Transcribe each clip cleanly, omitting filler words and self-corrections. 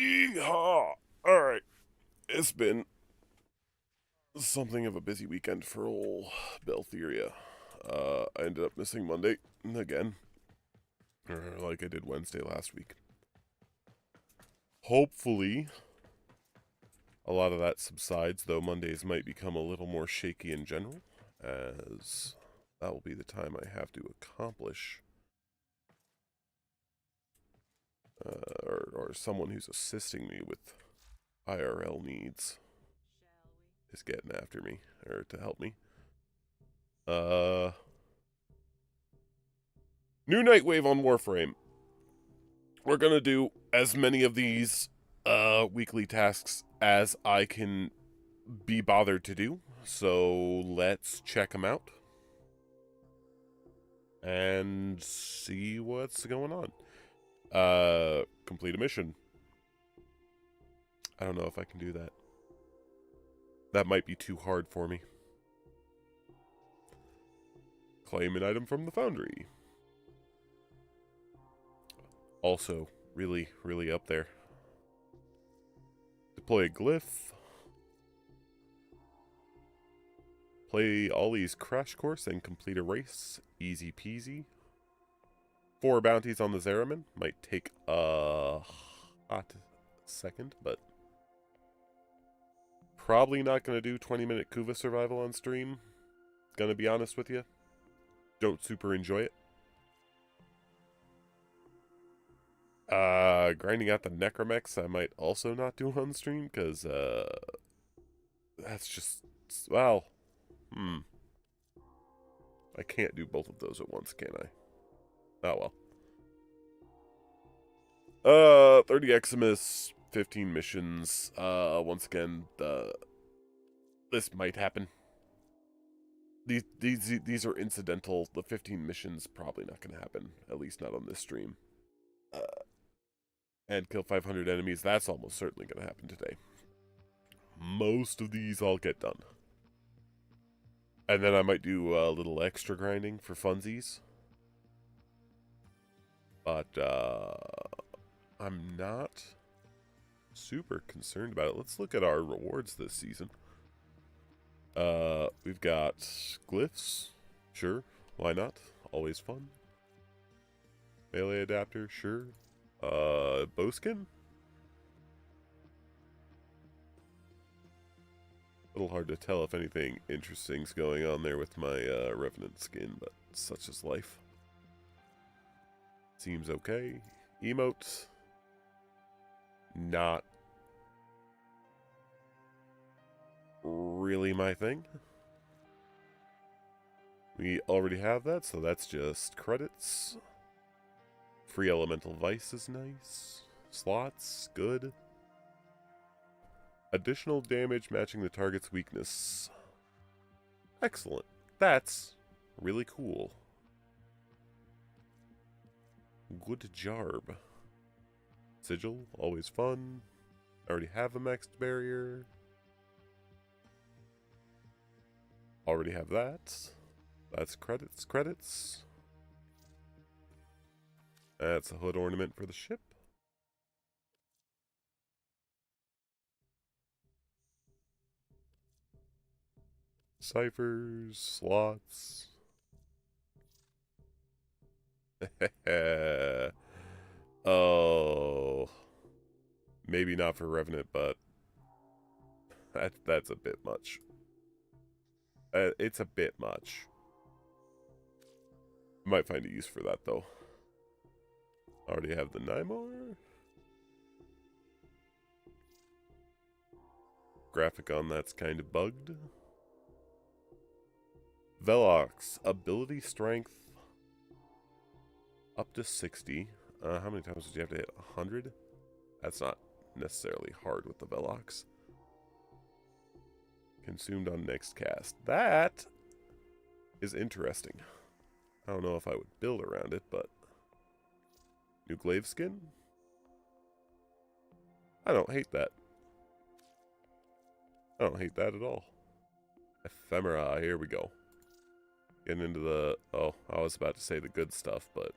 Yeehaw! Alright, it's been something of a busy weekend for old Beltheria. I ended up missing Monday again, like I did Wednesday last week. Hopefully, a lot of that subsides, though Mondays might become a little more shaky in general, as that will be the time I have to accomplish, or someone who's assisting me with IRL needs is getting after me, or to help me. New Nightwave on Warframe. We're gonna do as many of these weekly tasks as I can be bothered to do. So let's check them out and see what's going on. Complete a mission. I don't know if I can do that. That might be too hard for me. Claim an item from the foundry. Also, really, really up there. Deploy a glyph. Play Ollie's Crash Course and complete a race. Easy peasy. 4 bounties on the Zeraman. Might take a hot second, but probably not going to do 20-minute Kuva survival on stream. Gonna be honest with you. Don't super enjoy it. Grinding out the Necromex I might also not do on stream, because, that's just, well, I can't do both of those at once, can I? Oh, well. 30 Eximus, 15 missions. Once again, this might happen. These are incidental. The 15 missions probably not going to happen, at least not on this stream. And kill 500 enemies, that's almost certainly going to happen today. Most of these I'll get done. And then I might do a little extra grinding for funsies. But, I'm not super concerned about it. Let's look at our rewards this season. We've got glyphs. Sure, why not? Always fun. Melee adapter, sure. Bowskin? A little hard to tell if anything interesting's going on there with my Revenant skin, but such is life. Seems okay. Emote. Not really my thing. We already have that, so that's just credits. Free Elemental Vice is nice. Slots, good. Additional damage matching the target's weakness. Excellent. That's really cool. Good job. Sigil, always fun. Already have a maxed barrier. Already have that. That's credits. That's a hood ornament for the ship. Ciphers, slots. Oh. Maybe not for Revenant, but that's a bit much. It's a bit much. Might find a use for that, though. Already have the Nymar. Graphic on that's kind of bugged. Velox, ability strength up to 60. How many times did you have to hit? 100? That's not necessarily hard with the Velox. Consumed on next cast. That is interesting. I don't know if I would build around it, but new glaive skin? I don't hate that. I don't hate that at all. Ephemera, here we go. Getting into the... Oh, I was about to say the good stuff, but...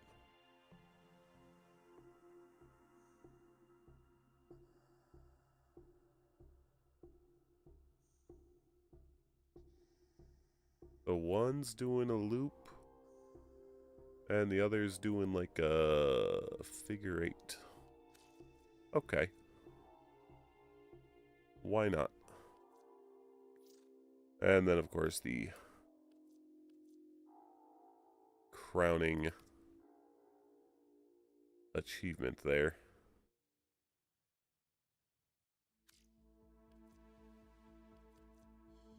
The one's doing a loop, and the other's doing like a figure eight. Okay. Why not? And then, of course, the crowning achievement there.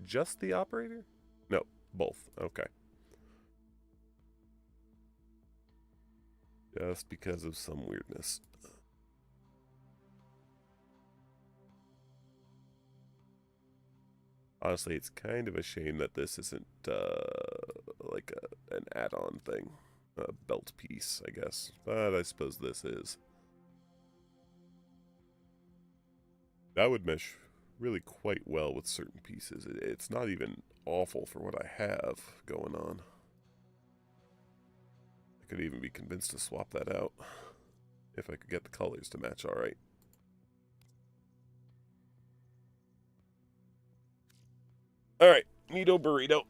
Just the operator? No, both. Okay. Just because of some weirdness. Honestly, it's kind of a shame that this isn't like an add-on thing. A belt piece, I guess. But I suppose this is. That would mesh really quite well with certain pieces. It's not even awful for what I have going on. I could even be convinced to swap that out if I could get the colors to match alright. Alright, Neato Burrito.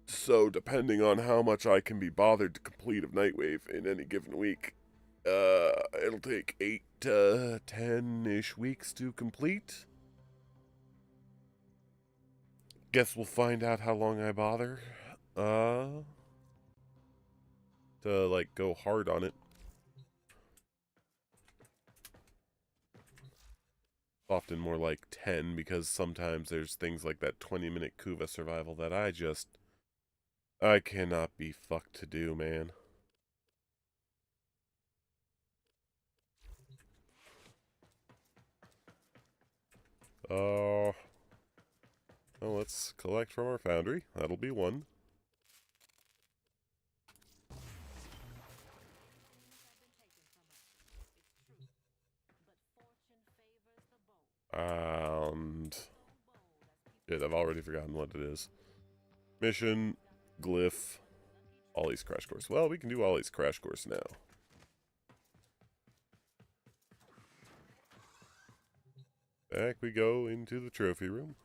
So depending on how much I can be bothered to complete of Nightwave in any given week, it'll take 8 to 10-ish weeks to complete. Guess we'll find out how long I bother. To, like, go hard on it. Often more like 10, because sometimes there's things like that 20-minute Kuva survival that I cannot be fucked to do, man. Well, let's collect from our foundry. That'll be one. And shit, I've already forgotten what it is. Mission, glyph, Ollie's Crash Course. Well, we can do Ollie's Crash Course now. Back we go into the trophy room.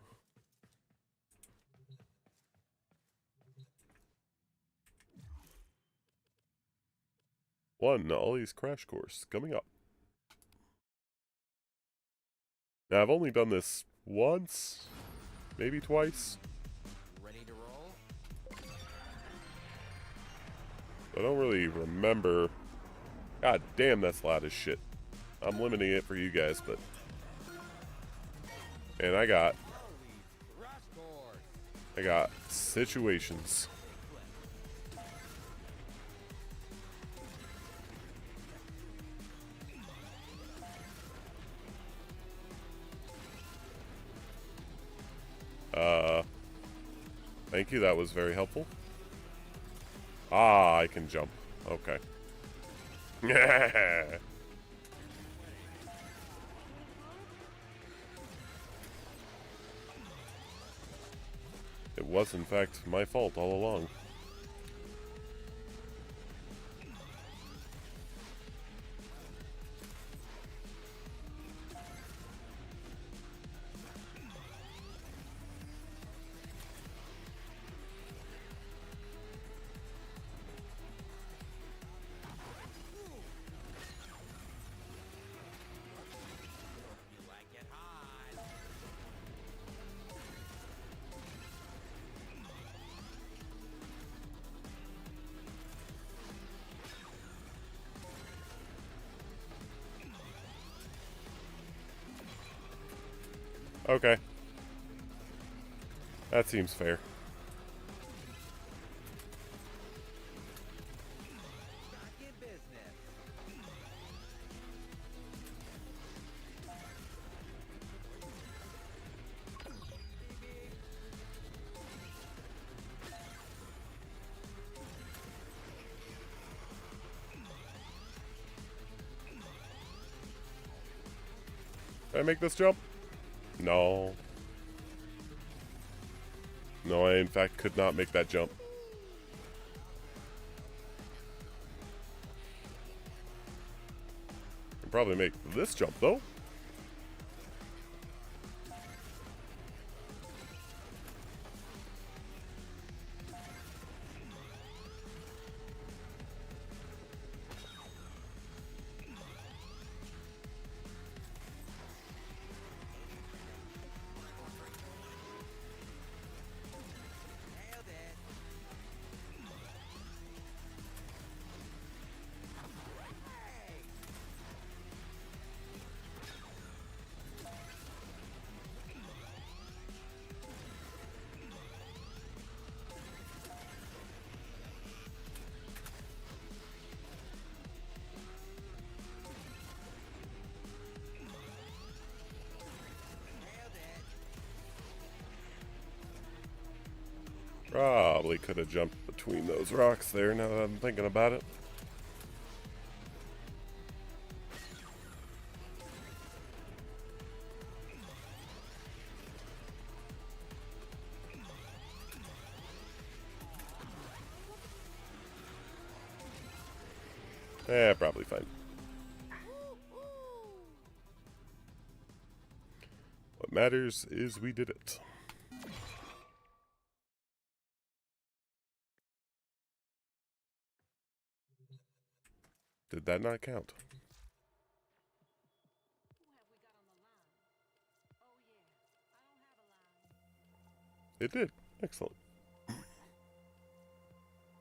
One, Ollie's Crash Course, coming up. Now, I've only done this once, maybe twice. Ready to roll? I don't really remember. God damn, that's loud as shit. I'm limiting it for you guys, but... And I got situations. Thank you, that was very helpful. Ah, I can jump. Okay. It was, in fact, my fault all along. Okay. That seems fair. Did I make this jump? No. No, I in fact could not make that jump. I can probably make this jump, though. Probably could have jumped between those rocks there now that I'm thinking about it. Probably fine. What matters is we did it. Did that not count? It did. Excellent.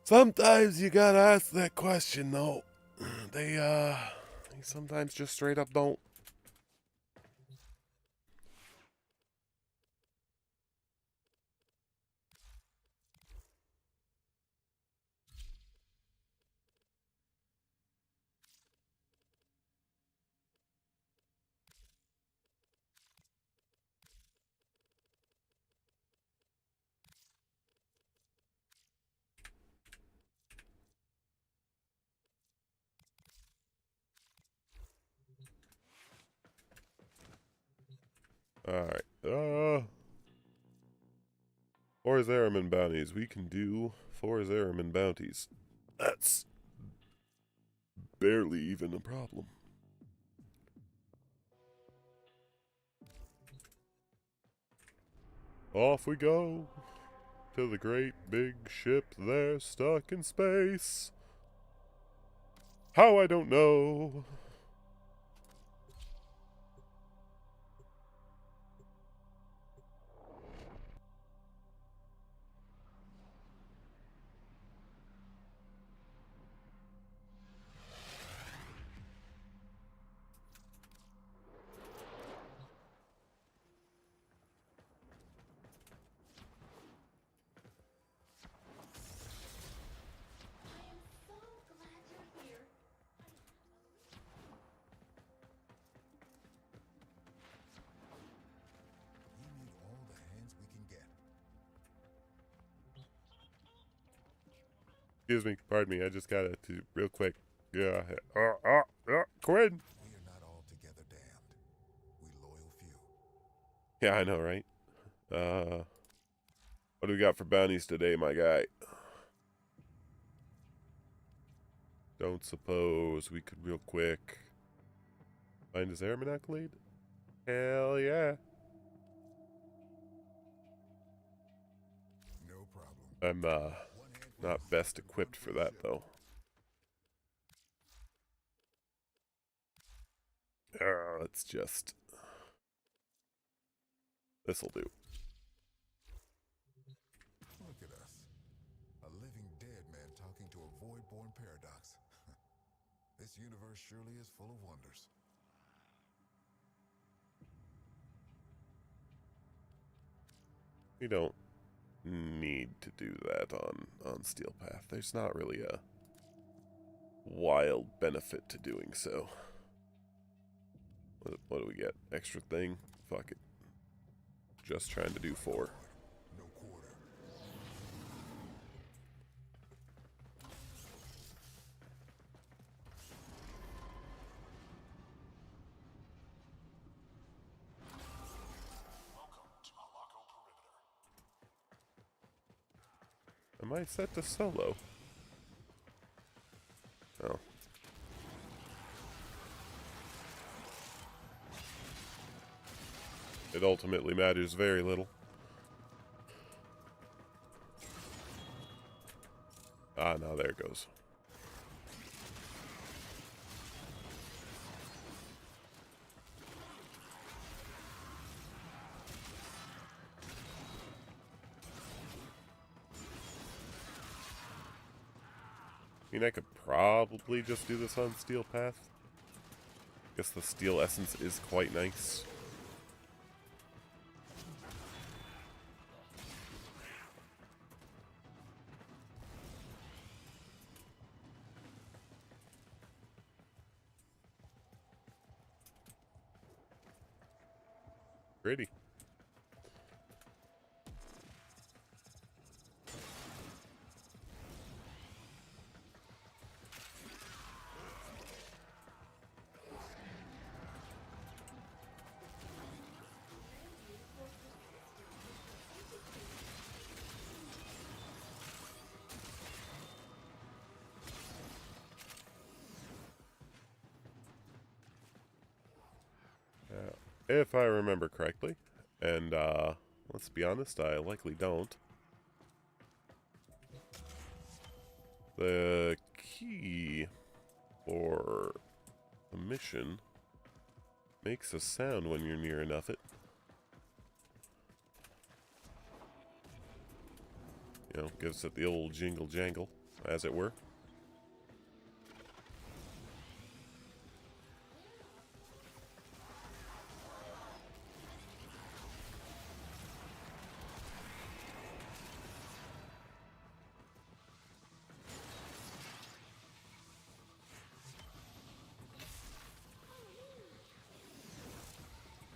Sometimes you gotta ask that question, though. They sometimes just straight up don't. Alright, for Zeraman bounties. We can do 4 Zeraman bounties. That's barely even a problem. Off we go to the great big ship there stuck in space. How I don't know. Excuse me, pardon me, I just gotta do real quick. Yeah, Quinn! We are not altogether damned. We loyal few. Yeah, I know, right? What do we got for bounties today, my guy? Don't suppose we could real quick find his airman accolade? Hell yeah. No problem. I'm, not best equipped for that, though. Let's just... This'll do. Look at us. A living dead man talking to a void-born paradox. This universe surely is full of wonders. We don't need to do that on Steel Path. There's not really a wild benefit to doing so. What do we get? Extra thing? Fuck it. Just trying to do 4. No quarter. Am I set to solo? Oh. It ultimately matters very little. Ah, now there it goes. I mean, I could probably just do this on Steel Path. Guess the Steel Essence is quite nice. if I remember correctly. And, let's be honest, I likely don't. The key for the mission makes a sound when you're near enough it. You know, gives it the old jingle jangle, as it were.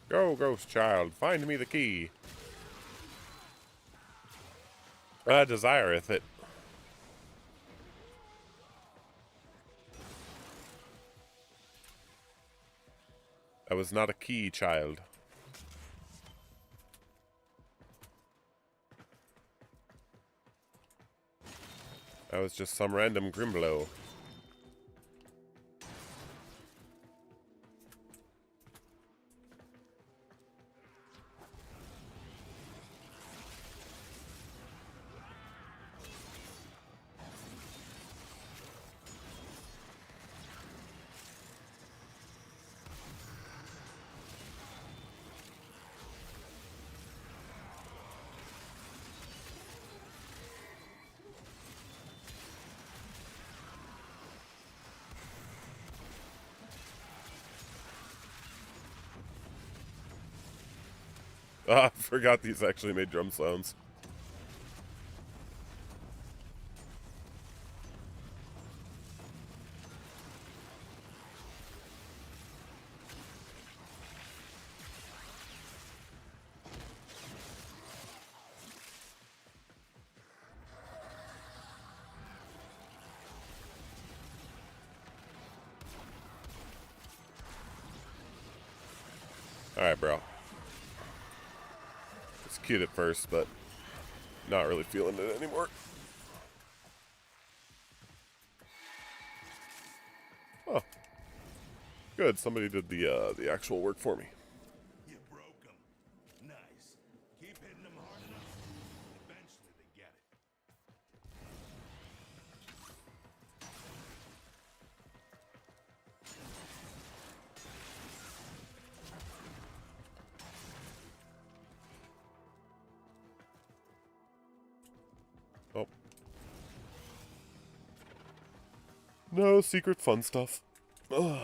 Go, ghost child, find me the key. I desireth it. I was not a key child. I was just some random Grimblow. Ah, I forgot these actually made drum sounds. Alright, bro. It's cute at first, but not really feeling it anymore. Oh. Good, somebody did the actual work for me. You broke them. Nice. Keep hitting them hard enough. Eventually they get it. Oh. No secret fun stuff. Ugh.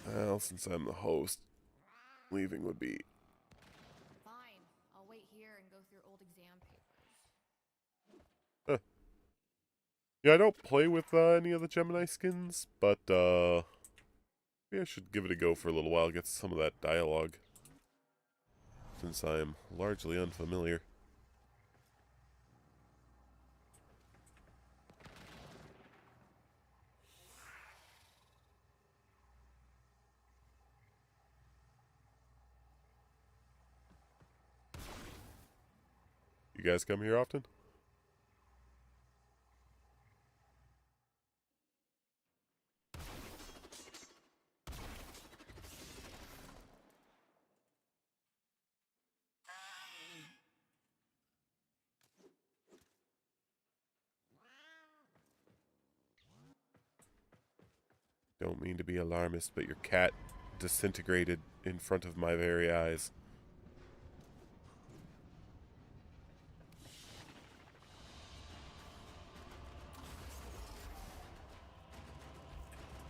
Well, since I'm the host, leaving would be... Fine. I'll wait here and go through old exam papers. Yeah, I don't play with any of the Gemini skins, but maybe I should give it a go for a little while, get some of that dialogue, since I am largely unfamiliar. You guys come here often? Don't mean to be alarmist, but your cat disintegrated in front of my very eyes.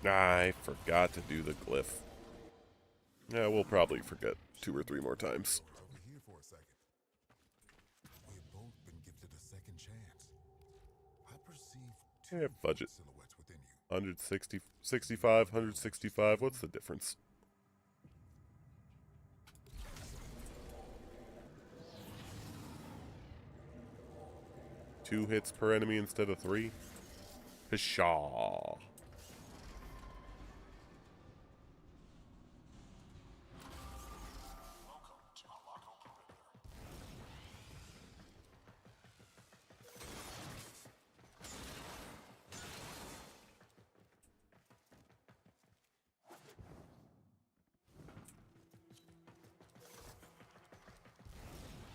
I forgot to do the glyph. Yeah, we'll probably forget 2 or 3 more times. Over here for a second. We've both been gifted a second chance. I perceive two Yeah, budget. silhouettes within you. 160, 65, 165. What's the difference? Two hits per enemy instead of 3. Pshaw.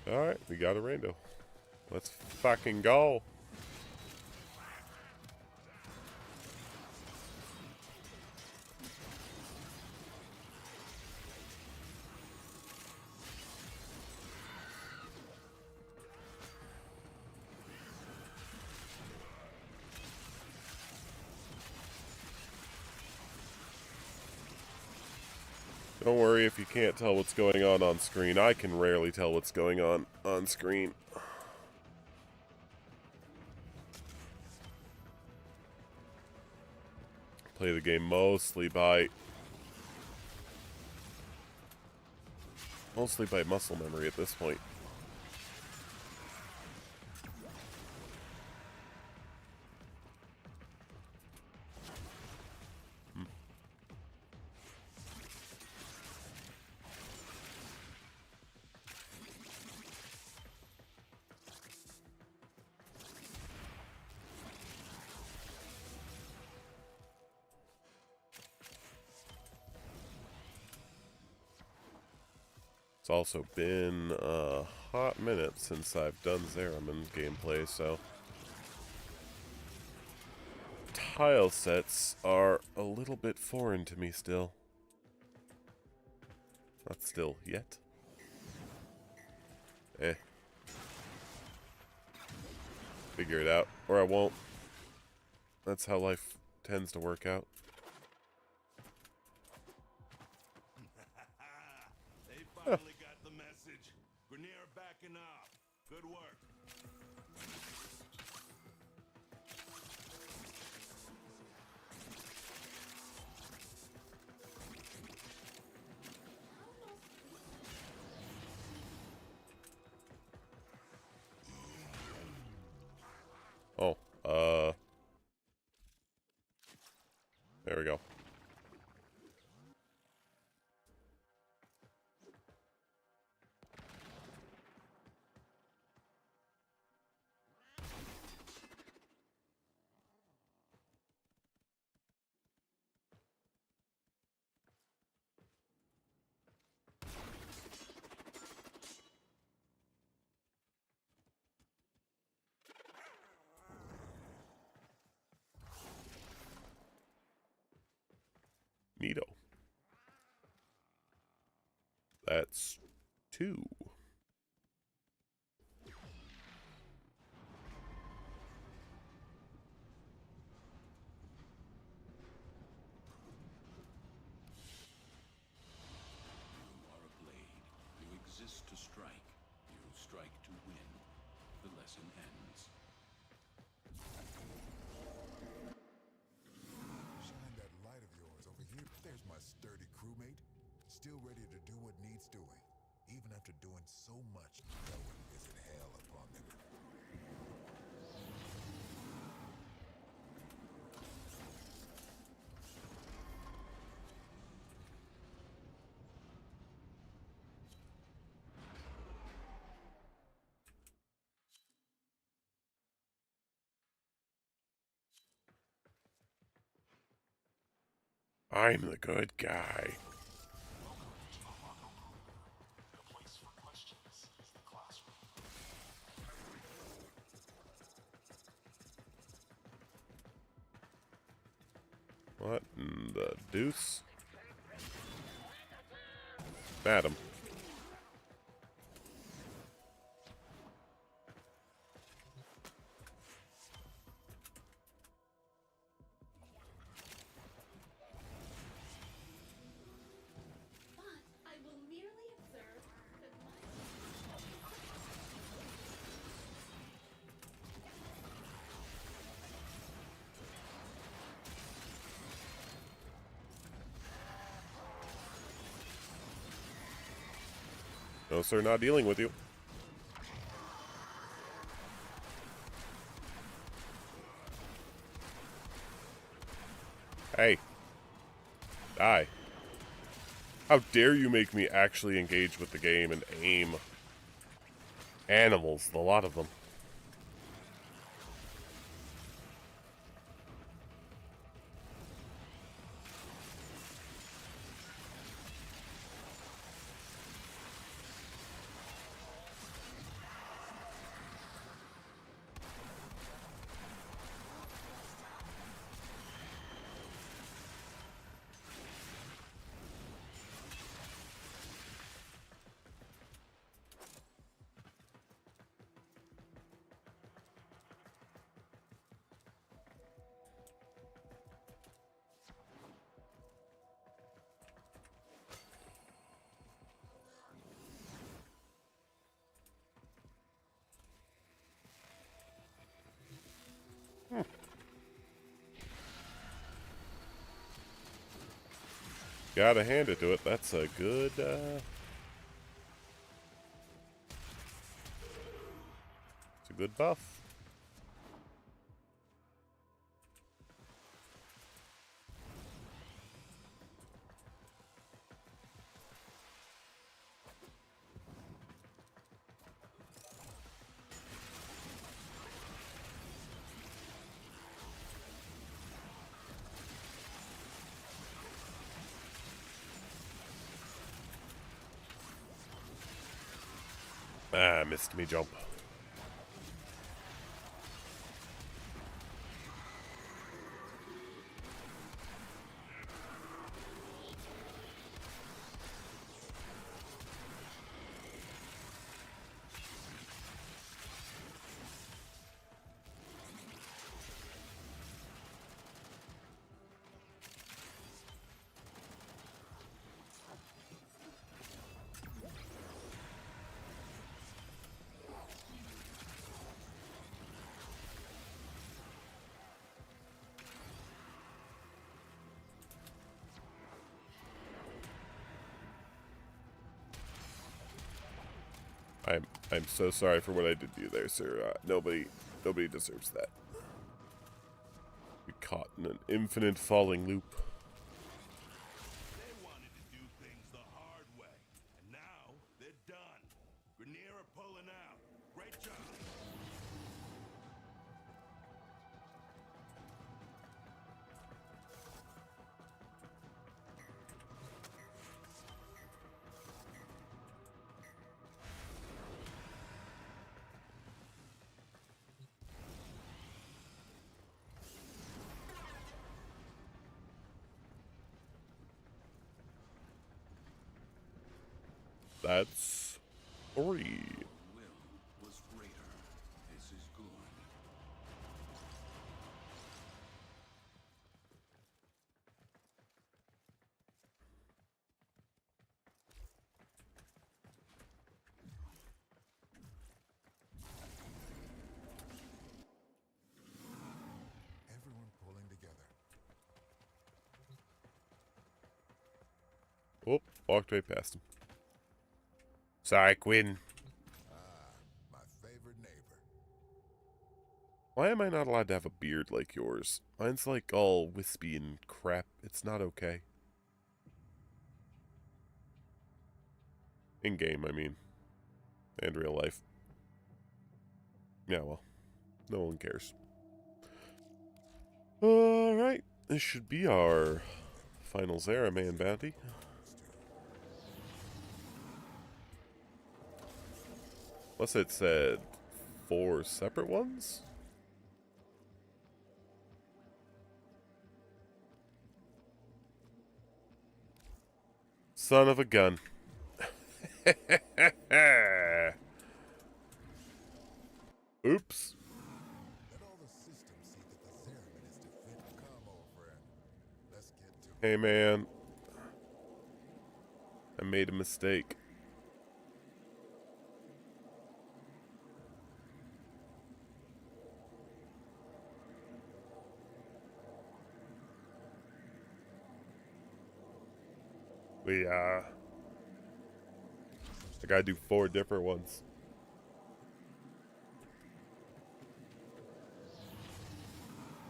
Alright, we got a rando. Let's fucking go. Don't worry if you can't tell what's going on screen. I can rarely tell what's going on screen. Play the game mostly by muscle memory at this point. It's also been a hot minute since I've done Zeraman gameplay, so tile sets are a little bit foreign to me still. Not still yet. Figure it out, or I won't. That's how life tends to work out. They finally got the message. Grenier backing off. Good work. Oh, there we go. Neato. That's 2. To strike. You strike to win. The lesson ends. Shine that light of yours over here. There's my sturdy crewmate, still ready to do what needs doing, even after doing so much. No one is in hell upon them. I'm the good guy. What in the deuce? Madam. I will merely observe that No, sir, not dealing with you. Hey. Die. How dare you make me actually engage with the game and aim? Animals, a lot of them. Gotta hand it to it. That's a good, it's a good buff. Ah, missed me jump. I'm so sorry for what I did to you there, sir. Nobody deserves that. We caught in an infinite falling loop. They wanted to do things the hard way, and now they're done. Grenier are pulling out. Great job. That's 3. Will was greater. This is good. Everyone pulling together. Oh, walked right past him. Sorry, Quinn. My favorite neighbor. Why am I not allowed to have a beard like yours? Mine's like all wispy and crap. It's not okay. In game, I mean. And real life. Yeah, well. No one cares. Alright. This should be our final Zara Man bounty. Unless it said 4 separate ones? Son of a gun. Oops. Let all the systems see that the Zeraman is defeated. Come, old friend. Let's get to it. Hey, man. I made a mistake. I gotta do 4 different ones.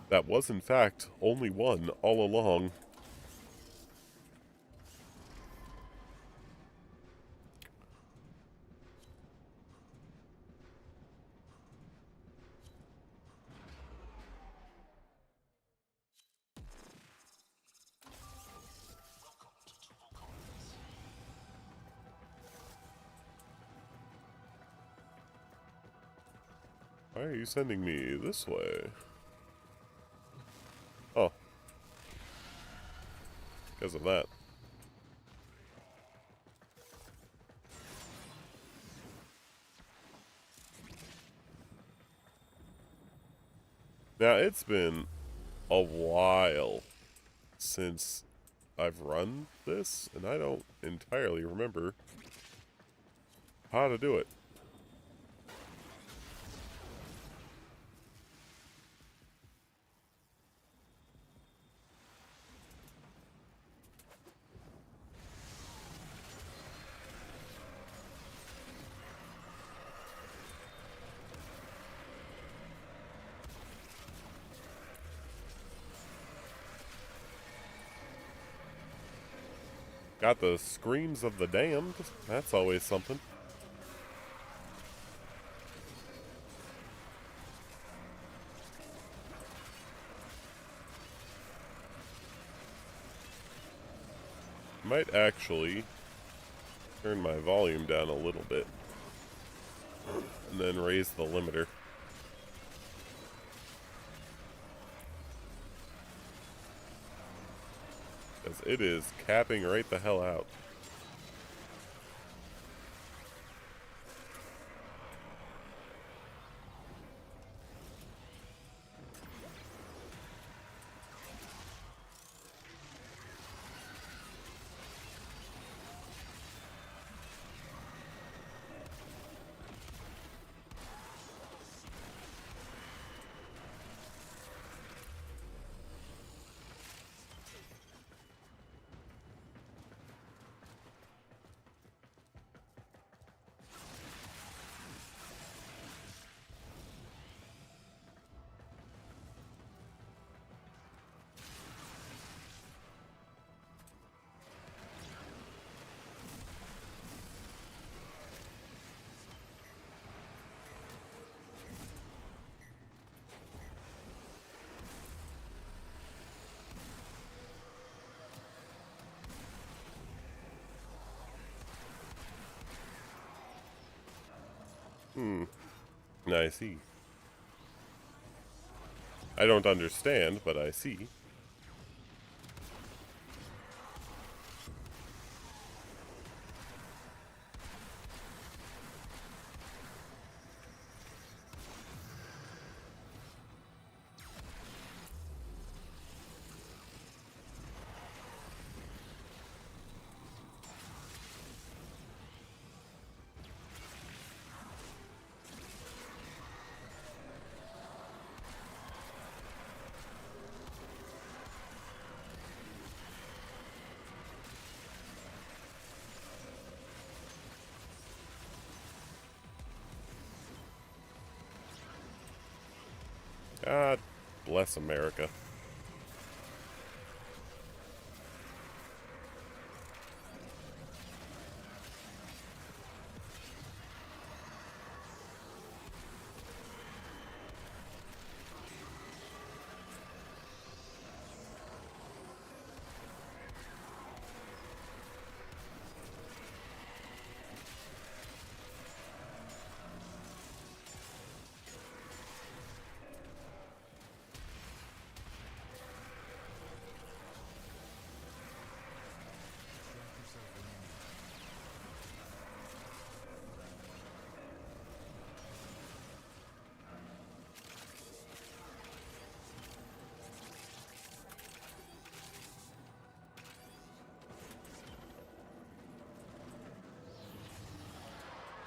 That was, in fact, only one all along. Why are you sending me this way? Oh. Because of that. Now, it's been a while since I've run this, and I don't entirely remember how to do it. Got the screams of the damned. That's always something. Might actually turn my volume down a little bit and then raise the limiter. Because it is capping right the hell out. I see. I don't understand, but I see. God bless America.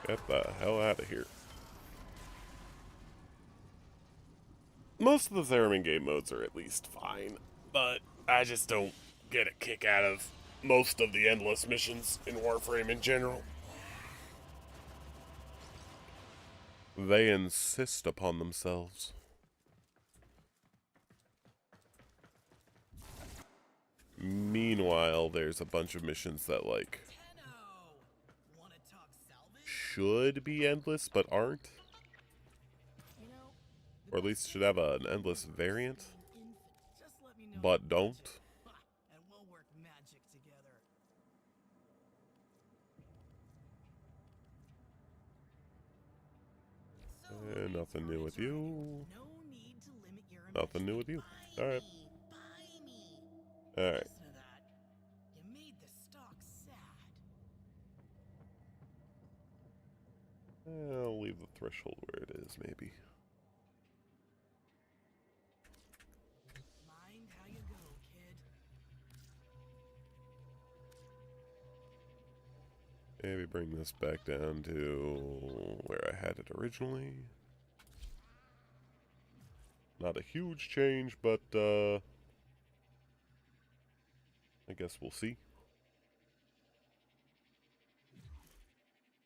Get the hell out of here. Most of the Zeramin game modes are at least fine, but I just don't get a kick out of most of the endless missions in Warframe in general. They insist upon themselves. Meanwhile, there's a bunch of missions that, like, should be endless, but aren't. Or at least should have an endless variant, but don't. Nothing new with you. Nothing new with you. Alright. Alright. I'll leave the threshold where it is, maybe. Maybe bring this back down to where I had it originally. Not a huge change, but I guess we'll see.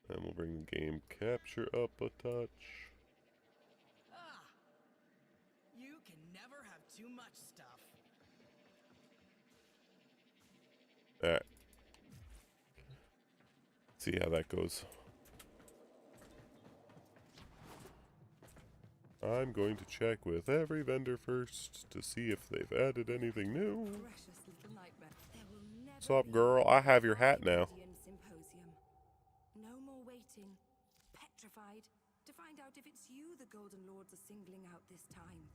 And we'll bring the game capture up a touch. You can never have too much stuff. Alright. See how that goes. I'm going to check with every vendor first to see if they've added anything new. Precious little nightmare. There will never What's up, be girl? I have your hat now. Indian symposium. No more waiting, petrified, to find out if it's you the Golden Lords are singling out this time.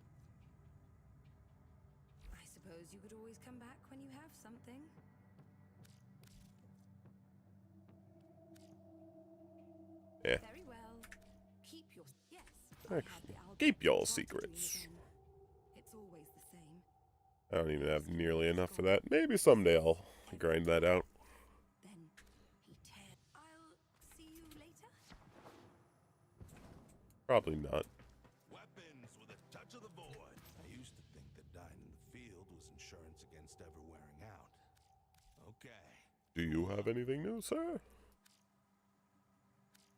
I suppose you could always come back when you have something. Yeah. Very well. Keep your yes. I have the Albert Keep your Park to secrets. dream again. It's always the same. I don't even have nearly enough for that. Maybe someday I'll grind that out. Then he tears. I'll see you later. Probably not. Weapons with a touch of the void. I used to think that dying in the field was insurance against ever wearing out. Okay. Do you have anything new, sir?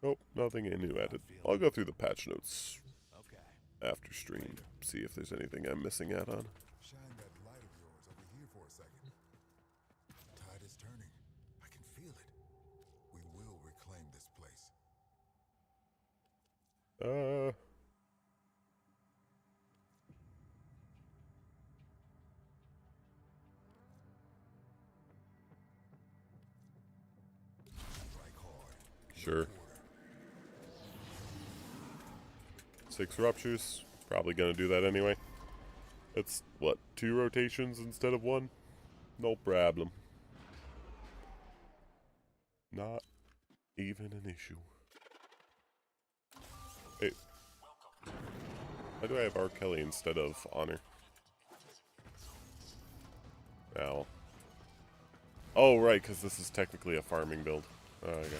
Nope, nothing new added. I'll go through the patch notes Okay. after stream, see if there's anything I'm missing out on. Shine that light of yours over here for a second. The tide is turning. I can feel it. We will reclaim this place. Strike hard. Sure. 6 ruptures. Probably gonna do that anyway. It's, what, 2 rotations instead of 1? No problem. Not even an issue. Hey. Why do I have R. Kelly instead of Honor? Ow. Oh, right, because this is technically a farming build. Oh, okay.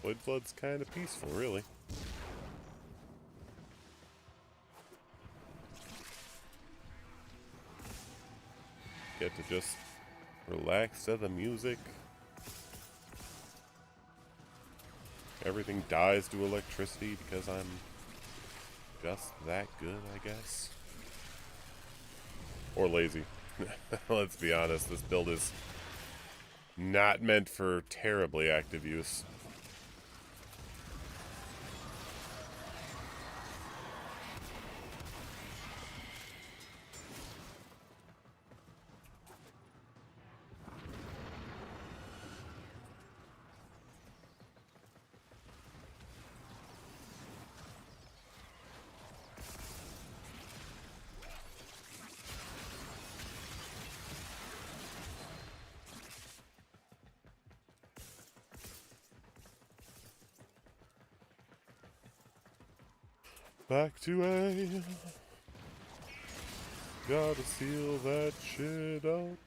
Blade Flood's kind of peaceful, really. Get to just relax to the music. Everything dies to electricity because I'm just that good, I guess. Or lazy. Let's be honest, this build is not meant for terribly active use. Back to A. Gotta seal that shit up.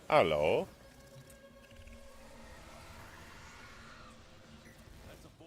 Hello. That's a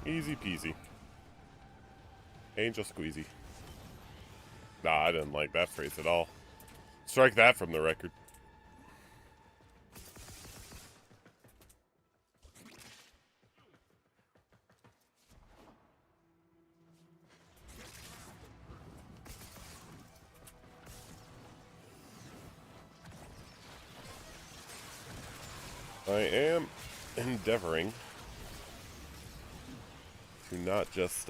Easy peasy. Angel squeezy. Nah, I didn't like that phrase at all. Strike that from the record. I am endeavoring to not just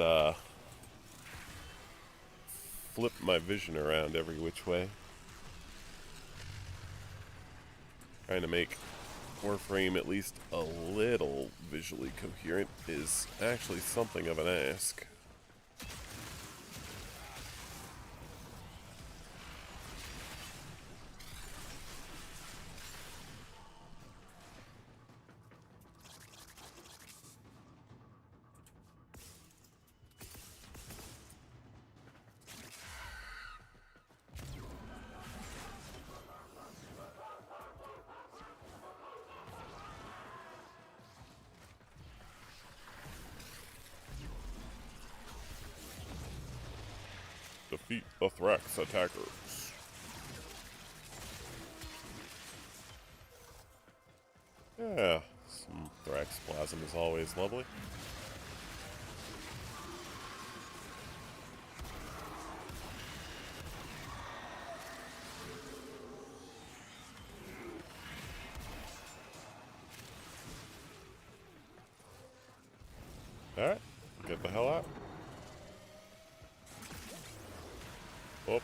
flip my vision around every which way. Trying to make Warframe at least a little visually coherent is actually something of an ask. Defeat the Thrax attackers. Yeah, some Thrax plasm is always lovely. Alright, get the hell out. Oh.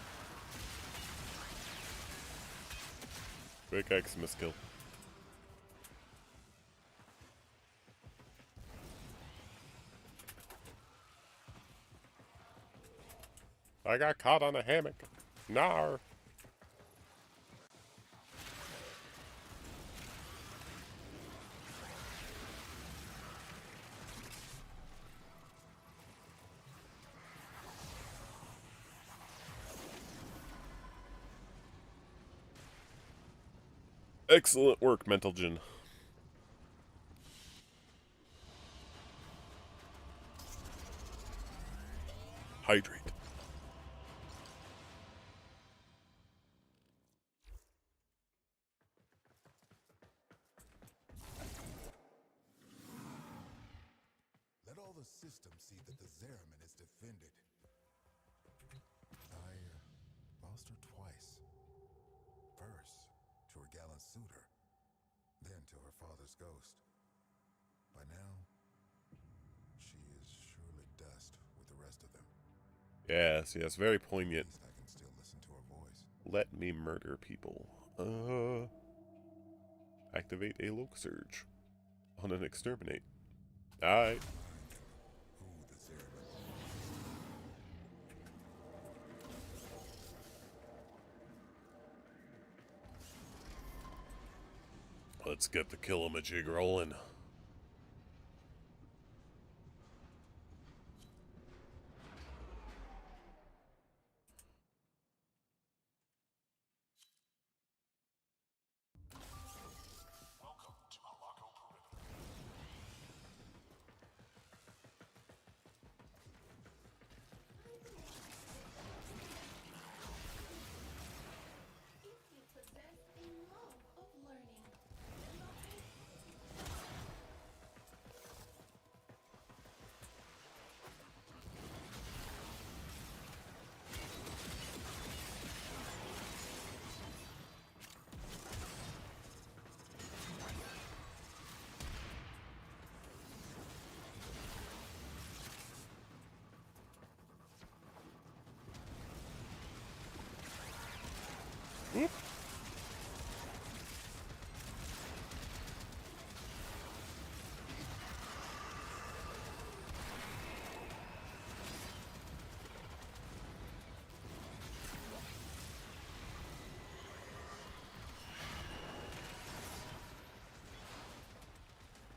Quick X miskill. I got caught on a hammock. Nar. Excellent work, Mental Jin. Hydrate. Let all the systems see that the Zeraman is defended. I lost her twice. First, to her gallant suitor, then to her father's ghost. By now, she is surely dust with the rest of them. Yes, yes, very poignant. At least I can still listen to her voice. Let me murder people. Activate a look surge on an exterminate. Alright. Who the Zeraman Let's get the killamajig rolling. If you possess a love of learning,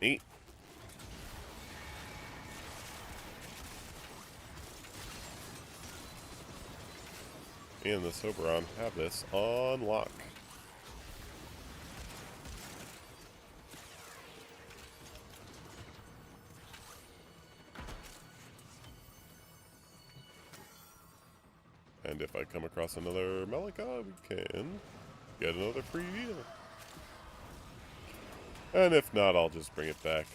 Neat. And the Soberon have this on lock. And if I come across another Malika, we can get another free deal. And if not, I'll just bring it back.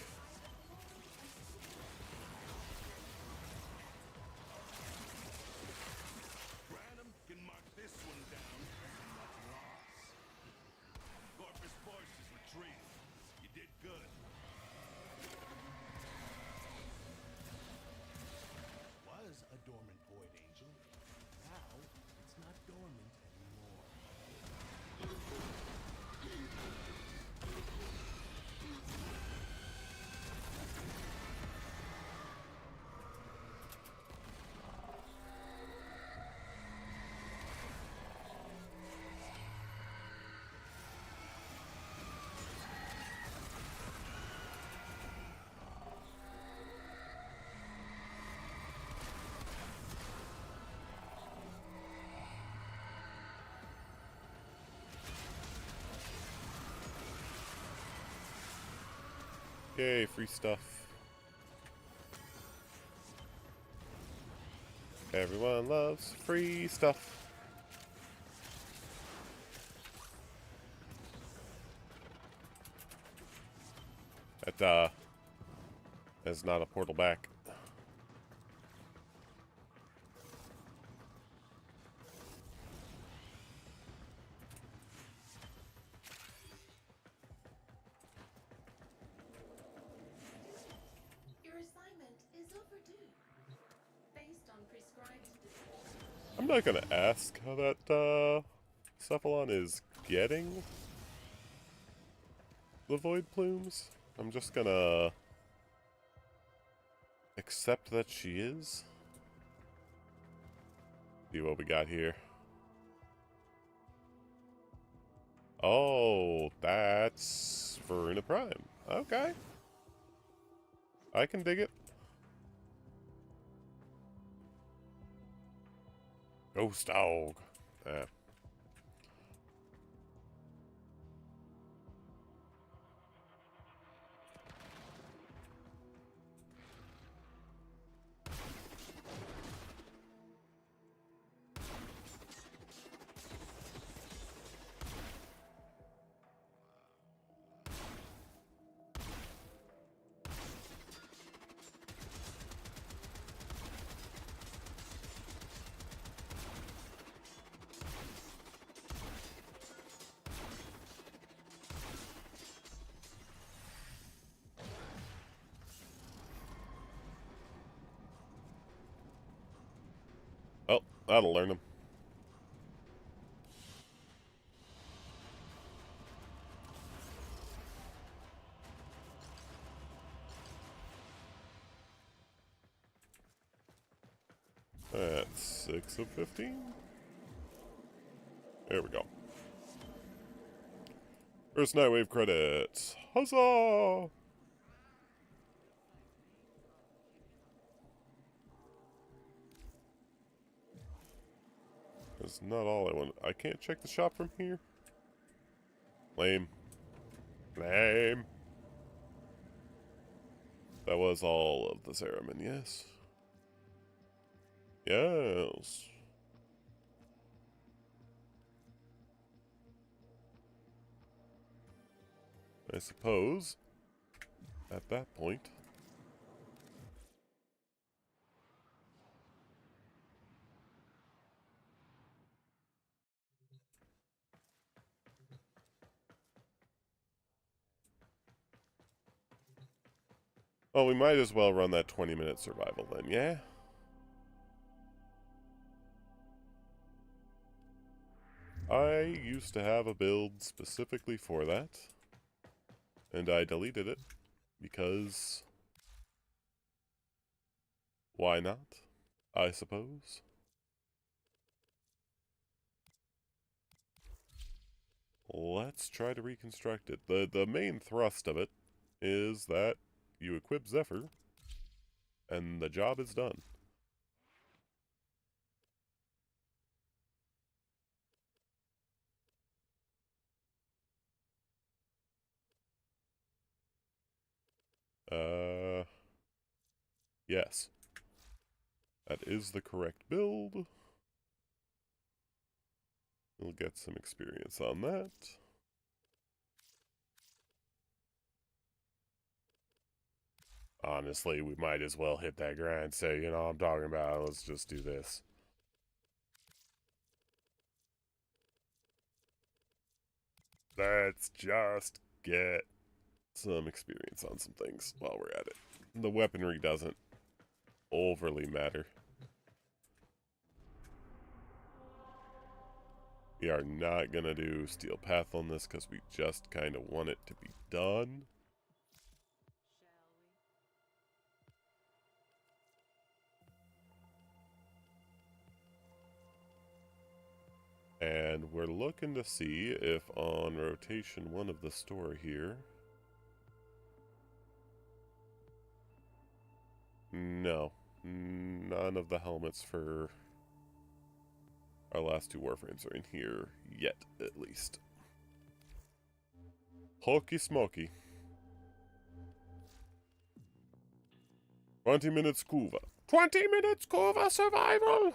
Branham can mark this one down as a much loss. Corpus forces retreat. You did good. Was a dormant void angel. Now it's not dormant anymore. Yay, free stuff. Everyone loves free stuff. That, is not a portal back. Your assignment is overdue. Based on prescribed I'm not gonna ask how that, Cephalon is getting the Void Plumes. I'm just gonna accept that she is. See what we got here. Oh, that's Veruna Prime. Okay. I can dig it. Ghost Dog. Yeah. Oh, that'll learn him. That's 6 of 15. There we go. First Nightwave credits. Huzzah! That's not all I want. I can't check the shop from here. Lame. Lame. That was all of the Zeraman, yes. Yes. I suppose, at that point, well, we might as well run that 20-minute survival then, yeah? I used to have a build specifically for that, and I deleted it, because why not, I suppose? Let's try to reconstruct it. The main thrust of it is that you equip Zephyr, and the job is done. Yes. That is the correct build. We'll get some experience on that. Honestly, we might as well hit that grind. Say, you know what I'm talking about. Let's just do this. Let's just get some experience on some things while we're at it. The weaponry doesn't overly matter. We are not going to do Steel Path on this because we just kind of want it to be done. And we're looking to see if on rotation 1 of the store here... No. None of the helmets for our last 2 Warframes are in here yet, at least. Hokey smoky. 20 minutes Kuva. 20 minutes Kuva survival!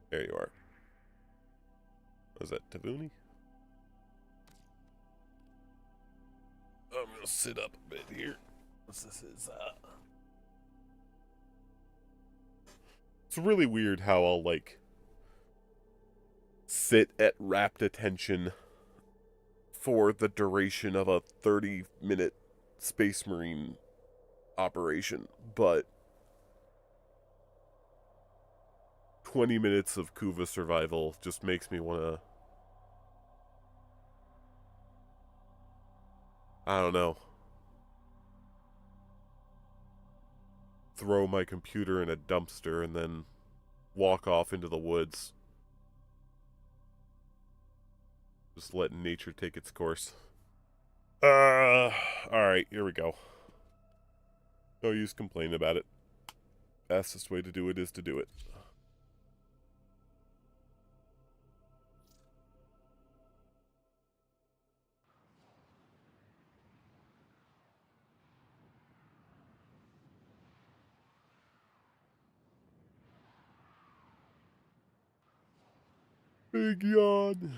There you are. Was that Tavuni? I'm gonna sit up a bit here. This is, It's really weird how I'll, like, sit at rapt attention for the duration of a 30-minute Space Marine operation, but 20 minutes of Kuva survival just makes me want to... I don't know. Throw my computer in a dumpster and then walk off into the woods. Just let nature take its course. Alright, here we go. No use complaining about it. Fastest way to do it is to do it. Big yawn.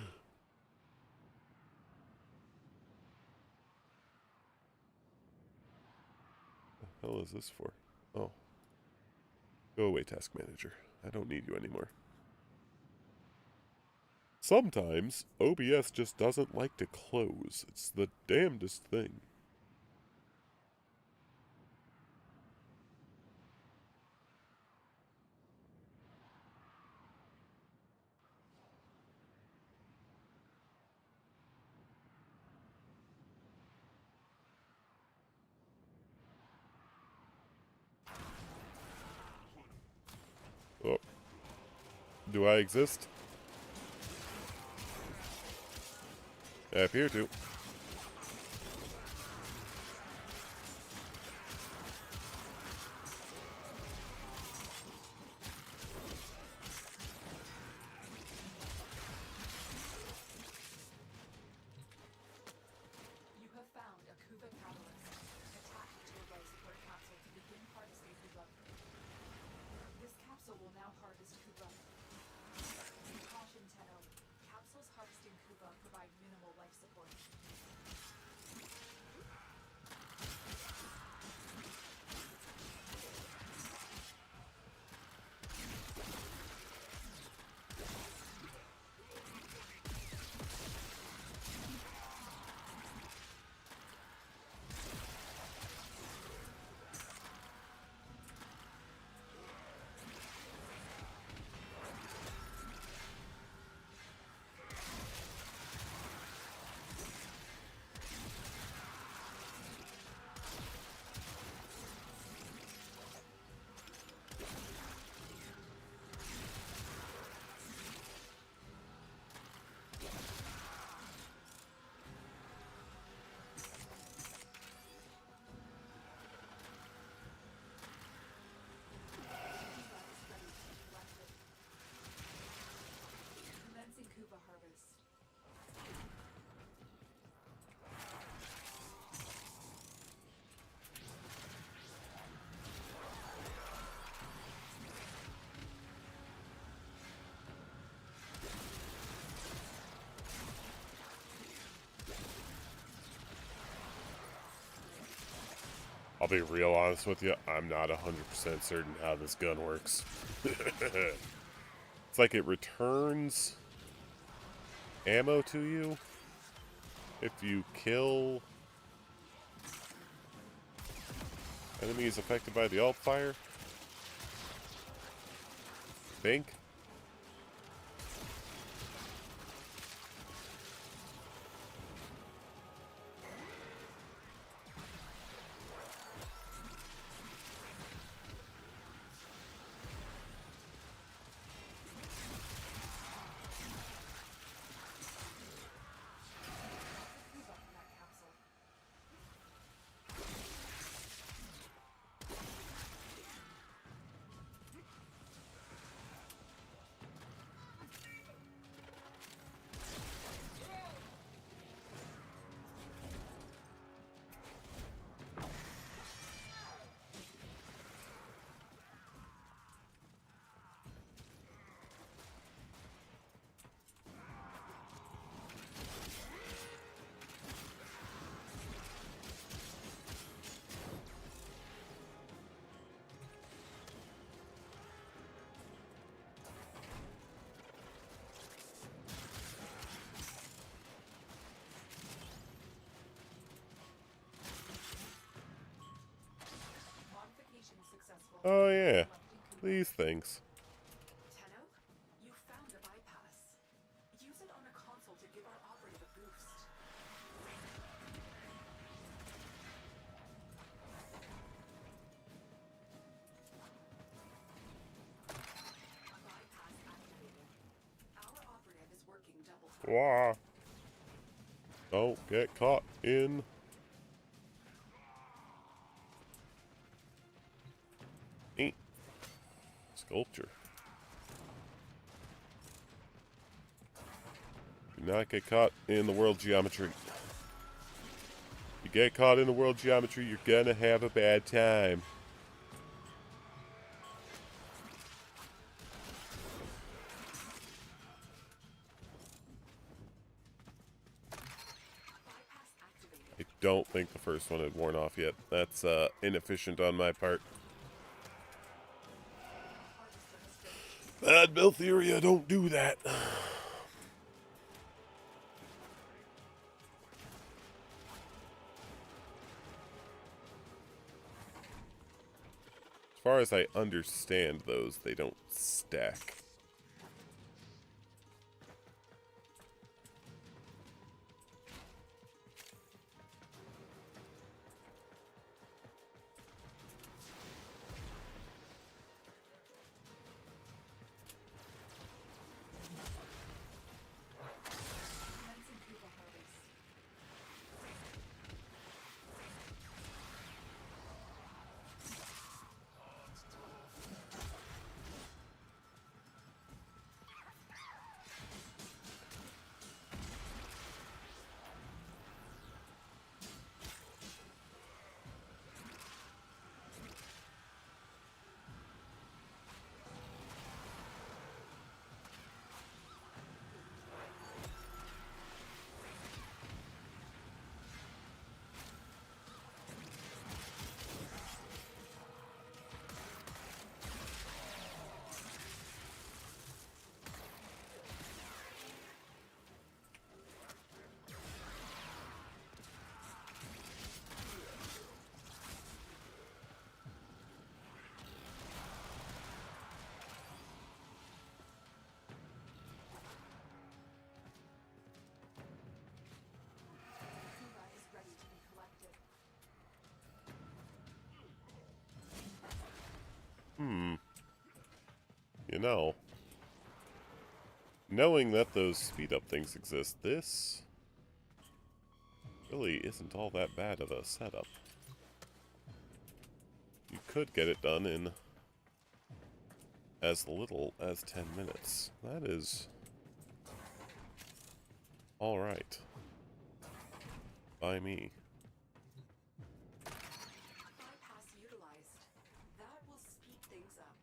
The hell is this for? Oh. Go away, task manager. I don't need you anymore. Sometimes, OBS just doesn't like to close. It's the damnedest thing. Oh. Do I exist? I appear to. You have found a Kuva catalyst attached to a life support capsule to begin harvesting Kuva. This capsule will now harvest Kuva. Caution, Tenno. Capsules harvesting Kuva provide minimal life support. I'll be real honest with you, I'm not 100% certain how this gun works. It's like it returns ammo to you if you kill enemies affected by the alt fire. I think. Who's up in that capsule? Modification successful. Oh yeah, these things. Tenno, you found a bypass. Use it on a console to give our operative a boost. Bypass activated. Our operative is working double time. Wah. Don't get caught in. Neat. Sculpture. Do not get caught in the world geometry. You get caught in the world geometry, you're gonna have a bad time. Bypass activated. I don't think the first one had worn off yet. That's inefficient on my part. Bad Beltheria, don't do that. As far as I understand those, they don't stack. Commencing Kuba harvest. Kuba is ready to be collected. You know, knowing that those speed up things exist, this really isn't all that bad of a setup. You could get it done in as little as 10 minutes. That is alright by me. Bypass utilized. That will speed things up.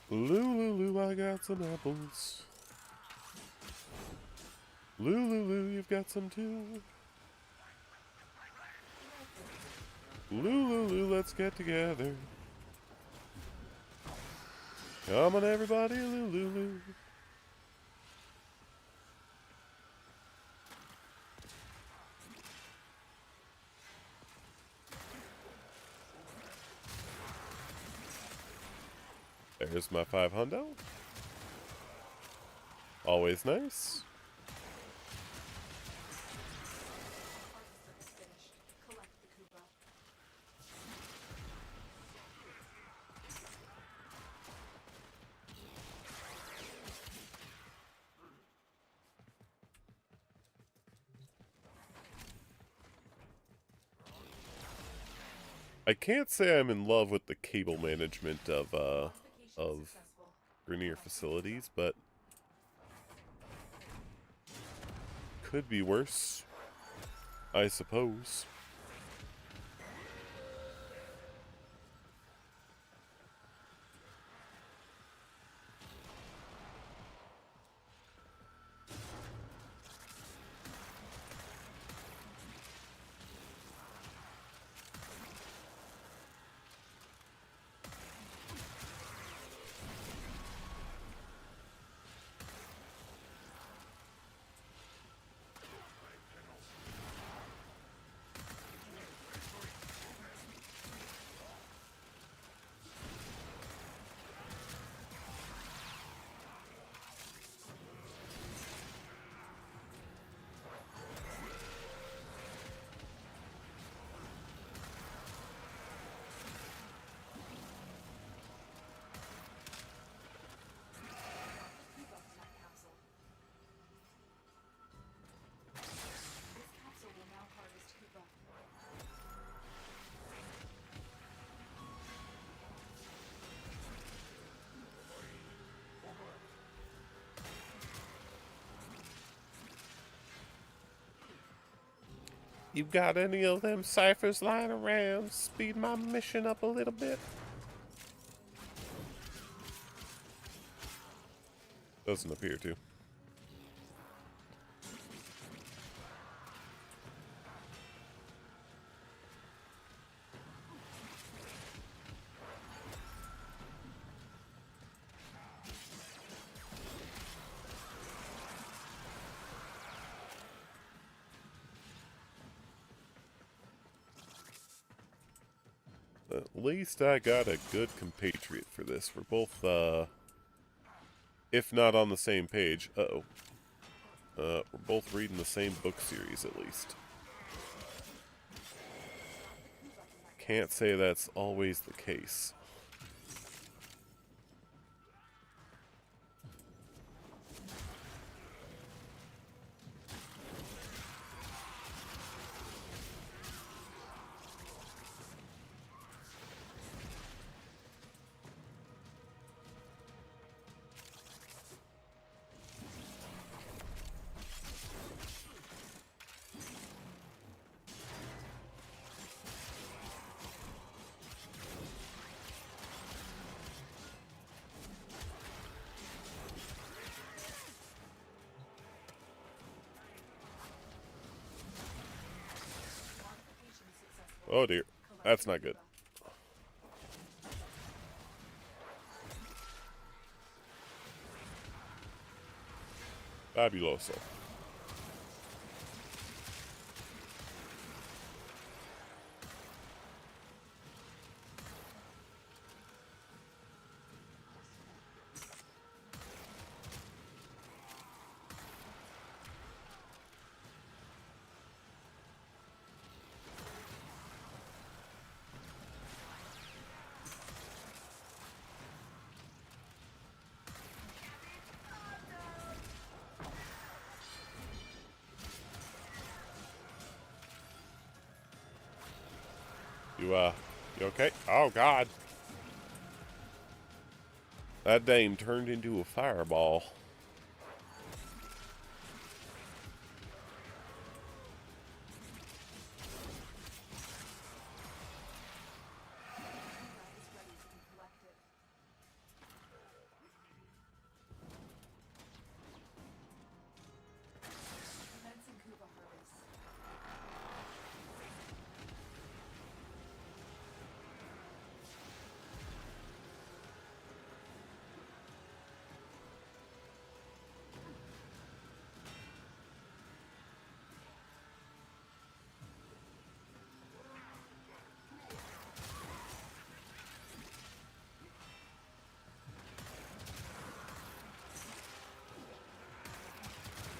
Lulu, I got some apples. Lulu, you've got some too. Lulu, let's get together. Come on, everybody, Lulu. There's my 500. Always nice. Harvester is finished. Collect the Koopa. I can't say I'm in love with the cable management of Successful. Grenier facilities, but could be worse, I suppose. Koopa attack capsule. This capsule will now harvest Koopa. You got any of them ciphers lying around? Speed my mission up a little bit. Doesn't appear to. At least I got a good compatriot for this. We're both, if not on the same page, we're both reading the same book series at least. Can't say that's always the case. Modification successful. Oh dear, that's not good. Fabuloso. You okay? Oh, God. That dame turned into a fireball. Koopa is ready to be collected.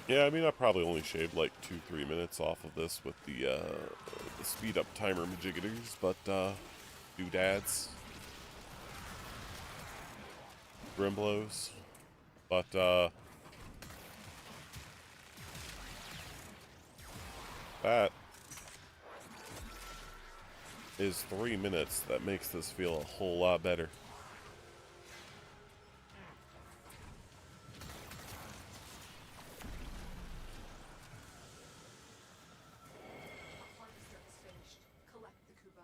Yeah, I mean, I probably only shaved like 2-3 minutes off of this with the speed up timer majiggers, but doodads, Grimblows, but that is 3 minutes. That makes this feel a whole lot better. A harvester is finished. Collect the Kuba.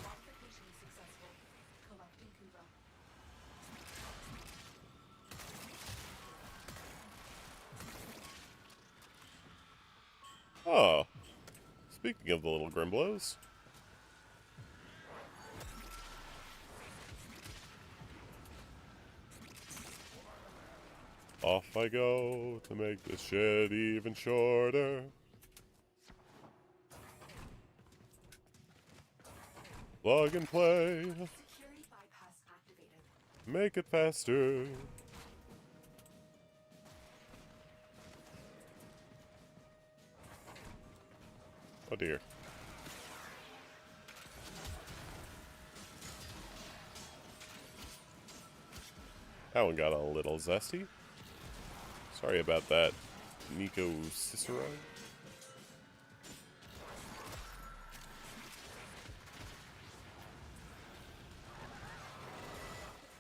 Modification successful. Collecting Kuba. Oh, speaking of the little Grimblows. Off I go to make this shed even shorter. Plug and play. Security bypass activated. Make it faster. Oh dear. That one got a little zesty. Sorry about that, Nico Cicero.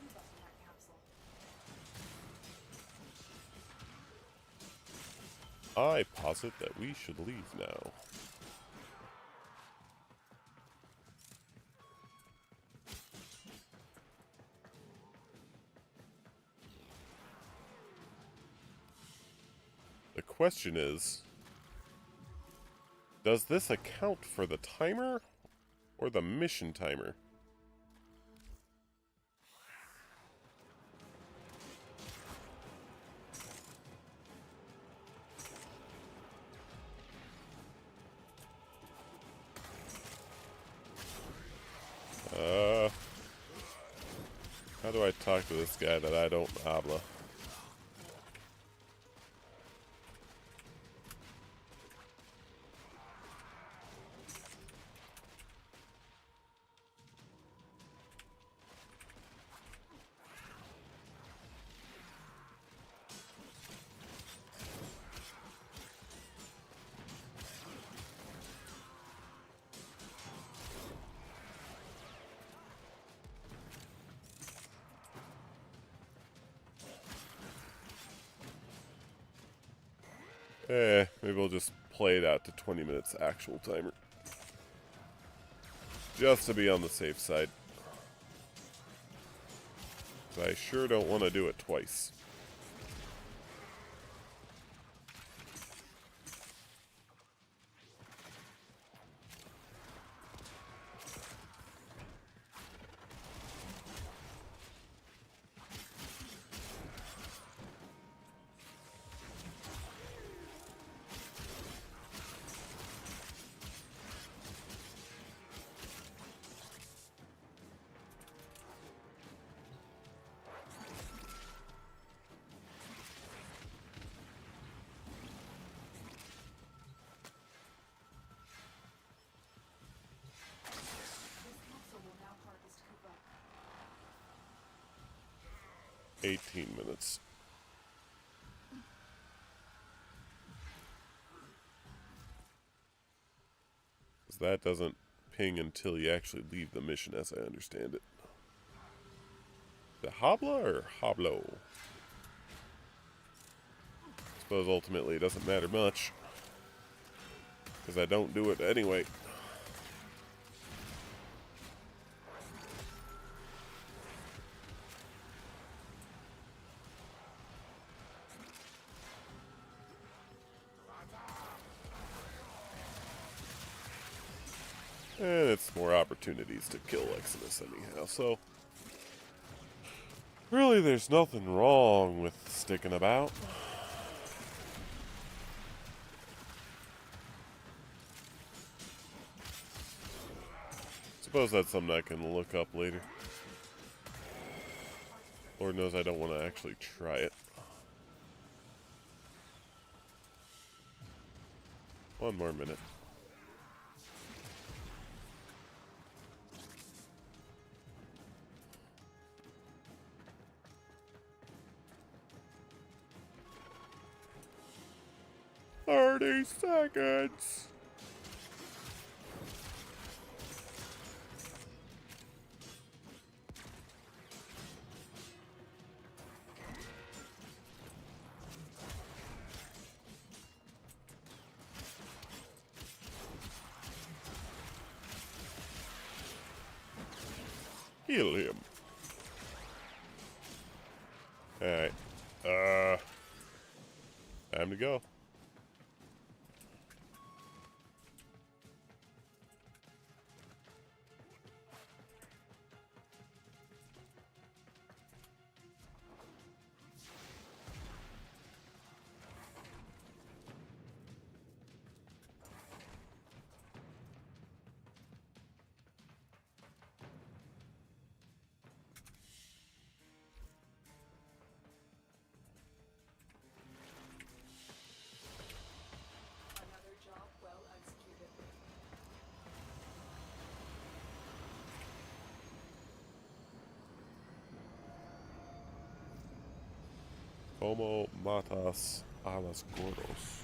Kuba in that capsule. I posit that we should leave now. The question is, does this account for the timer or the mission timer? How do I talk to this guy that I don't habla? Maybe we'll just play it out to 20 minutes actual timer. Just to be on the safe side. 'Cause I sure don't want to do it twice. This capsule will now harvest Kuba. 18 minutes. Because that doesn't ping until you actually leave the mission, as I understand it. The Habla or Hablo? I suppose ultimately it doesn't matter much. Because I don't do it anyway. And it's more opportunities to kill Exodus anyhow, so Really, there's nothing wrong with sticking about. Suppose that's something I can look up later. Lord knows I don't want to actually try it. One more minute. "30 seconds. Heal him. Alright. Time to go. Another job well executed. Como matas a los gordos.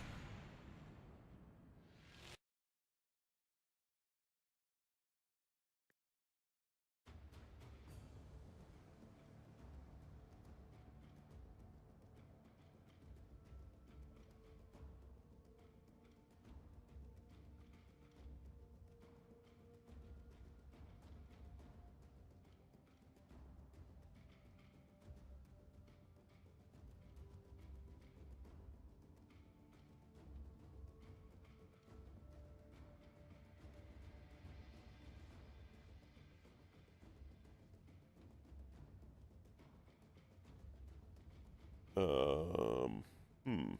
Hmm.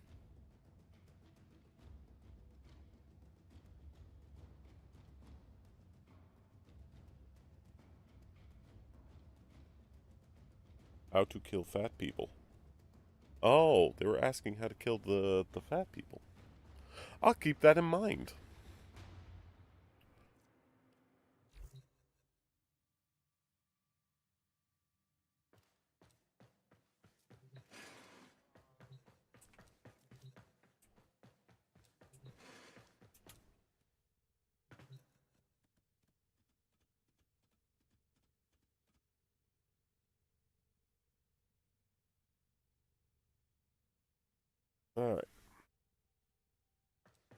How to kill fat people. Oh, they were asking how to kill the fat people. I'll keep that in mind. Alright.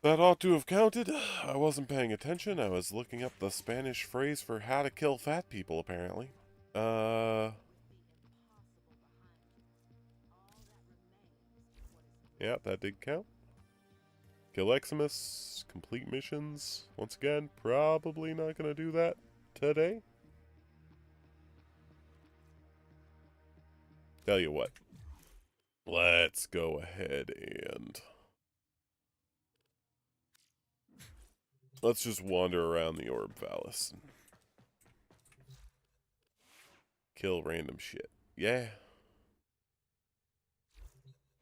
That ought to have counted. I wasn't paying attention. I was looking up the Spanish phrase for how to kill fat people, apparently. Yeah, that did count. Kill Eximus, complete missions. Once again, probably not gonna do that today. Tell you what. Let's go ahead and... let's just wander around the Orb Palace. Kill random shit. Yeah.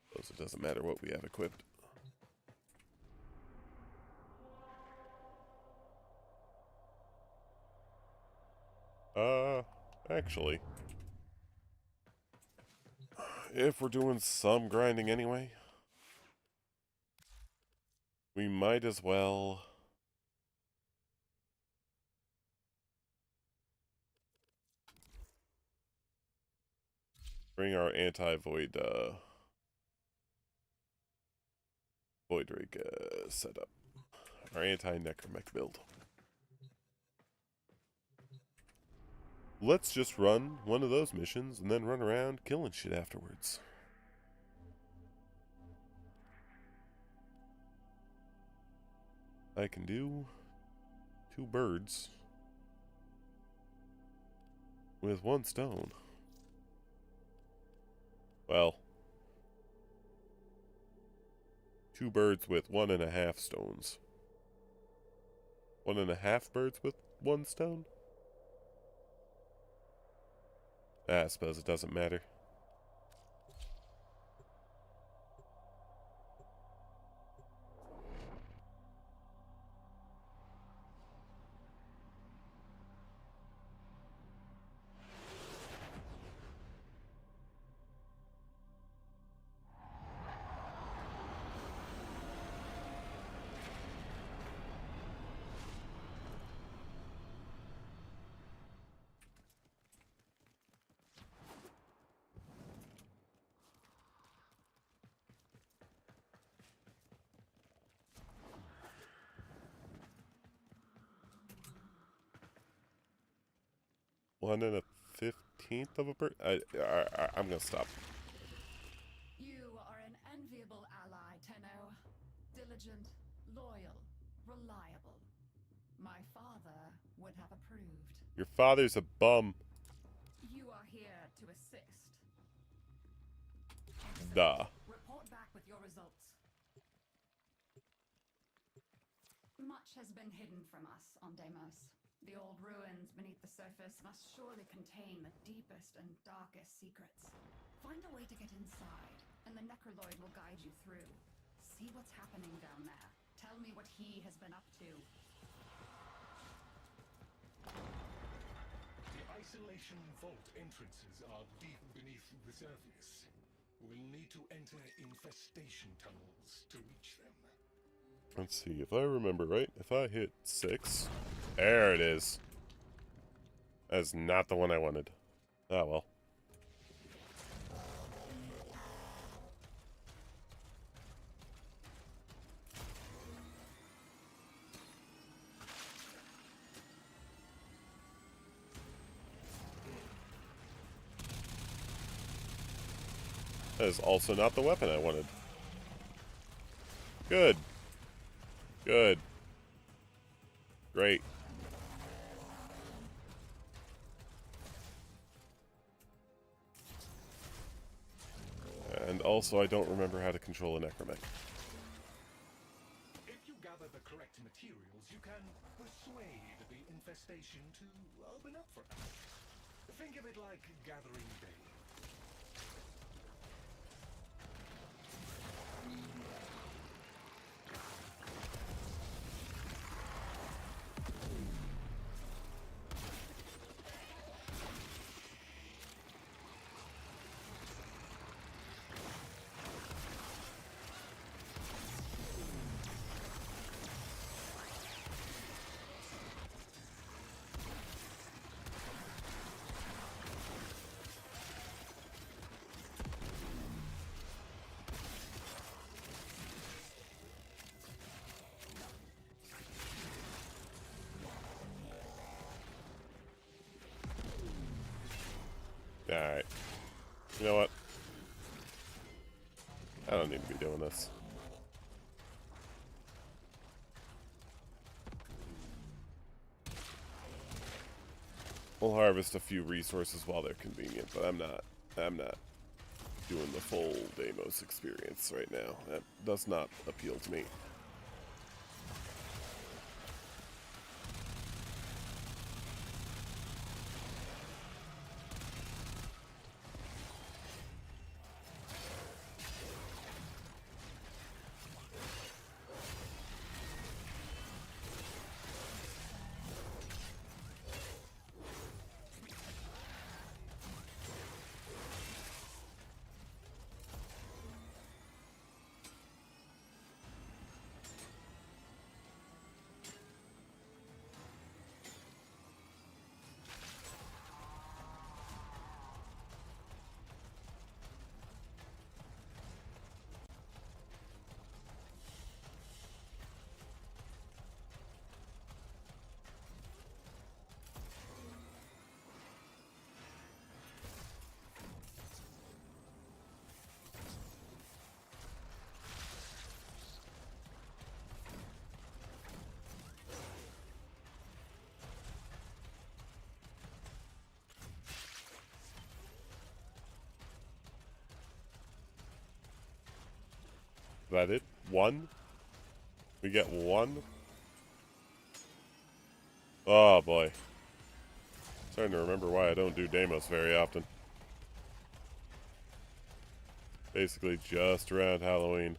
Suppose it doesn't matter what we have equipped. Actually, if we're doing some grinding anyway, we might as well bring our anti-void, Void Rig, setup. Our anti-necromech build. Let's just run one of those missions and then run around killing shit afterwards. I can do 2 birds with 1 stone. Well, 2 birds with 1.5 stones. 1.5 birds with 1 stone? I suppose it doesn't matter. One and a 15th of a bird? I'm gonna stop. You are an enviable ally, Tenno. Diligent, loyal, reliable. My father would have approved. Your father's a bum. You are here to assist. Duh. Report back with your results. Much has been hidden from us on Deimos. The old ruins beneath the surface must surely contain the deepest and darkest secrets. Find a way to get inside, and the Necroloid will guide you through. See what's happening down there. Tell me what he has been up to. The isolation vault entrances are deep beneath the surface. We'll need to enter infestation tunnels to reach them. Let's see, if I remember right, if I hit 6... There it is. That's not the one I wanted. Oh well. That is also not the weapon I wanted. Good. Good. Great. And also, I don't remember how to control a necromech. If you gather the correct materials, you can persuade the infestation to open up for us. Think of it like gathering bait. Alright. You know what? I don't need to be doing this. We'll harvest a few resources while they're convenient, but I'm not doing the full Deimos experience right now. That does not appeal to me. that it? One? We get one? Oh boy. Starting to remember why I don't do Deimos very often. Basically just around Halloween.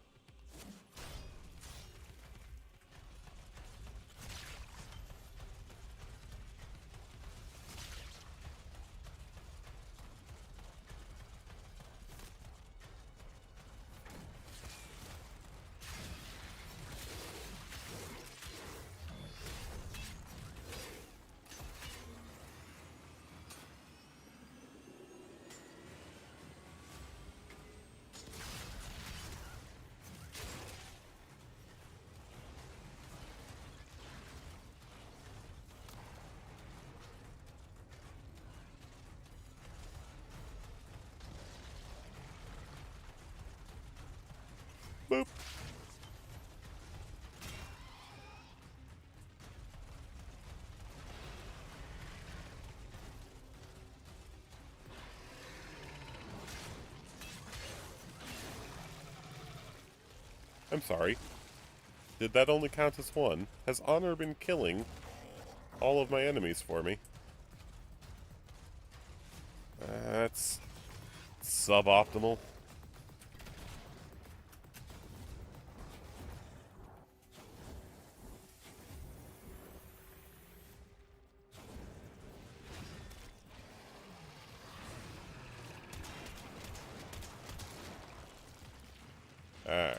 Boop. I'm sorry. Did that only count as one? Has Honor been killing all of my enemies for me? That's suboptimal. Alright.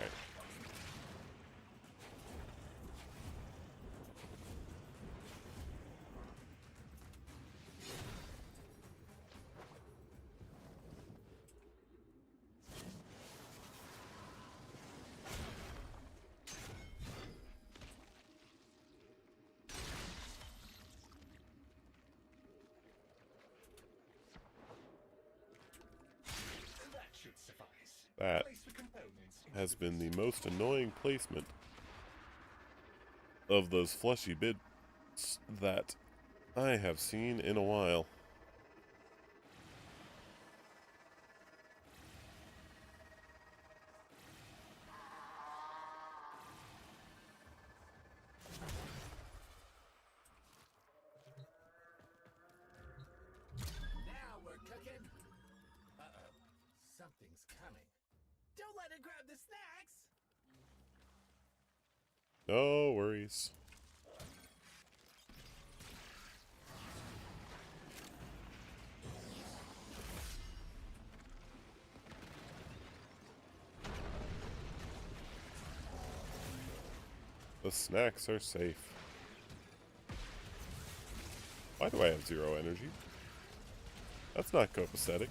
That should suffice. That Place the components into has the been the vessel. most annoying placement of those fleshy bits that I have seen in a while. Now we're cooking. Uh-oh. Something's coming. Don't let it grab the snacks! No worries. The snacks are safe. Why do I have 0 energy? That's not copacetic.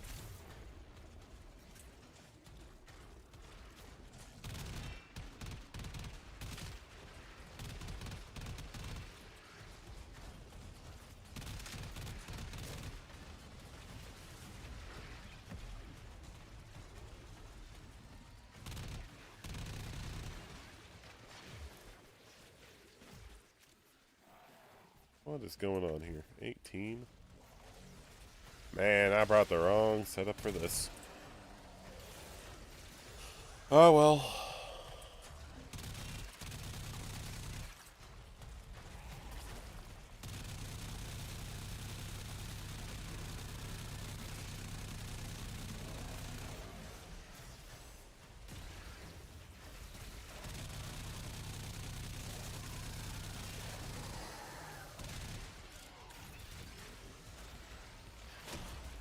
What is going on here? 18? Man, I brought the wrong setup for this. Oh well.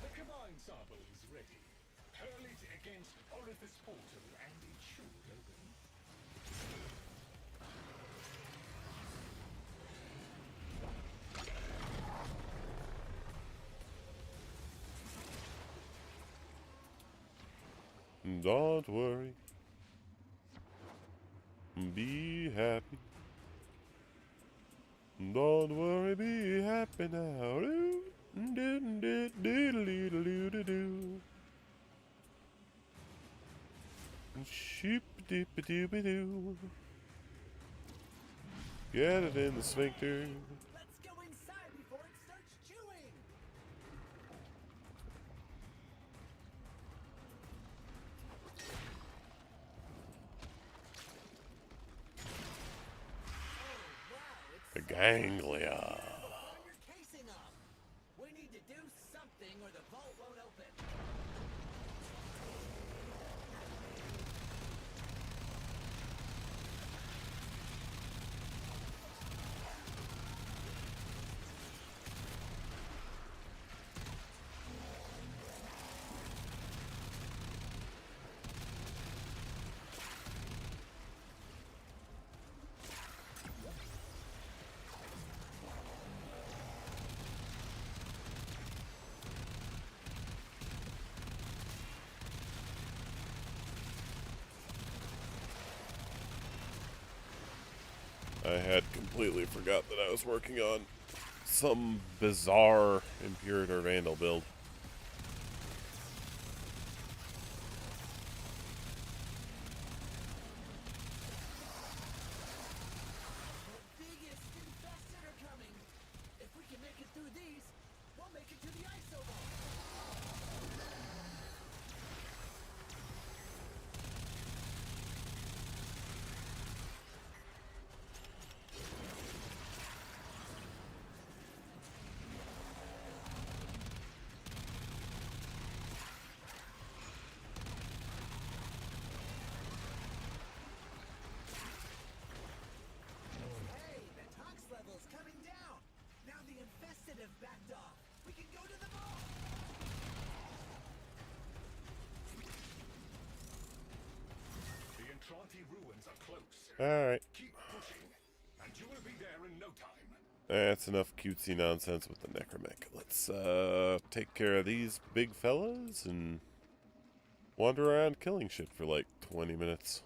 The combined sample is ready. Hurl it against Orifice Portal and it should open. Don't worry. Be happy. Don't worry, be happy now. Sheep doop doop doo. Get it in the sphincter. Let's go inside before it starts chewing! Anglia. Burn your casing up. We need to do something or the vault won't open. I had completely forgot that I was working on some bizarre Imperator Vandal build. The biggest infested are coming. If we can make it through these, we'll make it to the ISO vault. Hey, the tox level's coming down. Now the infested have backed off. We can go to the vault. The Entranti ruins are close. Alright, Keep pushing, and you will be there in no time. that's enough cutesy nonsense with the Necromech. Let's take care of these big fellas and wander around killing shit for like 20 minutes.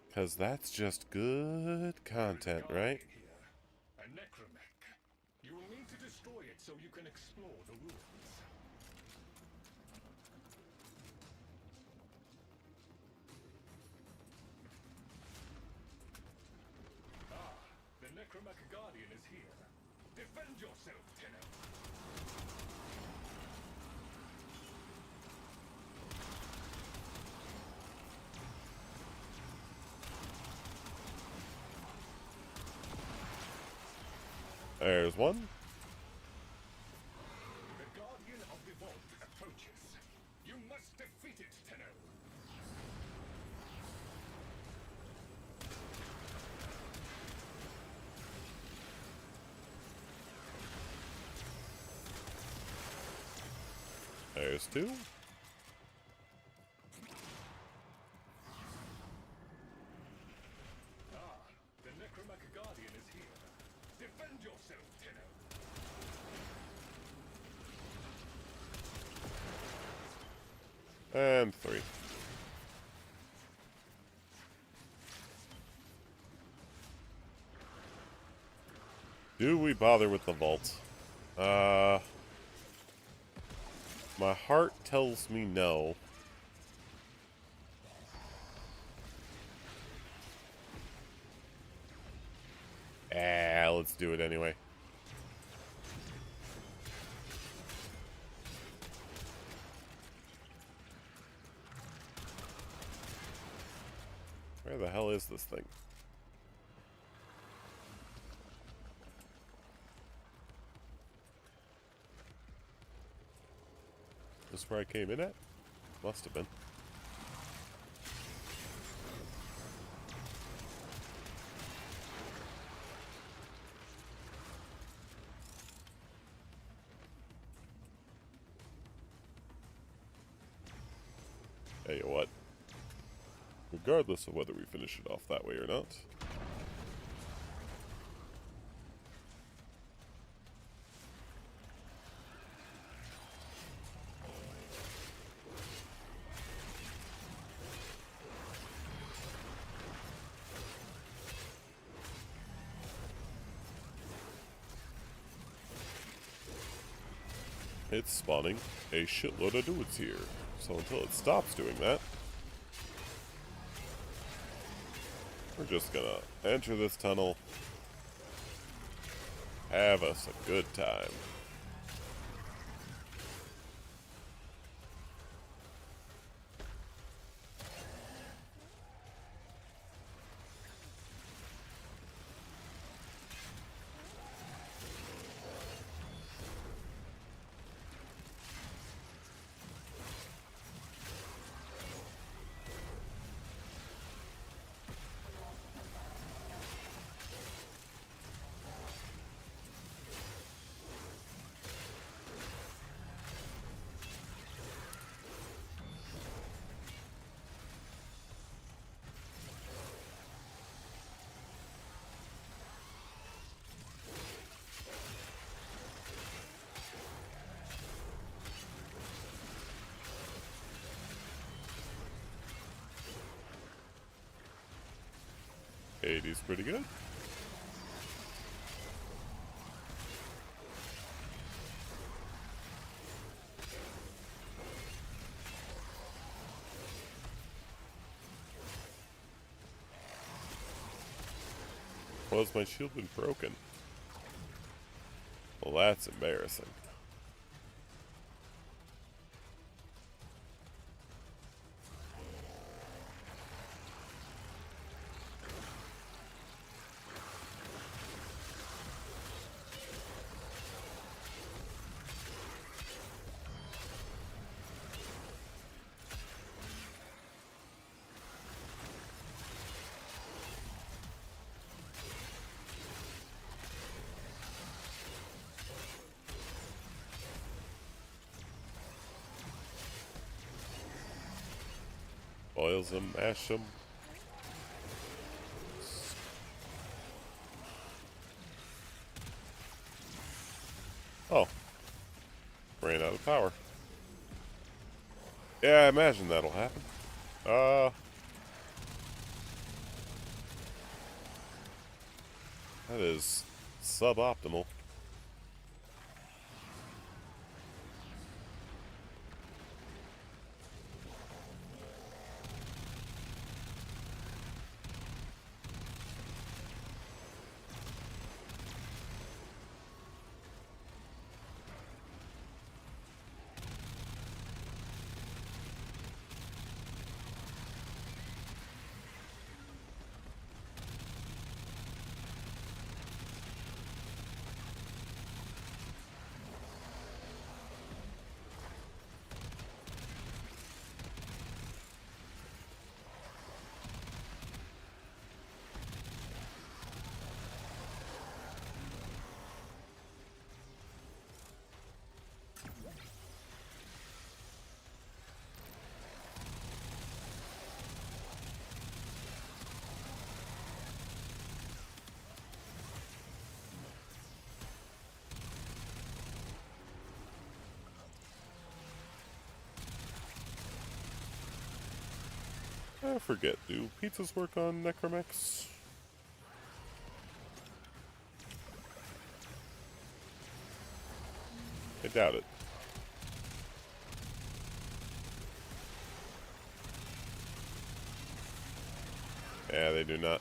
Because that's just good content, right? Here, a necromech. You will need to destroy it so you can explore the ruins. Ah, the necromech guardian is here. Defend yourself, Tenno. There's one. The guardian of the vault approaches. You must defeat it, Tenno. There's two. Ah, the necromech guardian is here. Defend yourself, Tenno. And three. Do we bother with the vault? My heart tells me no. Let's do it anyway. Where the hell is this thing? This where I came in at? Must have been. Tell you what. Regardless of whether we finish it off that way or not. It's spawning a shitload of dudes here. So until it stops doing that, we're just gonna enter this tunnel, have us a good time. lady's pretty good. Well, has my shield been broken? Well, that's embarrassing. Boils them, mash them. Oh. Ran out of power. Yeah, I imagine that'll happen. That is suboptimal. I forget, do pizzas work on Necromex? I doubt it. Yeah, they do not.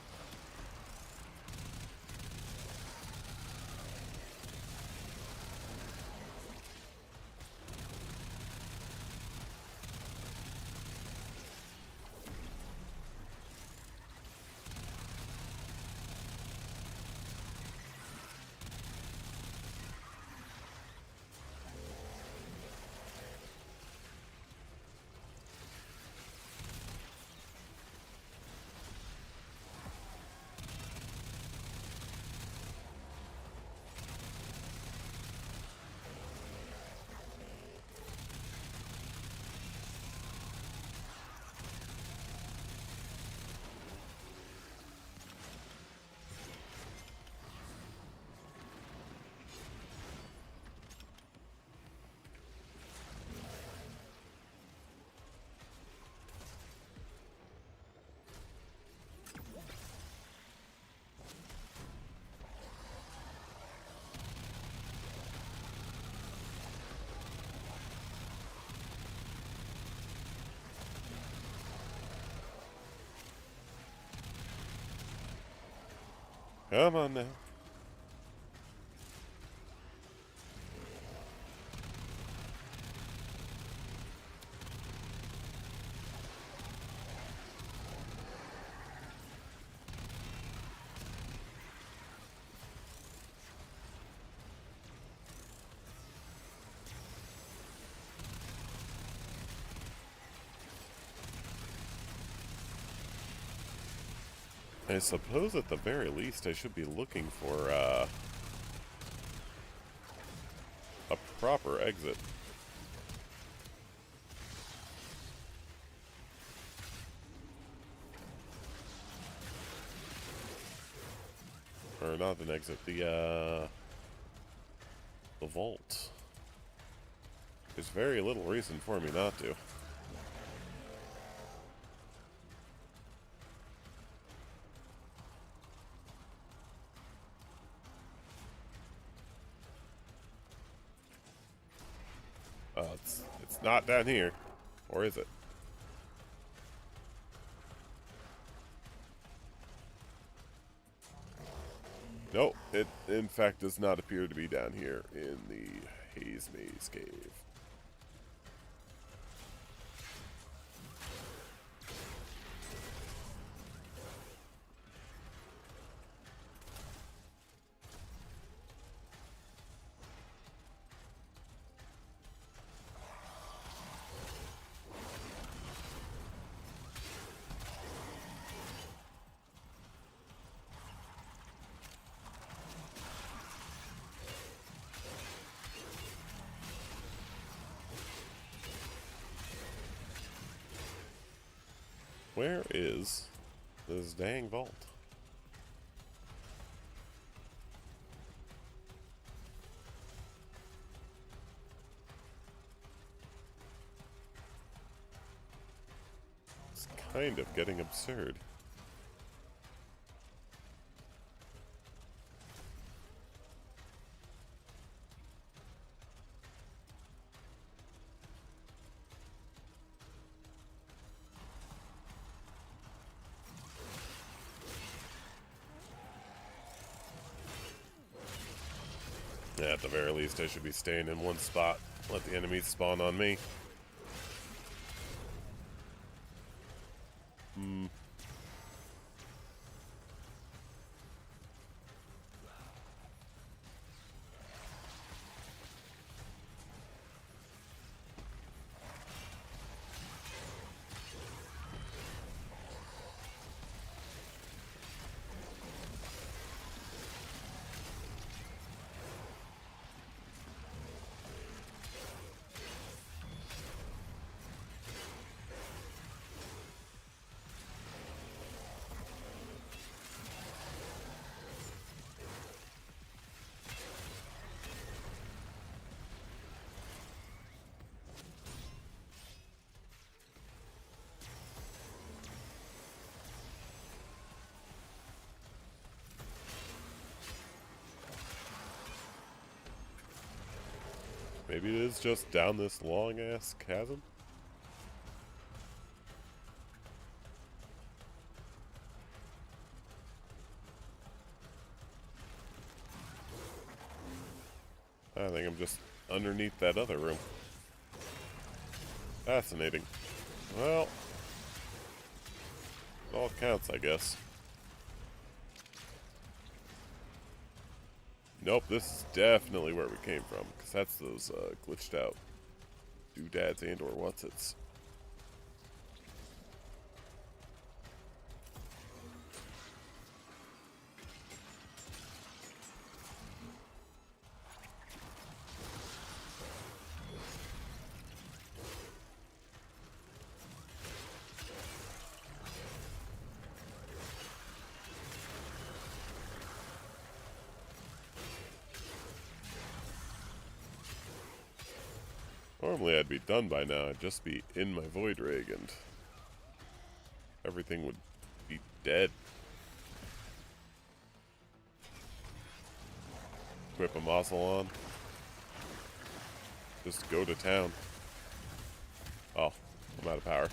Come on now. I suppose at the very least I should be looking for a proper exit. Or not an exit, the vault. There's very little reason for me not to. It's not down here. Or is it? No, it in fact does not appear to be down here in the Haze Maze Cave. Where is this dang vault? It's kind of getting absurd. Yeah, at the very least, I should be staying in one spot. Let the enemies spawn on me. Maybe it is just down this long-ass chasm? I think I'm just underneath that other room. Fascinating. Well, it all counts, I guess. Nope, this is definitely where we came from, because that's those glitched out doodads and or what's-its. Normally I'd be done by now, I'd just be in my void rig and everything would be dead. Equip a muzzle on. Just go to town. Oh, I'm out of power.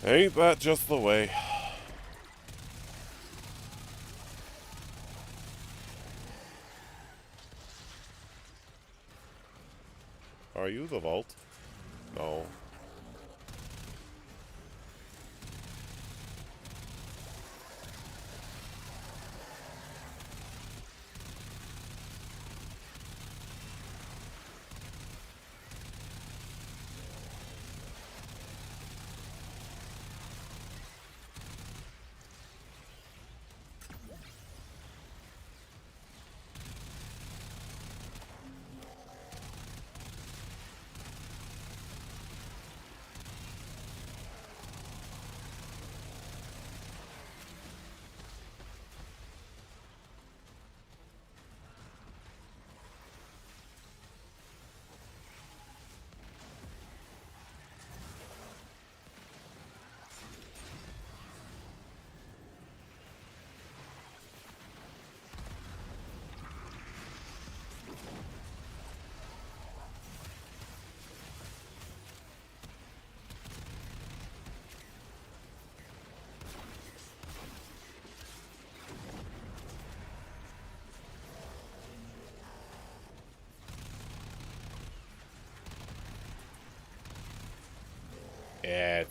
Ain't that just the way? Are you the vault? No.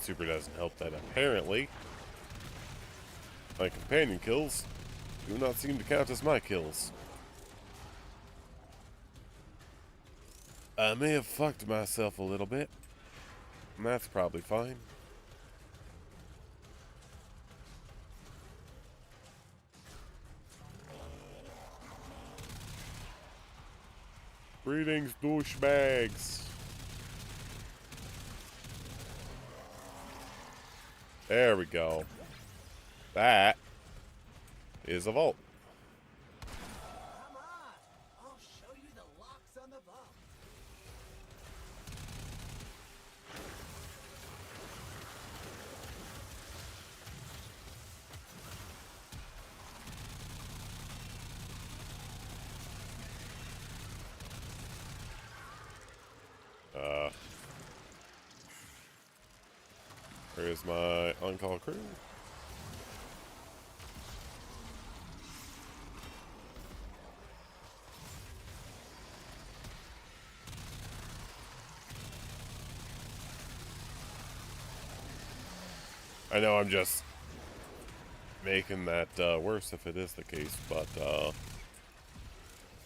super doesn't help that apparently my companion kills do not seem to count as my kills. I may have fucked myself a little bit, and that's probably fine. Greetings, douchebags. There we go. That is a vault. Come on! I'll show you the locks on the vault. Where is my on-call crew? I know I'm just making that worse if it is the case, but if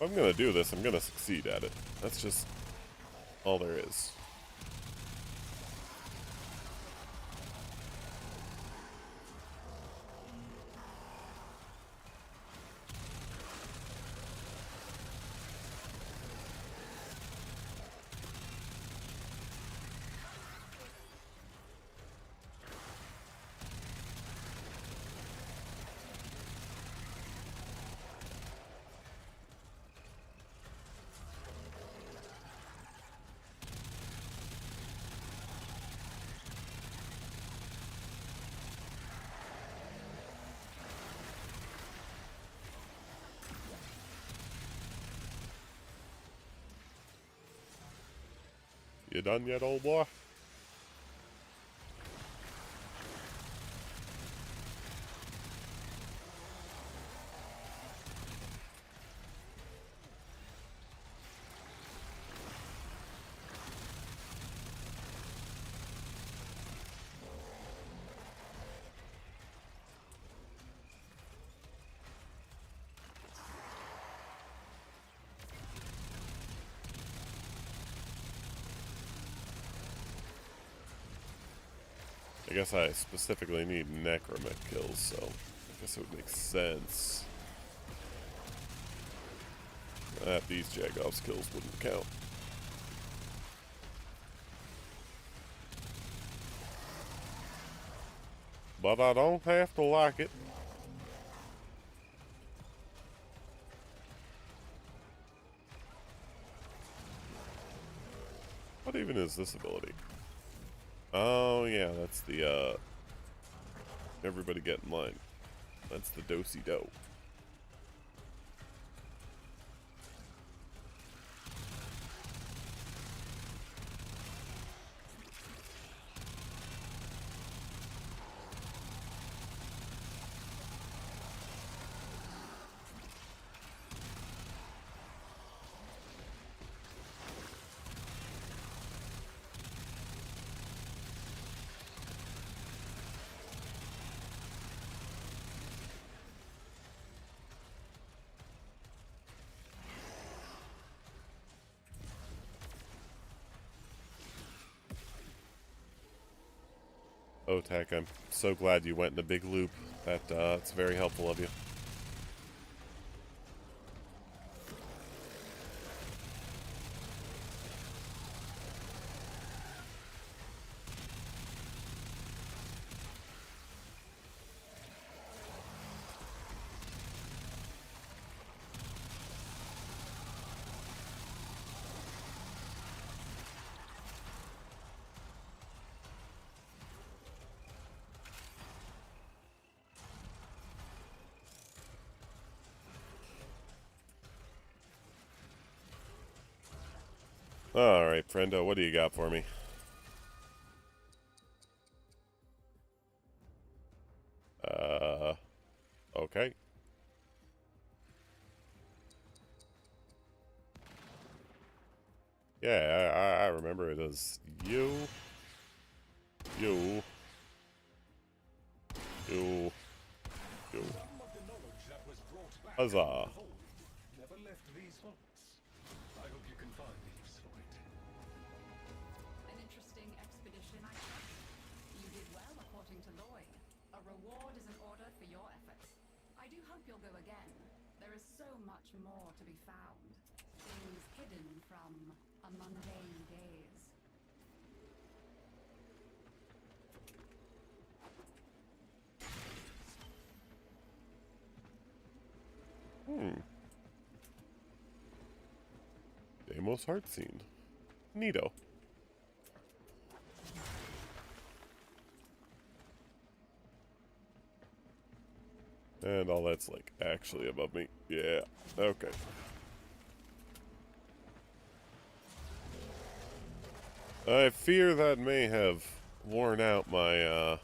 I'm gonna do this, I'm gonna succeed at it. That's just all there is. You done yet, old boy? I guess I specifically need necromech kills, so I guess it would make sense that these Jagoff's kills wouldn't count. But I don't have to like it. What even is this ability? Oh yeah, that's the everybody get in line. That's the do-si-do. Oh, Tech, I'm so glad you went in a big loop. That's very helpful of you. Alright, friendo, what do you got for me? Okay. Yeah, I remember it as you. Yo. Yo. Yo. Some of the knowledge that was brought back Huzzah. from the vault never left these vaults. I hope you can find a use for it. An interesting expedition, I trust. You did well, according to Lloyd. A reward is an order for your efforts. I do hope you'll go again. There is so much more to be found. Things hidden from a mundane gaze. Deimos heart scene. Neato. And all that's like actually above me. Yeah. Okay. I fear that may have worn out my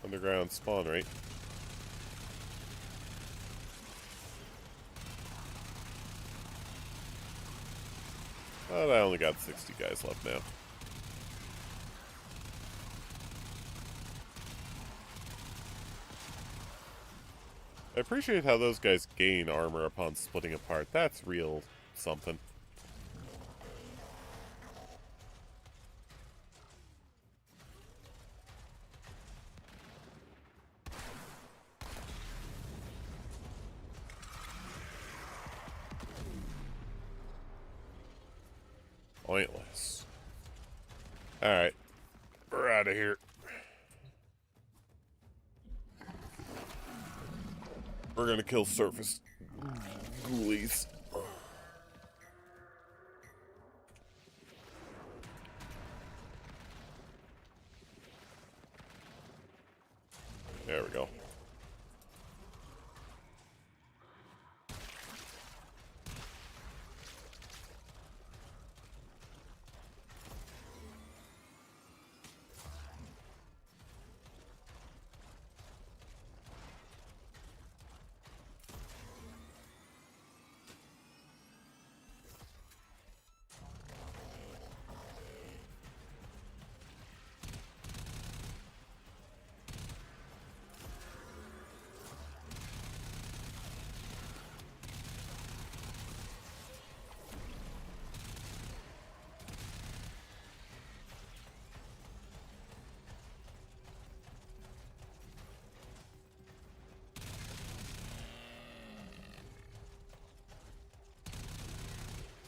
underground spawn rate. But I only got 60 guys left now. I appreciate how those guys gain armor upon splitting apart. That's real something. Pointless. Alright. We're out of here. We're gonna kill surface ghoulies. There we go.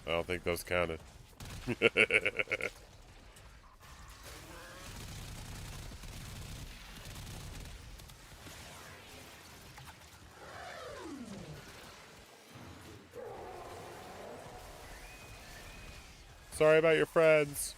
I don't think those counted. Sorry about your friends.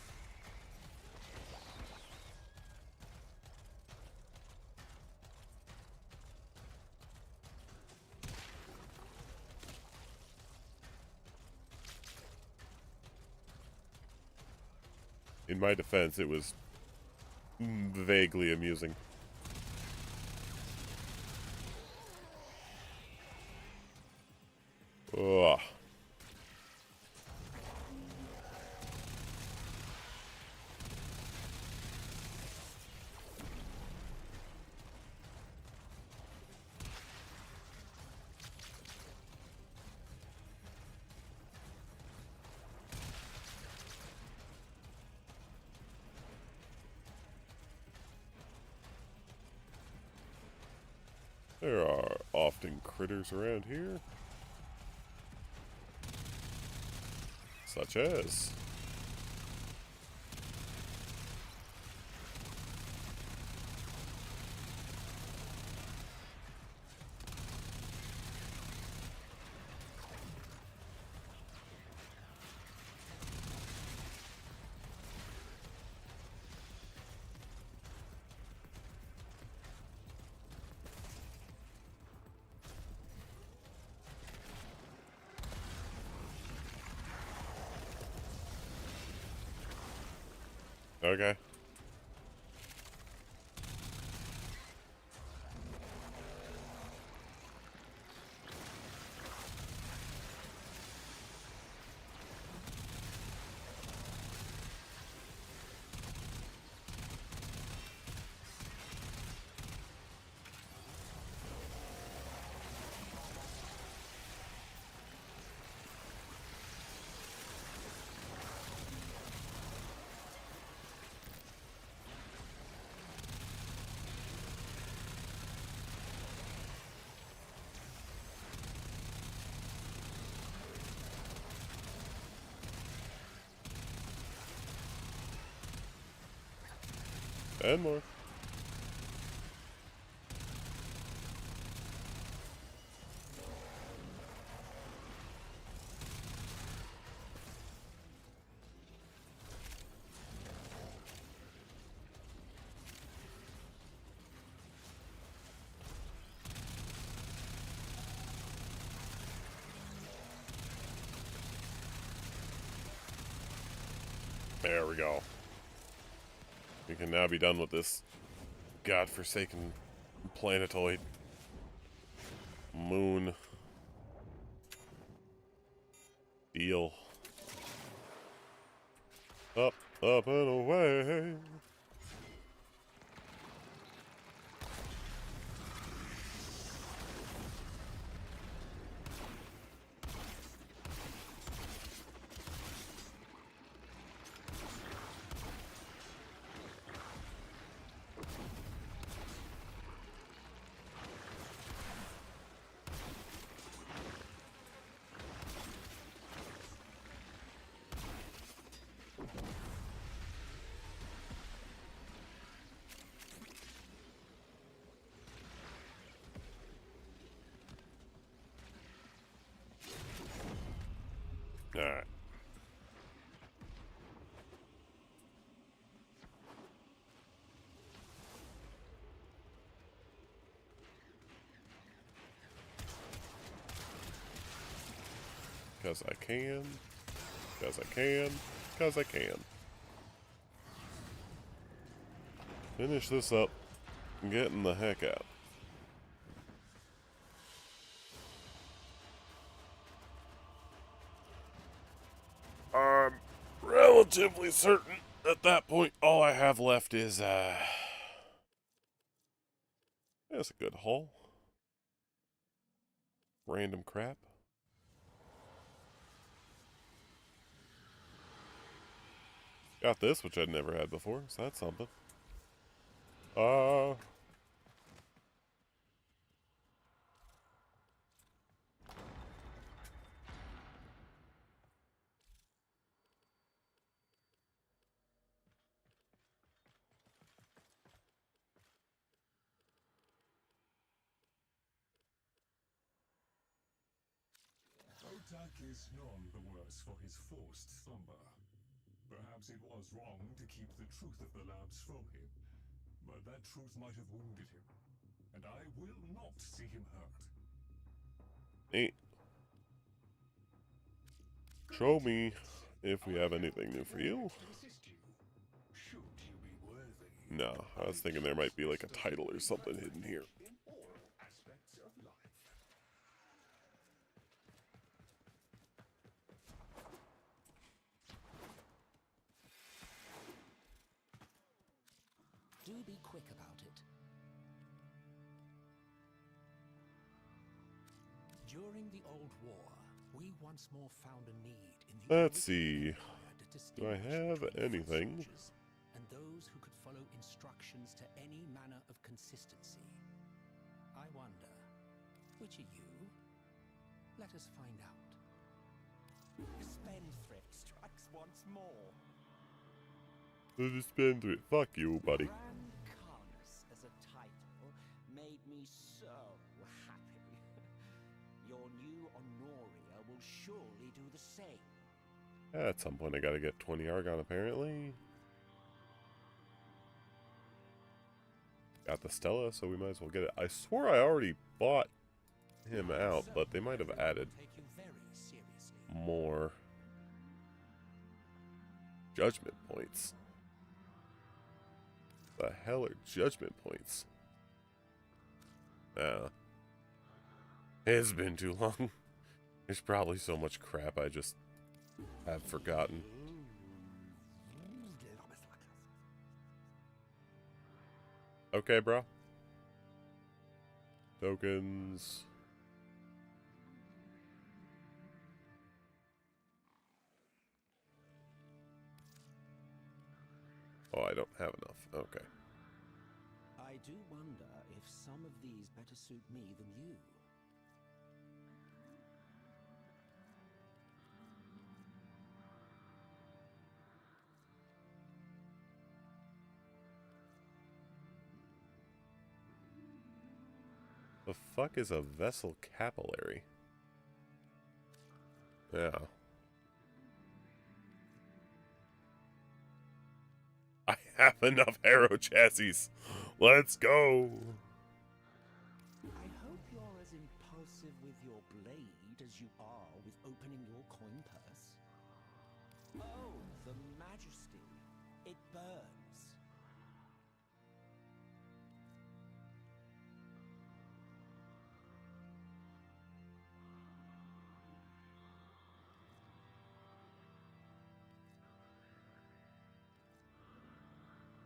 In my defense, it was vaguely amusing. Ugh. There are often critters around here. Such as... Okay. And more. There we go. We can now be done with this godforsaken planetoid moon deal. Up, up and away. Alright. Because I can. Because I can. Because I can. Finish this up and getting the heck out. I'm relatively certain at that point all I have left is that's a good haul. Random crap. Got this, which I'd never had before, so that's something. Otak is none the worse for his forced slumber. Perhaps it was wrong to keep the truth of the labs from him, but that truth might have wounded him, and I will not see him hurt. Hey. Show me if we have anything new for you. No, I was thinking there might be like a title or something hidden here. Do be quick about it. During the Old War, we once more found a need in the Let's see. Do I have anything? And those who could follow instructions to any manner of consistency. I wonder, which are you? Let us find out. Spendthrift strikes once more. The spendthrift. Fuck you, buddy. Grand Carnus as a title made me so happy. Your new Honoria will surely do the same. At some point I gotta get 20 Argon apparently. Got the Stella, so we might as well get it. I swore I already bought him out, but they might have added more judgment points. The hell are judgment points? It's been too long. There's probably so much crap I just have forgotten. Okay, bro. Tokens. Oh, I don't have enough. Okay. I do wonder if some of these better suit me than you. The fuck is a vessel capillary? Yeah. I have enough arrow chassis. Let's go. I hope you're as impulsive with your blade as you are with opening your coin purse. Oh, the majesty. It burns.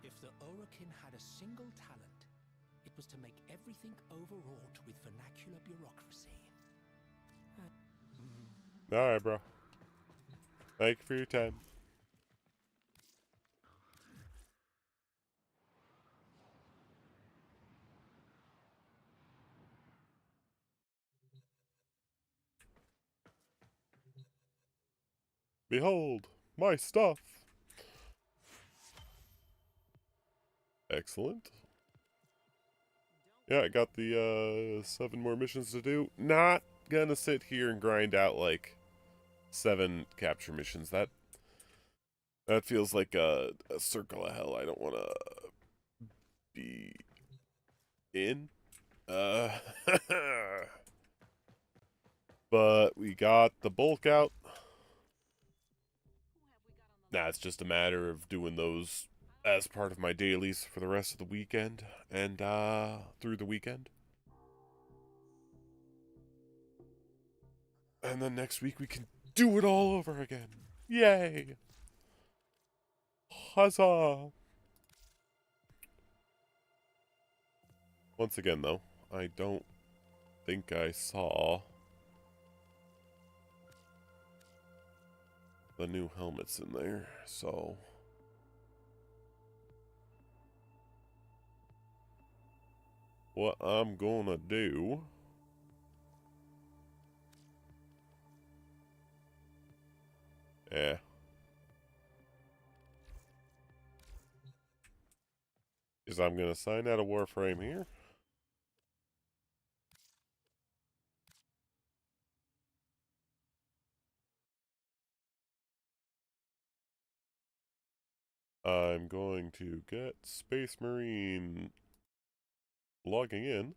If the Orokin had a single talent, it was to make everything overwrought with vernacular bureaucracy. Alright, bro. Thank you for your time. Behold, my stuff. Excellent. Yeah, I got the 7 more missions to do. Not gonna sit here and grind out like 7 capture missions. That feels like a circle of hell I don't want to be in. But we got the bulk out. Nah, it's just a matter of doing those as part of my dailies for the rest of the weekend and through the weekend. And then next week we can do it all over again. Yay! Huzzah! Once again, though, I don't think I saw the new helmets in there, so what I'm gonna do is I'm gonna sign out a Warframe here. I'm going to get Space Marine logging in.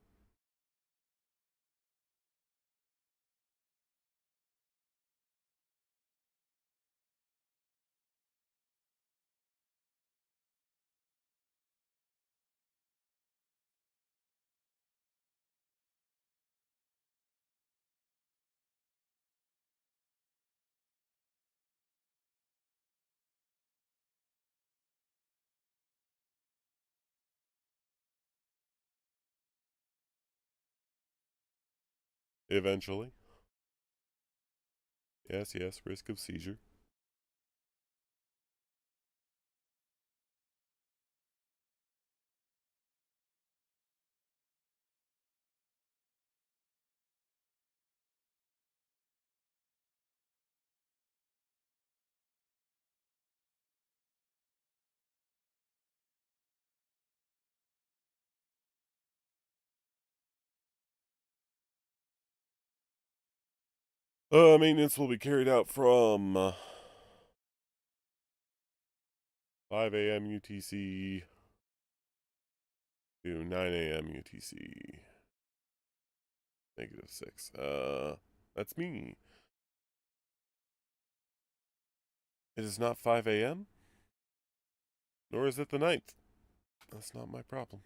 Eventually. Yes, risk of seizure. Maintenance will be carried out from 5 a.m. UTC to 9 a.m. UTC. -6. That's me. It is not 5 a.m. Nor is it the 9th. That's not my problem.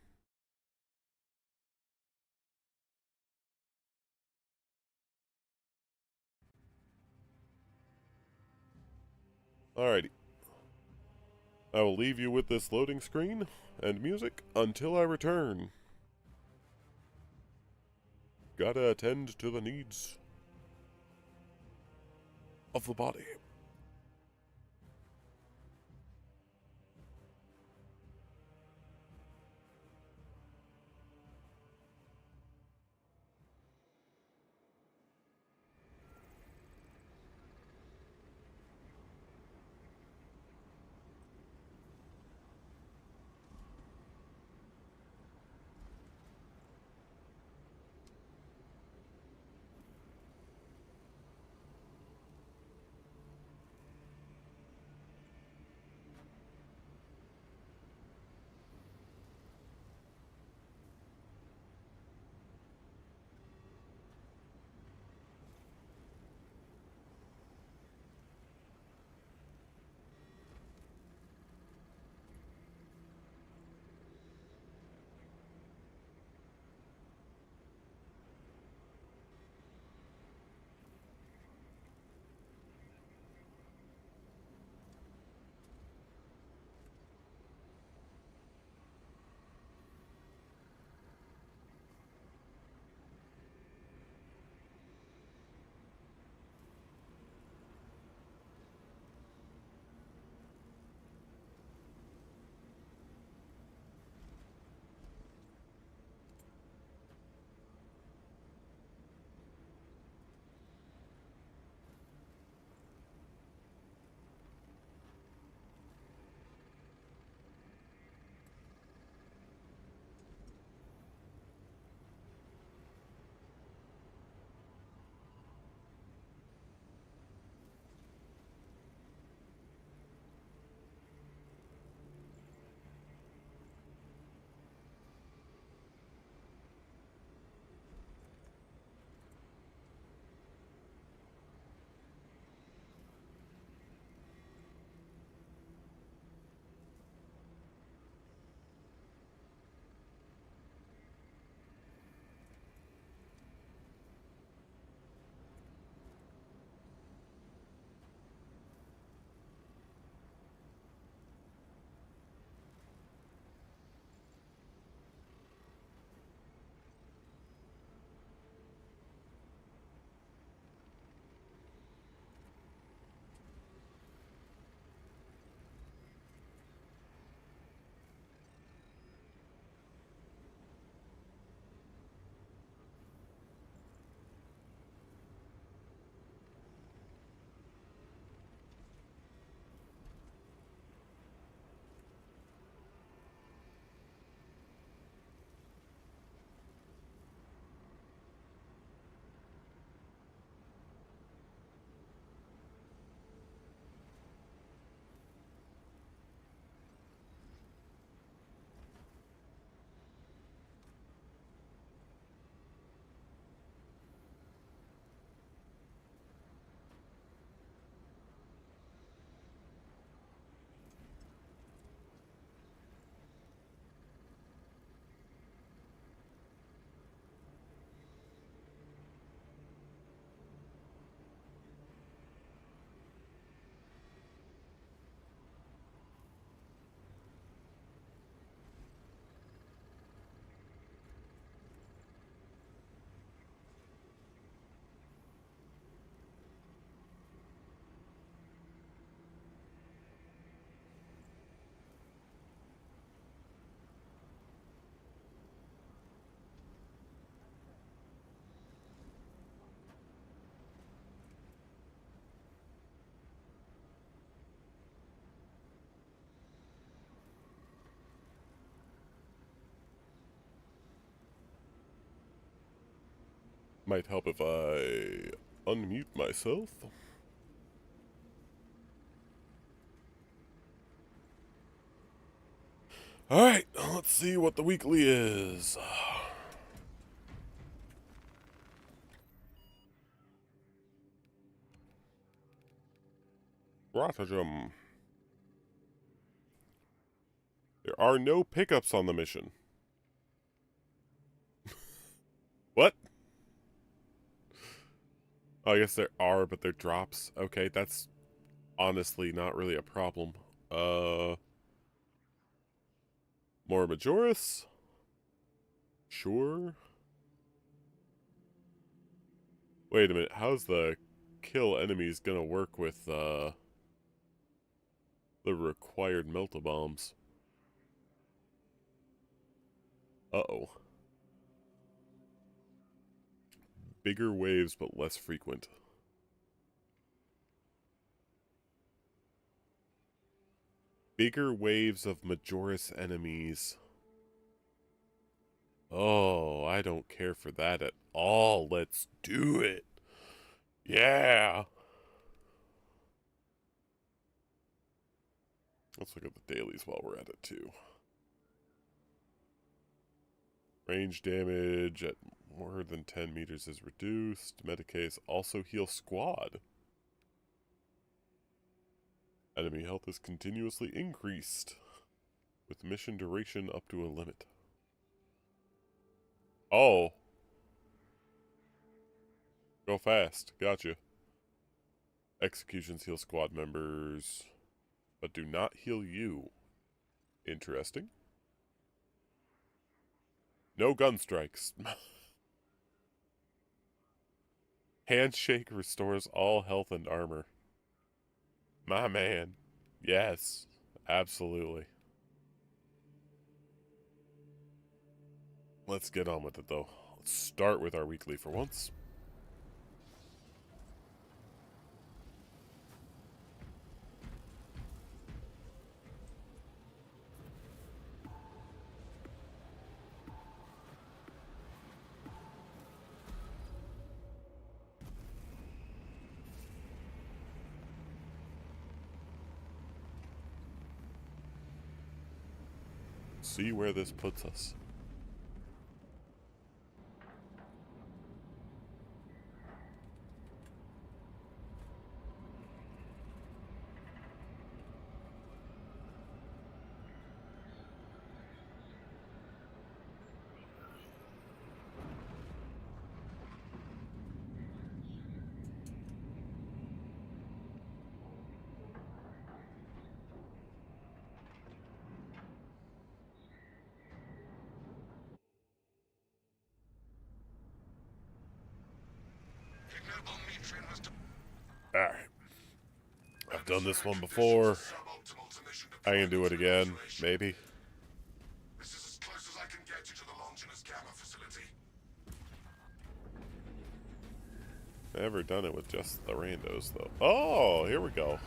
Alrighty. I will leave you with this loading screen and music until I return. Gotta attend to the needs of the body. Might help if I unmute myself. Alright, let's see what the weekly is. Rotterdam. There are no pickups on the mission. What? Oh, I guess there are, but they're drops. Okay, that's honestly not really a problem. More Majoris? Sure. Wait a minute, how's the kill enemies gonna work with, the required melta-bombs? Uh-oh. Bigger waves, but less frequent. Bigger waves of Majoris enemies. Oh, I don't care for that at all. Let's do it. Yeah. Let's look at the dailies while we're at it, too. Range damage at more than 10 meters is reduced. Metacase also heal squad. Enemy health is continuously increased, with mission duration up to a limit. Oh. Go fast. Gotcha. Executions heal squad members, but do not heal you. Interesting. No gun strikes. Handshake restores all health and armor. My man. Yes. Absolutely. Let's get on with it, though. Let's start with our weekly for once. See where this puts us. Alright. I've done this one before. I can do it again, maybe. This is as close as I can get you to the Longinus Gamma facility. Never done it with just the randos, though. Oh, here we go.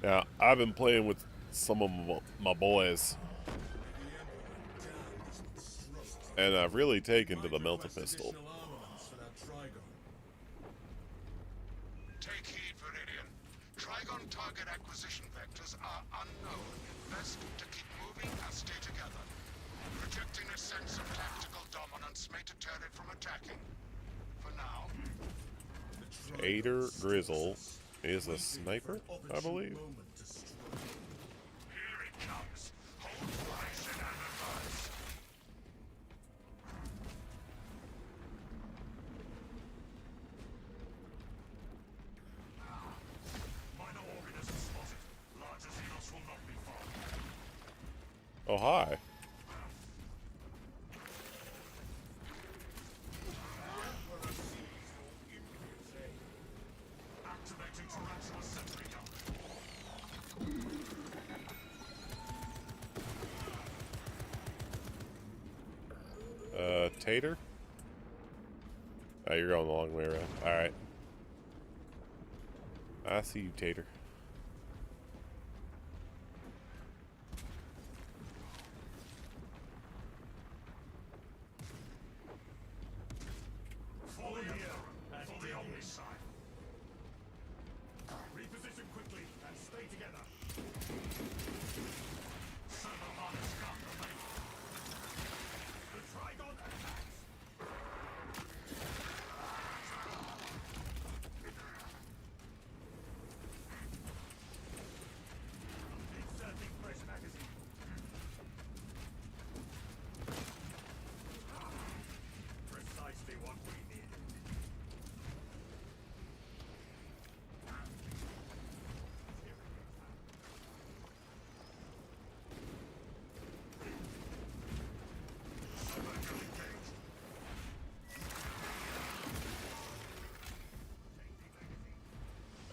Now, I've been playing with some of my boys. And I've really taken to the melta-pistol. Take heed, Viridian. Trigon target acquisition vectors are unknown. Best to keep moving and stay together. Projecting a sense of tactical dominance may deter it from attacking. For now. Tater Grizzle is a sniper, I believe. Here it comes. Hold fire and advance. Minor organism spotted. Larger xenos will not be far. Oh, hi. Activating tarantula sentry gun. Tater? Oh, you're going the long way around. Alright. I see you, Tater.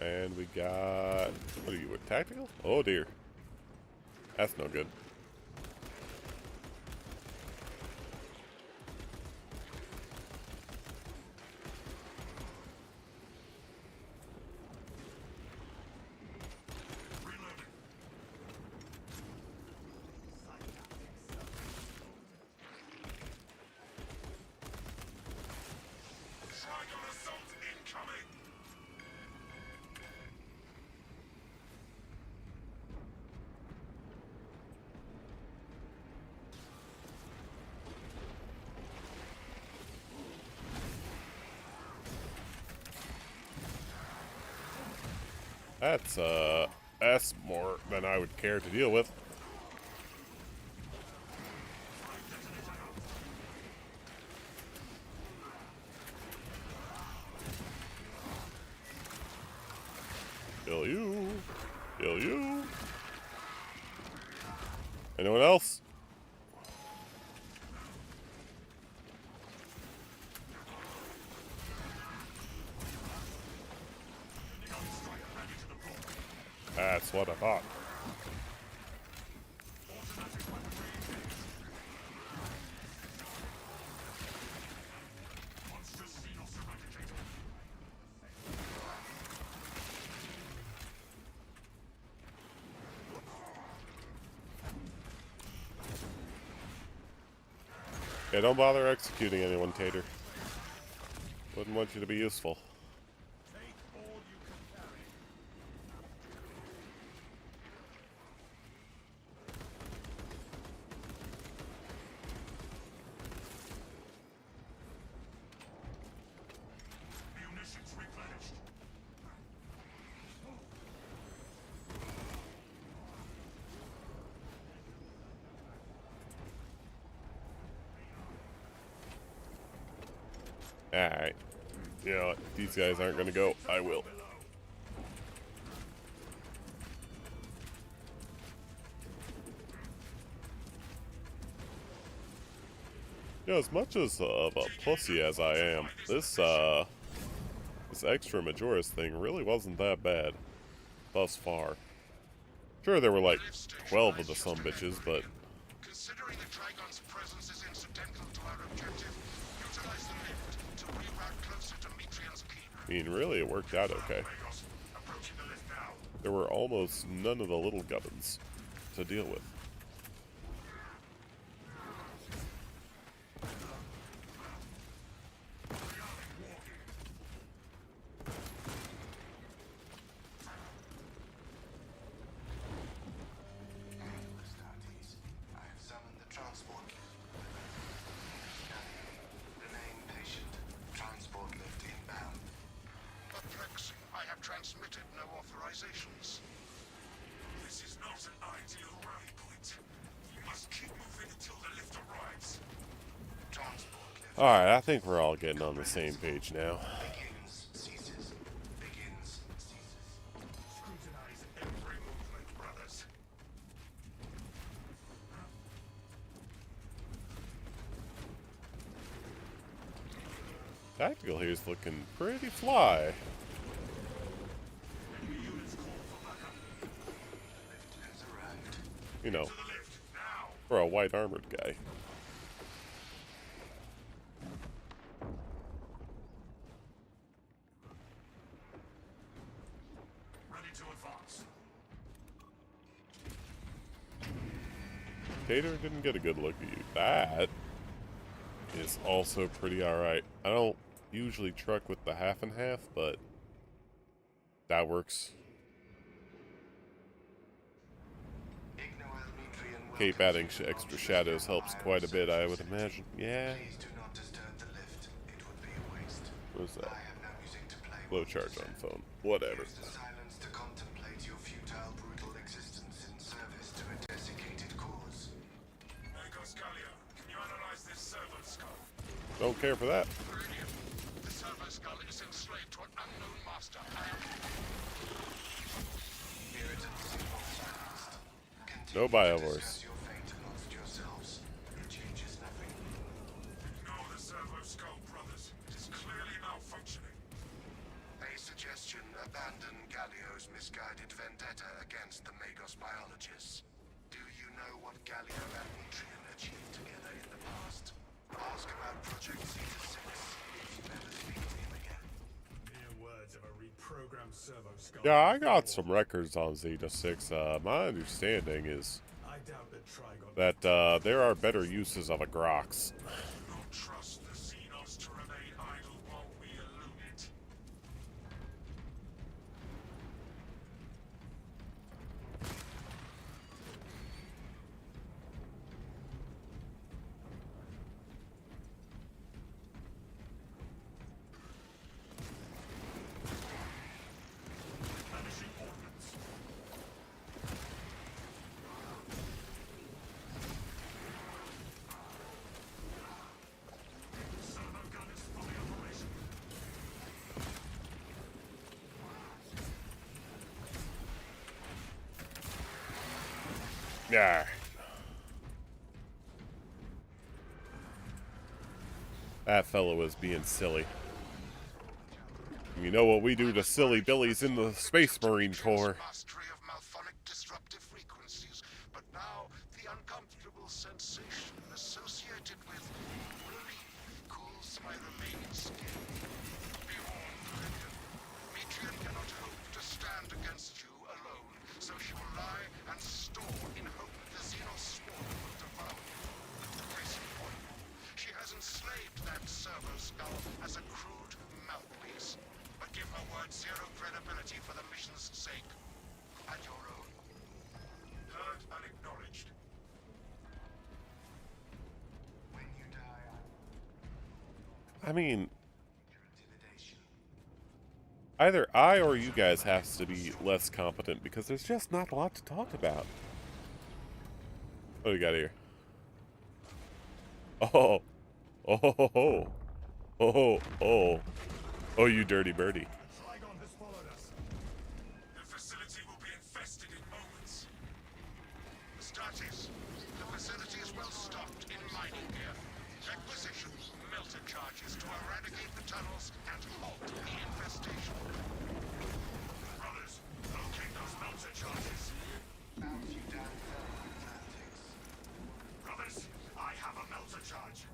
And we got... What are you, a tactical? Oh dear. That's no good. That's more than I would care to deal with. Kill you. Kill you. Anyone else? That's what I thought. Yeah, don't bother executing anyone, Tater. Wouldn't want you to be useful. Alright. You know what? These guys aren't gonna go. I will. You know, as much as of a pussy as I am, this extra Majora's thing really wasn't that bad. Thus far. Sure, there were like 12 of the sumbitches, but... Considering the Trigon's presence is incidental to our objective, utilize the lift to reroute closer to Metrian's keep. I mean, really, it worked out okay. There were almost none of the little gubbins to deal with. Transmitted no authorizations. This is not an ideal rally point. You must keep moving until the lift arrives. Transport lift. Alright, I think we're all getting on the same page now. Begins, ceases. Begins, ceases. Scrutinize every movement, brothers. Tactical here's looking pretty fly. You know, for a white armored guy. Ready to advance. Tater didn't get a good look at you. That is also pretty alright. I don't usually truck with the half and half, but that works. Cape adding extra shadows helps quite a bit, I would imagine. Yeah. What is that? Low charge on phone. Whatever. Don't care for that. The servo skull is enslaved to an unknown master. No Biovores. The servo skull, brothers, is clearly malfunctioning. A suggestion Legion abandoned Gallio's misguided vendetta against the Magos biologists. Do you know what Gallio and Metrian achieved together in the past? Ask about Project Zeta 6 if you ever speak to him again. Mere words of a reprogrammed servo skull. Yeah, I got some records on Zeta 6. My understanding is I doubt that Trigon that there are better uses of a Grox. Not trust the Xenos to remain idle while we elude it. vanishing ordnance. Servo gun is fully operational. Yeah. That fellow is being silly. You know what we do to silly billies in the Space Marine Corps. Mastery of malphonic disruptive frequencies, but now the uncomfortable sensation associated with relief cools my remaining skin. Be warned, Lydian. Metrian cannot hope to stand against you alone, so she will lie and store in hope the Xenos swarm will devour you. Case in point, she has enslaved that servo skull as a crude mouthpiece. But give her word zero credibility for the mission's sake. And your own. Heard and acknowledged. When you die, I mean, your intimidation. either I or you guys have to be less competent because there's just not a lot to talk about. What do we got here? Oh, oh, oh, oh, oh, oh, oh, you dirty birdie. Trigon has followed us. The facility will be infested in moments. Astartes, the facility is well stocked in mining gear. Requisition melter charges to eradicate the tunnels and halt the infestation. Brothers, locate those melter charges. Bounce you down tactics. Brothers, I have a melter charge.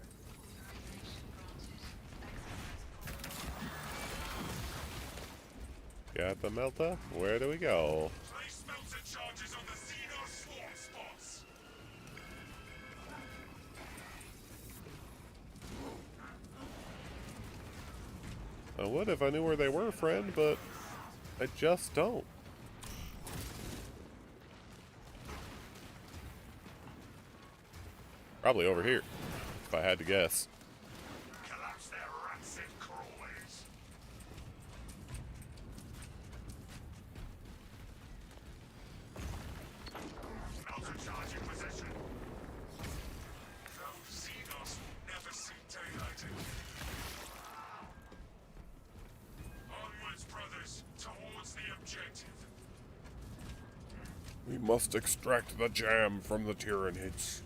Got the melta? Where do we go? Place melter charges on the Xenos swarm spots. I would if I knew where they were, friend, but I just don't. Probably over here, if I had to guess. Collapse their rancid crawlways. Melter charge in possession. Those Xenos will never see daylight again. Onwards, brothers, towards the objective. We must extract the jam from the Tyranids.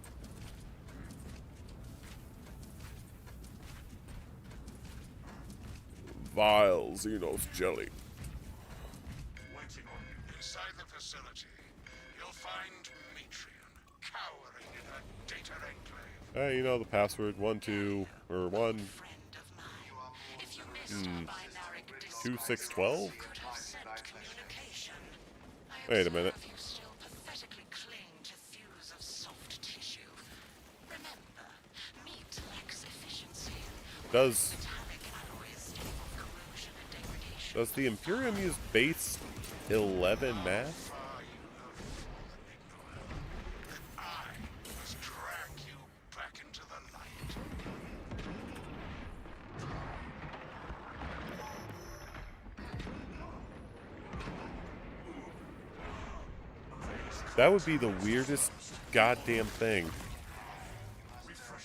Vile Xenos jelly. Waiting on you. Inside the facility, you'll find Metrian cowering in her data enclave. Hey, you know the password 1 2 or 1 Friend of mine. If you missed our binary disc 2612. could have sent communication. I Wait a minute. observe you still pathetically cling to thews of soft tissue. Remember, meat lacks efficiency. Does Metallic alloys of corrosion and degradation. does the Imperium use base 11 math? Far you have fallen, Ignorer. I must drag you back into the light. That would be the weirdest goddamn thing.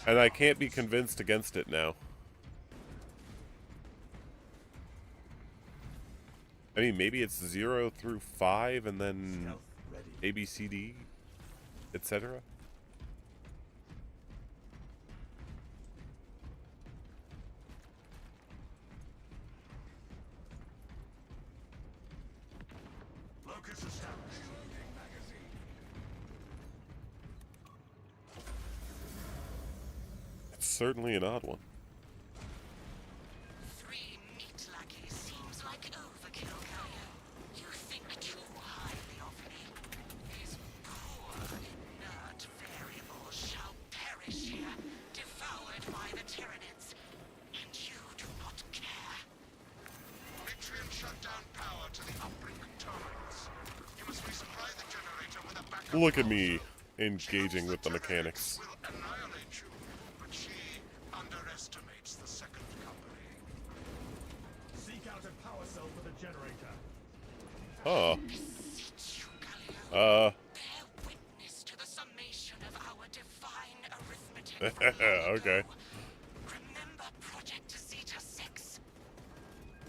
And I can't be convinced against it now. I mean, maybe it's 0 through 5 and then A, B, C, D, etc. Focus established. It's certainly an odd one. 3 meat lackeys seems like overkill, Galio. You think too highly of me. These poor, inert variables shall perish here, devoured by the Tyranids. And you do not care. Mitrian shut down power to the uplink turbines. You must resupply the generator with a backup. Look at me engaging with the mechanics. Will annihilate you, but she underestimates the second company. Seek out a power cell for the generator. Huh. Bear witness to the summation of our divine arithmetic. Okay. Remember Project Zeta 6?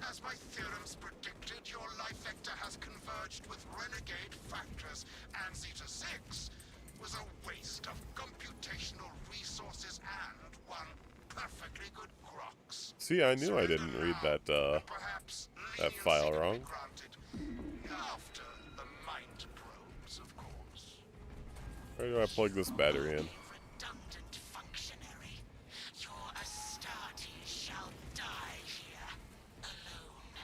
As my theorems predicted, your life vector has converged with renegade factors, and Zeta 6 was a waste of computational resources and one perfectly good Grox. See, I knew I didn't read that that file wrong. After the mind probes, of course. Where do I plug this battery in? Redundant functionary. Your Astarte shall die here, alone,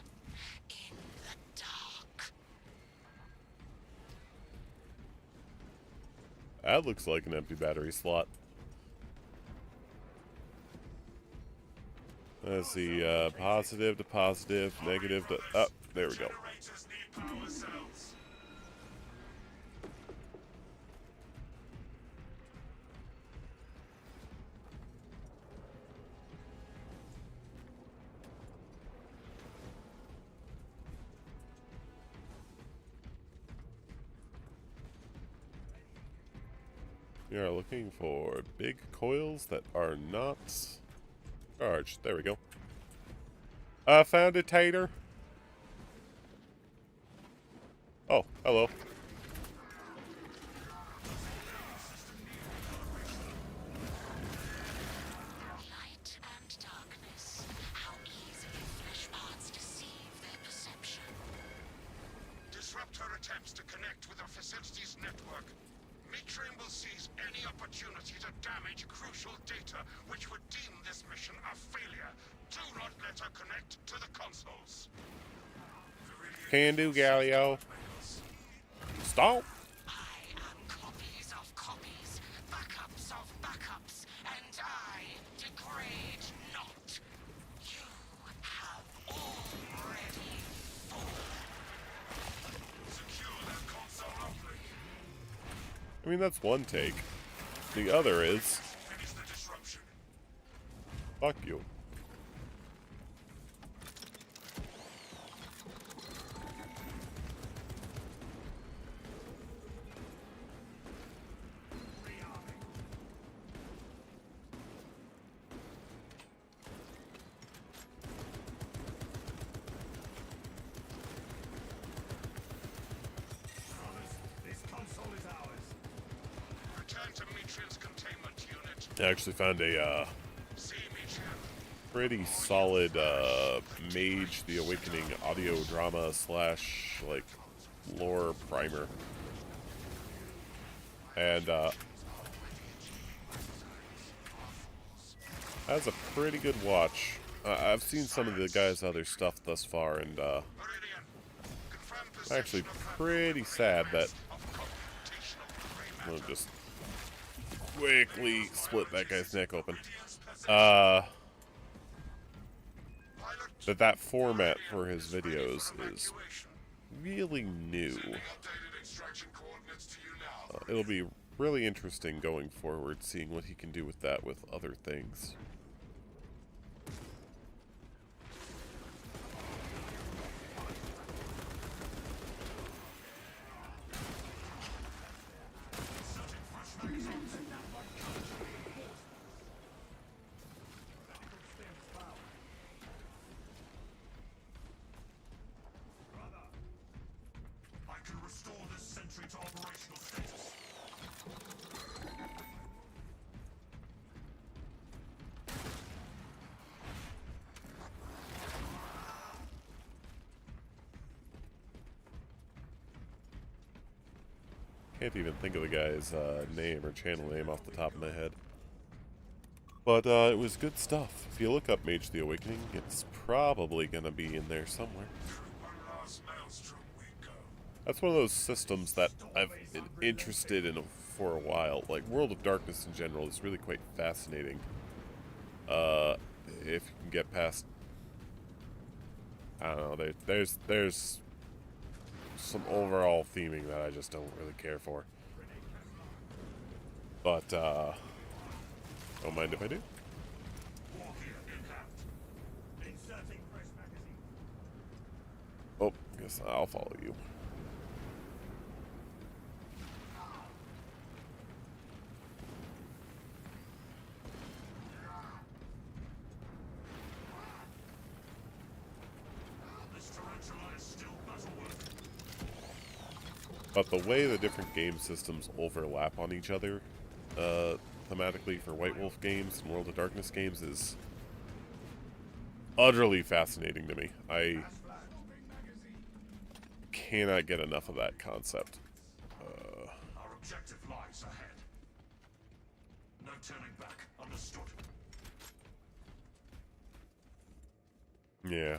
in the dark. That looks like an empty battery slot. Let's see, positive to positive, negative to... Oh, there we go. Generators need power cells. We are looking for big coils that are not charged. There we go. Found a tater. Oh, hello. Light and darkness. How easily flesh parts deceive their perception. Disrupt her attempts to connect with our facilities network. Mitrian will seize any opportunity to damage crucial data, which would deem this mission a failure. Do not let her connect to the consoles. Can do, Galio. Stop. I am copies of copies, backups of backups, and I degrade not. You have already fallen. Secure that console uplink. I mean, that's one take. The other is... Finish the disruption. Fuck you. This console is ours. Return to Mitrian's containment unit. I actually found a See Mitrian. pretty solid Mage the Awakening audio drama slash like lore primer. And that's a pretty good watch. I've seen some of the guys' other stuff thus far, and I'm actually pretty sad that I'll just quickly split that guy's neck open. That format for his videos is really new. It'll be really interesting going forward, seeing what he can do with that with other things. I can restore this sentry to operational status. Can't even think of the guy's name or channel name off the top of my head. But it was good stuff. If you look up Mage the Awakening, it's probably going to be in there somewhere. That's one of those systems that I've been interested in for a while. Like, World of Darkness in general is really quite fascinating. If you can get past... I don't know, there's some overall theming that I just don't really care for. But, don't mind if I do. Oh, guess I'll follow you. But the way the different game systems overlap on each other, thematically for White Wolf games and World of Darkness games is utterly fascinating to me. I cannot get enough of that concept. Our objective lies ahead. No turning back. Understood. Yeah.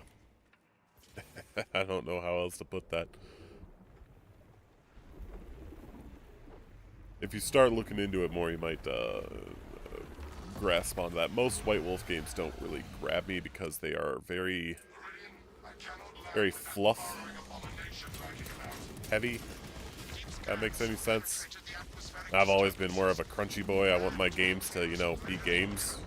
I don't know how else to put that. If you start looking into it more, you might grasp onto that. Most White Wolf games don't really grab me because they are very fluff heavy. If that makes any sense. I've always been more of a crunchy boy. I want my games to, you know, be games.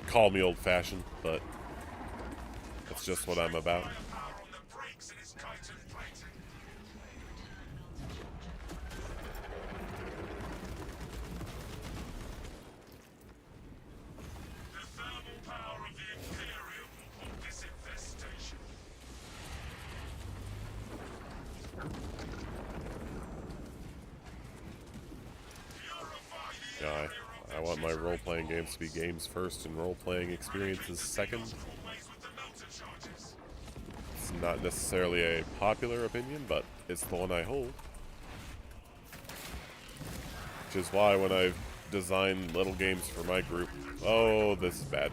Call me old-fashioned, but that's just what I'm about. Yeah, I want my role-playing games to be games first and role-playing experiences second. It's not necessarily a popular opinion, but it's the one I hold. Which is why when I've designed little games for my group... Oh, this is bad.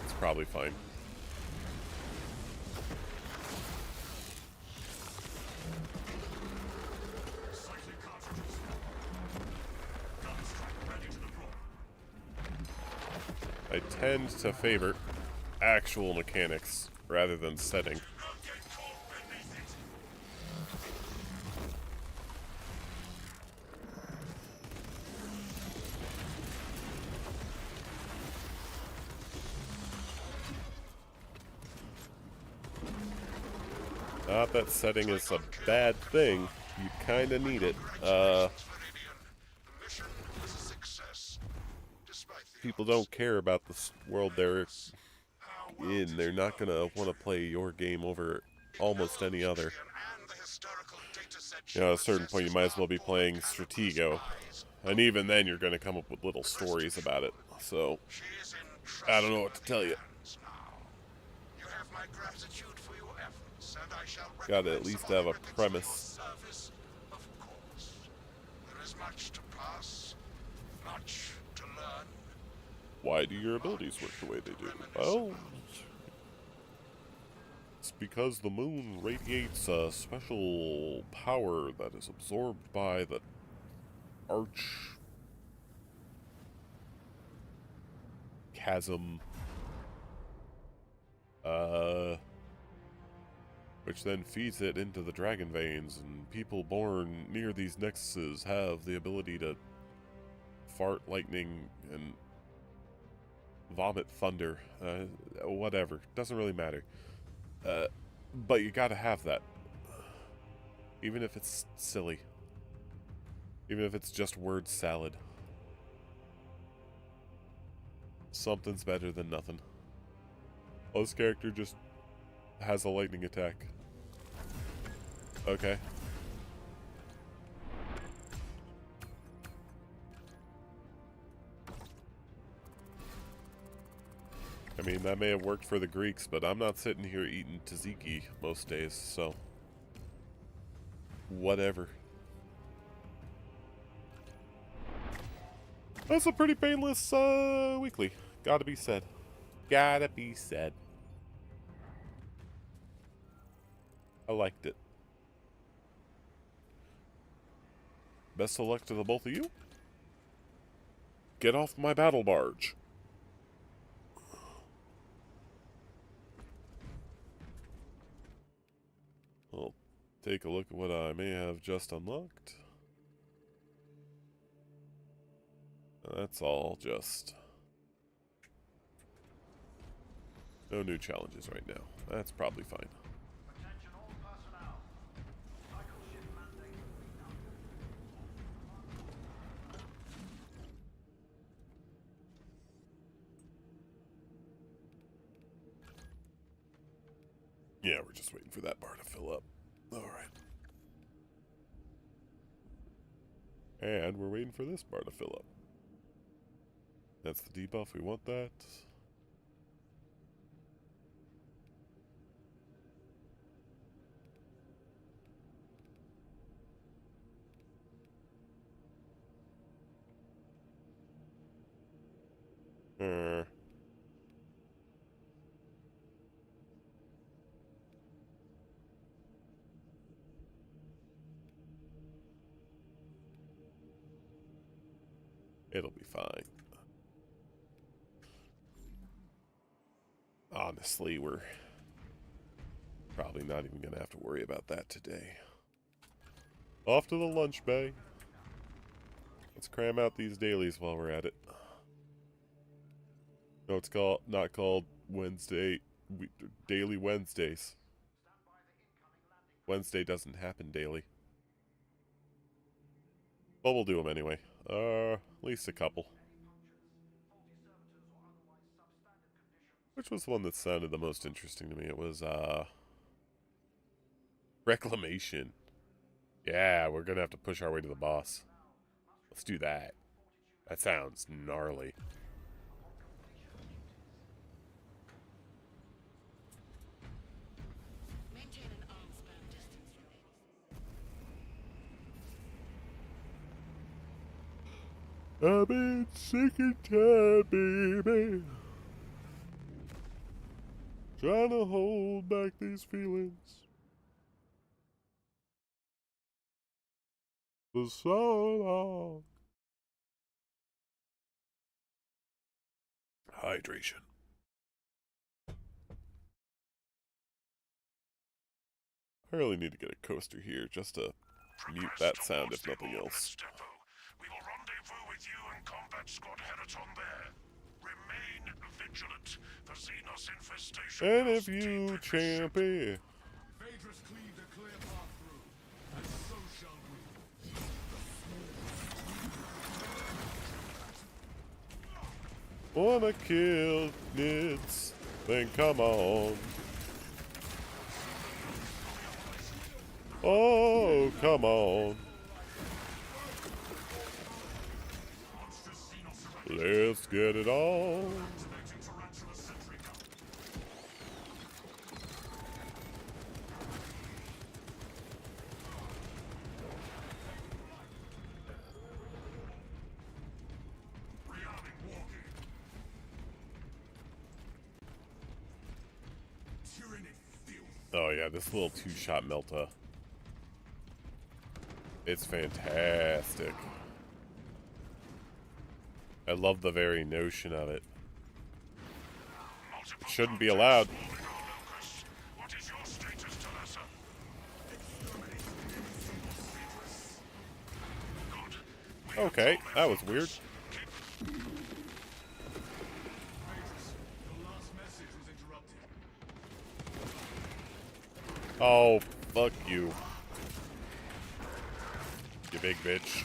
It's probably fine. I tend to favor actual mechanics rather than setting. Not that setting is a bad thing. You kinda need it. People don't care about the world they're in. They're not gonna want to play your game over almost any other. You know, at a certain point you might as well be playing Stratego. And even then you're gonna come up with little stories about it. So, I don't know what to tell you. Gotta at least have a premise. Why do your abilities work the way they do? Well, it's because the moon radiates a special power that is absorbed by the arch chasm, which then feeds it into the dragon veins, and people born near these nexuses have the ability to fart lightning and vomit thunder, whatever, doesn't really matter. But you gotta have that. Even if it's silly. Even if it's just word salad. Something's better than nothing. Well, this character just has a lightning attack. Okay. mean, that may have worked for the Greeks, but I'm not sitting here eating tzatziki most days, so... whatever. That's a pretty painless weekly. Gotta be said. Gotta be said. I liked it. Best of luck to the both of you. Get off my battle barge. I'll take a look at what I may have just unlocked. That's all just... no new challenges right now. That's probably fine. Attention all personnel. Cycle ship mandate Yeah, we're just waiting for that bar to fill up. Alright. And we're waiting for this bar to fill up. That's the debuff. We want that. It'll be fine. Honestly, we're probably not even going to have to worry about that today. Off to the lunch bay. Let's cram out these dailies while we're at it. No, it's not called Wednesday, Daily Wednesdays. Wednesday doesn't happen daily. But we'll do them anyway. At least a couple. Which was the one that sounded the most interesting to me? It was, Reclamation. Yeah, we're gonna have to push our way to the boss. Let's do that. That sounds gnarly. Maintain an arm-span distance from me. I've been sick and tired, baby. Trying to hold back these feelings for so long. Hydration. I really need to get a coaster here just to mute that sound if nothing else. We will rendezvous with you and combat squad Heraton there. Remain vigilant. The Xenos infestation. And if you, champy. Phaedrus cleaved a clear path through, and so shall we. Wanna kill kids? Then come on. Oh, come on. Let's get it on. Oh yeah, this little two-shot Melta. It's fantastic. I love the very notion of it. Shouldn't be allowed. What is your status, Talassa? Okay, that was weird. Oh, fuck you. You big bitch.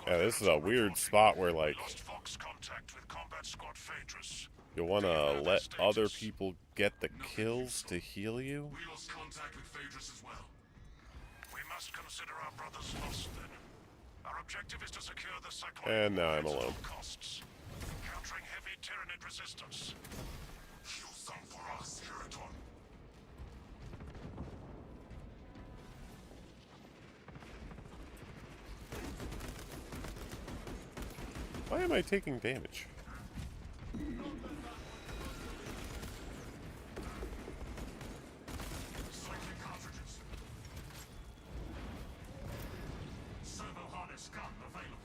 Yeah, this is a weird spot where, like, Lost Fox contact with Combat Squad Phaedrus. you want to let other people get the kills to heal you? We lost contact with Phaedrus as well. We must consider our brothers lost then. Our objective is to secure the cyclone. And now I'm alone. Costs. Countering heavy Tyranid resistance. Heal some for us, Kiraton. Why am I taking damage? Cycling cartridges. Servo harness gun available.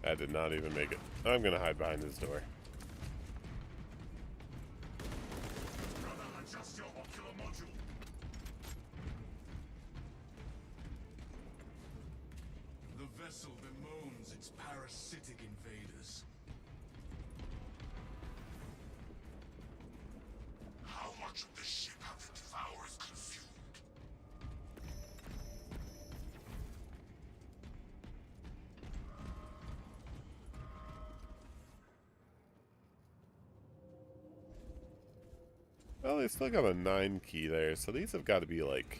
That did not even make it. I'm gonna hide behind this door. Brother, adjust your ocular module. The vessel bemoans its parasitic invaders. How much of this ship have the Devourers consumed? Well, they still got a 9 key there, so these have got to be like...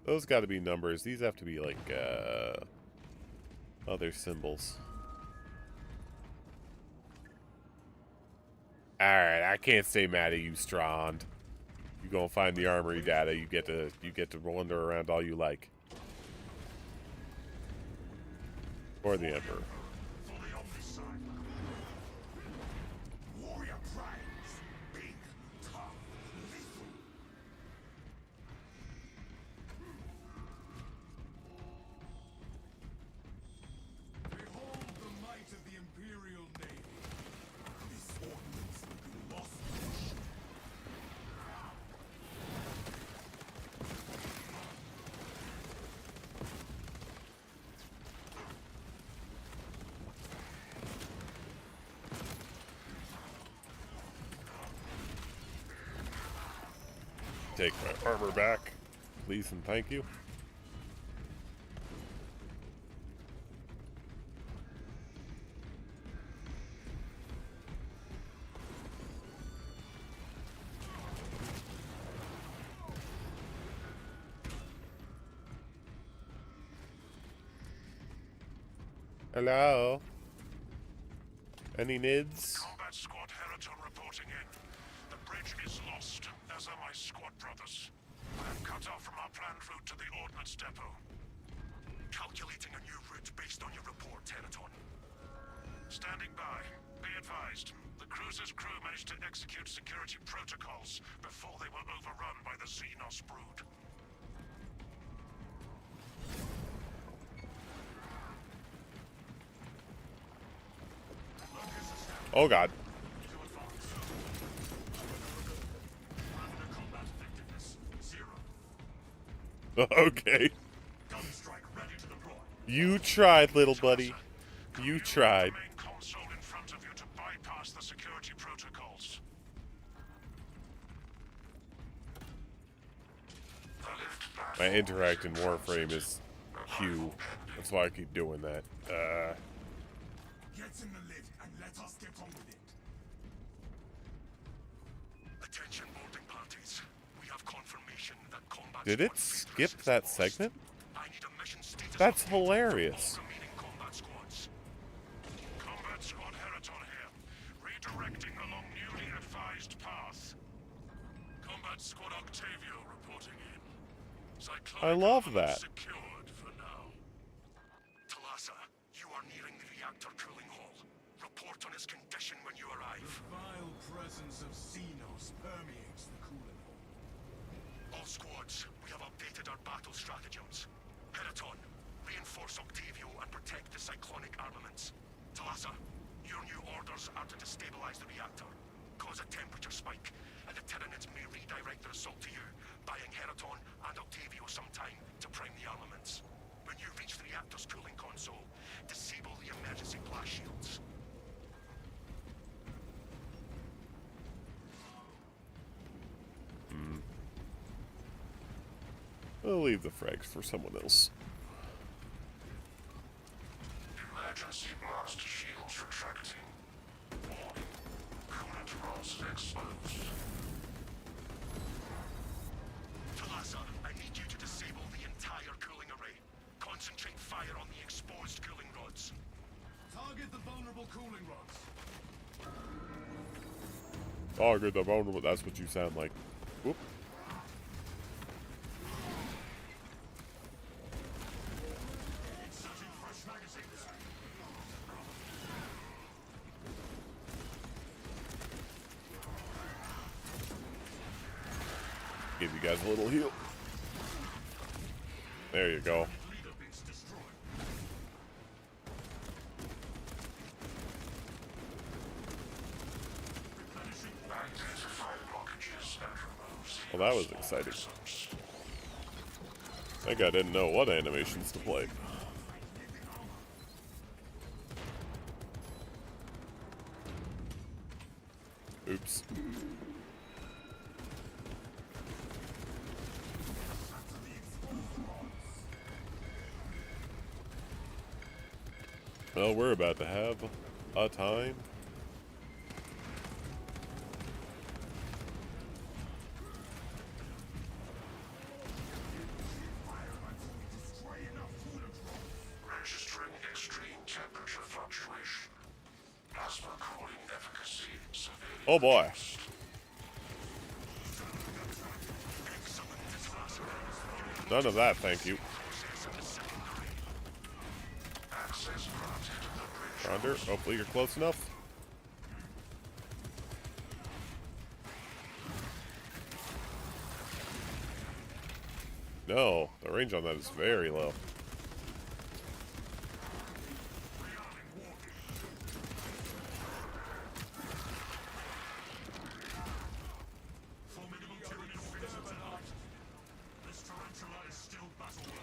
Those got to be numbers. These have to be like, other symbols. Alright, I can't stay mad at you, Strand. You gonna find the armory data, you get to wander around all you like. Or the Emperor. For the Omnicide. Warrior primes. Big, tough, lethal. Behold the might of the Imperial Navy. This ordnance will be lost in the ship. Take my armor back, please and thank you. Hello? Any nids? Combat Squad Heraton reporting in. The bridge is lost, as are my squad brothers. I am cut off from our planned route to the Ordnance Depot. Calculating a new route based on your report, Heraton. Standing by. Be advised. The cruiser's crew managed to execute security protocols before they were overrun by the Xenos brood. Oh god. Combat effectiveness, 0. Okay. Gunstrike ready to deploy. You tried, little buddy. You tried. Main console in front of you to bypass the security protocols. My interact in Warframe is Q. That's why I keep doing that. Get in the lift and let us get on with it. Attention boarding parties. We have confirmation that combat Did it squad skip Phaedrus that is segment? lost. I need a mission status That's update from hilarious. all remaining combat squads. Combat squad Heraton here. Redirecting along newly advised path. Combat squad Octavio reporting in. Cyclonic I love armament that. secured for now. Talassa, you are nearing the reactor cooling hall. Report on its condition when you arrive. The vile presence of Xenos permeates the cooling hall. All squads, we have updated our battle stratagems. Heraton, reinforce Octavio and protect the cyclonic armaments. Talassa, your new orders are to destabilize the reactor, cause a temperature spike, and the Tyranids may redirect their assault to you, buying Heraton and Octavio some time to prime the armaments. When you reach the reactor's cooling console, disable the emergency blast shields. I'll leave the frags for someone else. Emergency blast shields retracting. Warning. Coolant rods exposed. Talassa, I need you to disable the entire cooling array. Concentrate fire on the exposed cooling rods. Target the vulnerable cooling rods. Target the vulnerable. That's what you sound like. Whoop. Inserting fresh magazines. Give you guys a little heal. There you go. Leader bits destroyed. Replenishing. Identify blockages and remove. Well, that was exciting. I think I didn't know what animations to play. Oops. Well, we're about to have a time. Registering extreme temperature fluctuation. Plasma cooling efficacy severely. Oh boy. None of that, thank you. Access granted. The bridge. Ronder, hopefully you're close enough. No, the range on that is very low. Formidable tyranny offensive tonight. This tarantula is still battle-worthy.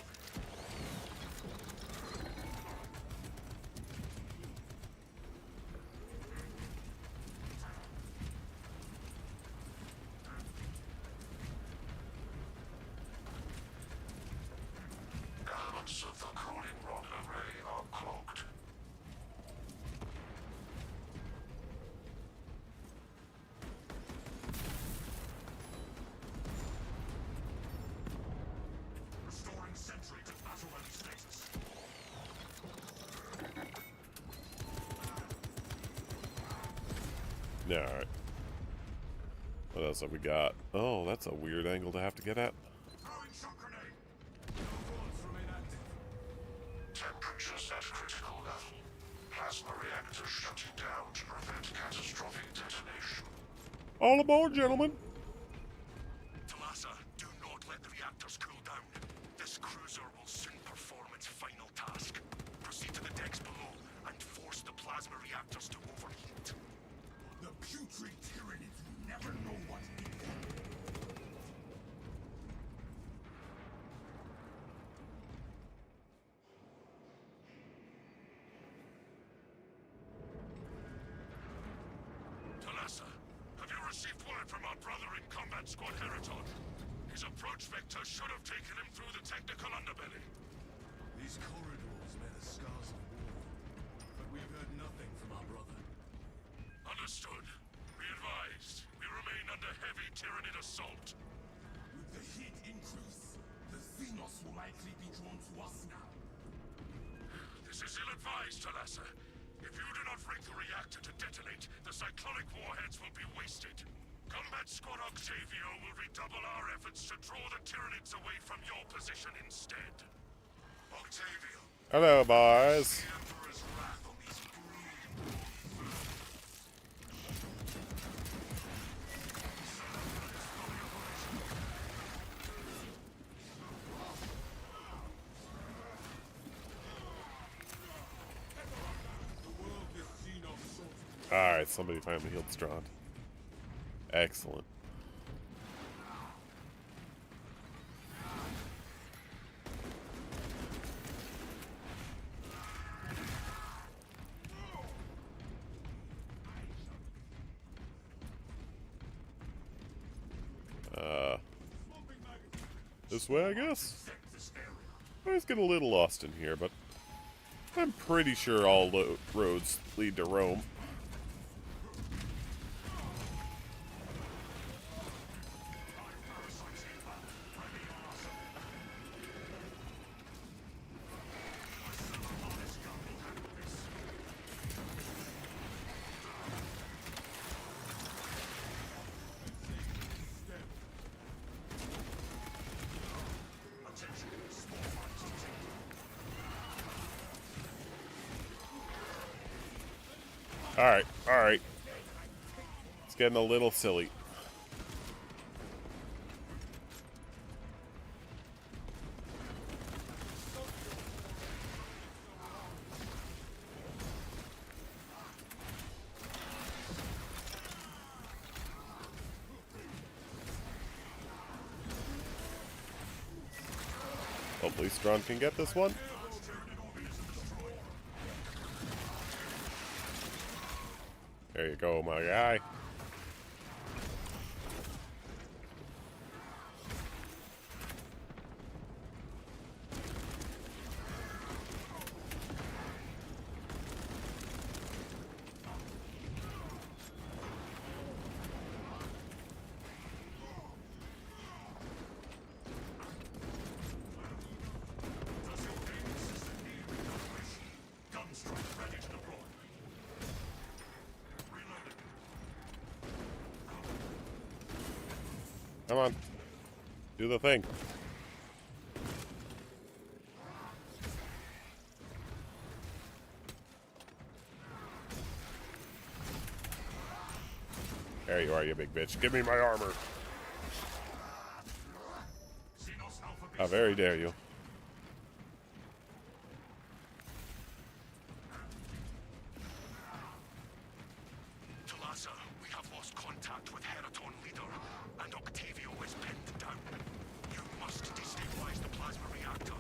Elements of the cooling rod array are clogged. Restoring sentry to battle-ready status. Yeah, alright. What else have we got? Oh, that's a weird angle to have to get at. Throwing shock grenade. No rods remain active. Temperatures at critical level. Plasma reactor shutting down to prevent catastrophic detonation. All aboard, gentlemen! Talassa, do not let the reactors cool down. This cruiser will soon perform its final task. Proceed to the decks below and force the plasma reactors to overheat. The putrid tyrannies never know what hit them. Talassa, have you received word from our brother in Combat Squad Heritage? His approach vector should have taken him through the technical underbelly. These corridors bear the scars of war, but we've heard nothing from our brother. Understood. Be advised, we remain under heavy Tyranid assault. With the heat increase, the Xenos will likely be drawn to us now. This is ill-advised, Talassa. If you do not bring the reactor to detonate, the cyclonic warheads will be wasted. Combat Squad Octavio will redouble our efforts to draw the Tyranids away from your position instead. Octavio, Hello, boys. the Emperor's wrath on these brood. Alright, somebody finally healed Strahd. Excellent. This way, I guess? I always get a little lost in here, but I'm pretty sure all roads lead to Rome. Alright, alright. It's getting a little silly. Hopefully Strong can get this one. There you go, my guy. Come on. Do the thing. There you are, you big bitch. Give me my armor. How very dare you. We have lost contact with Heraton leader, and Octavio is pinned down. You must destabilize the plasma reactor.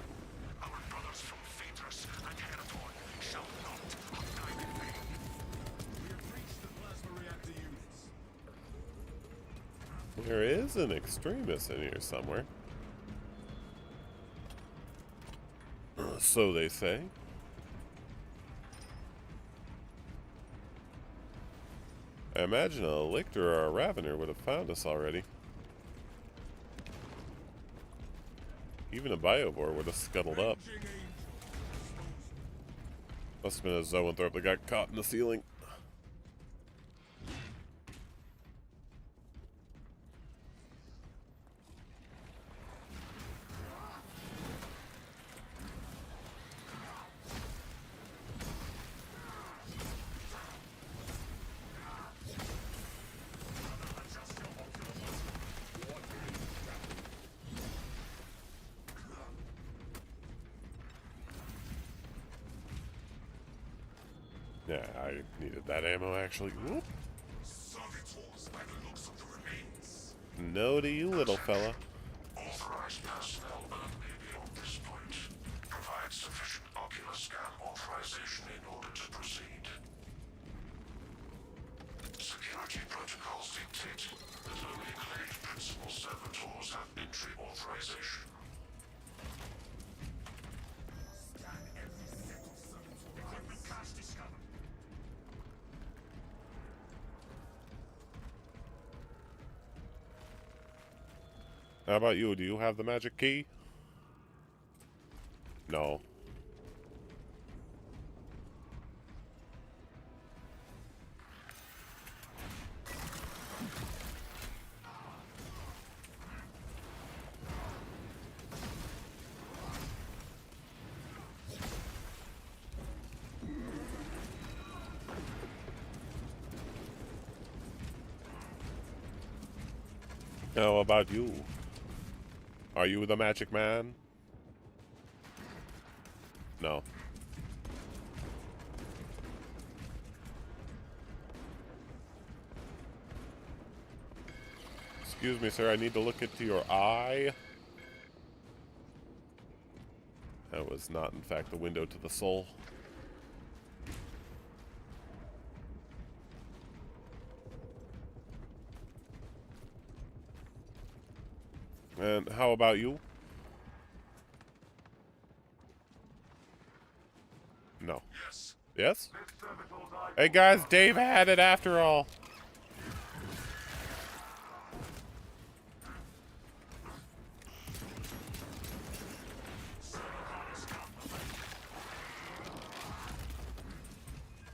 Our brothers from Phaedrus and Heraton shall not have died in vain. We have reached the plasma reactor units. There is an extremist in here somewhere. So they say. I imagine a lictor or a ravener would have found us already. Even a biovore would have scuttled up. Must have been a zoanthrope that got caught in the ceiling. Yeah, I needed that ammo actually. Whoop. No to you, little fella. Authorized personnel only beyond this point. Provide sufficient ocular scan authorization in order to proceed. Security protocols dictate that only claimed principal servitors have entry authorization. Scan every set of servitors. Equipment class discovered. How about you? Do you have the magic key? No. How about you? Are you the magic man? No. Excuse me, sir. I need to look into your eye. That was not, in fact, the window to the soul. And how about you? No. Yes? Hey guys, Dave had it after all.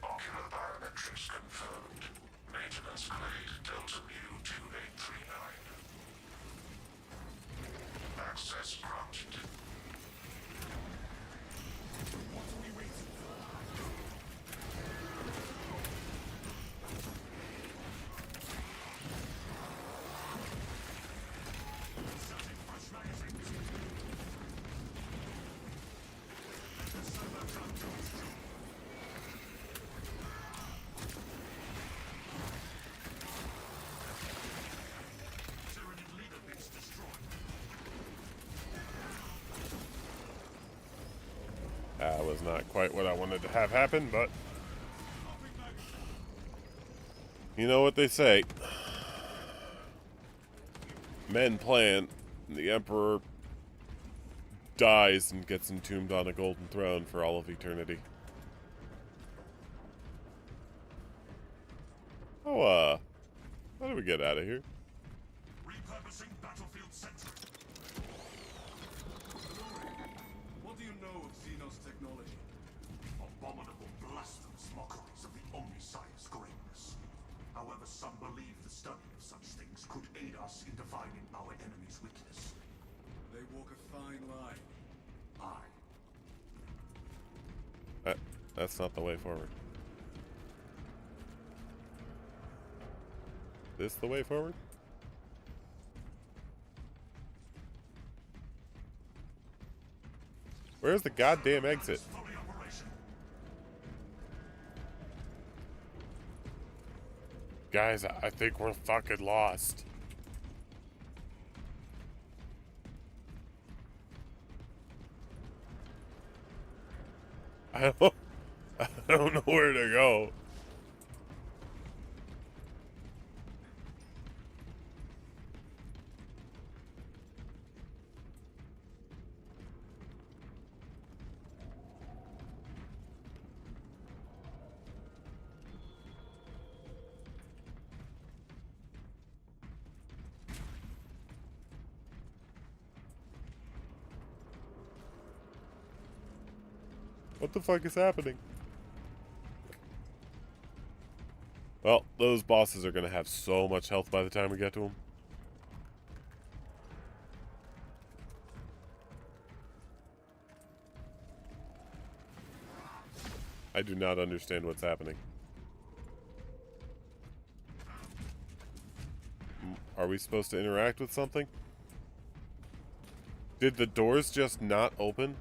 Ocular biometrics confirmed. Maintenance grade Delta Mu 2839. Access granted. What are we waiting for? Setting fresh magazines. Let the servo gun do its job. Tyranid leader base destroyed. That was not quite what I wanted to have happen, but you know what they say. Men plan, and the Emperor dies and gets entombed on a golden throne for all of eternity. Oh, how do we get out of here? Repurposing battlefield sentry. What do you know of Xenos technology? Abominable blasphemous mockeries of the Omniscience greatness. However, some believe the study of such things could aid us in defining our enemy's weakness. They walk a fine line. That's not the way forward. This the way forward? Where's the goddamn exit? Guys, I think we're fucking lost. I don't know where to go. What the fuck is happening? Well, those bosses are gonna have so much health by the time we get to them. I do not understand what's happening. Are we supposed to interact with something? Did the doors just not open?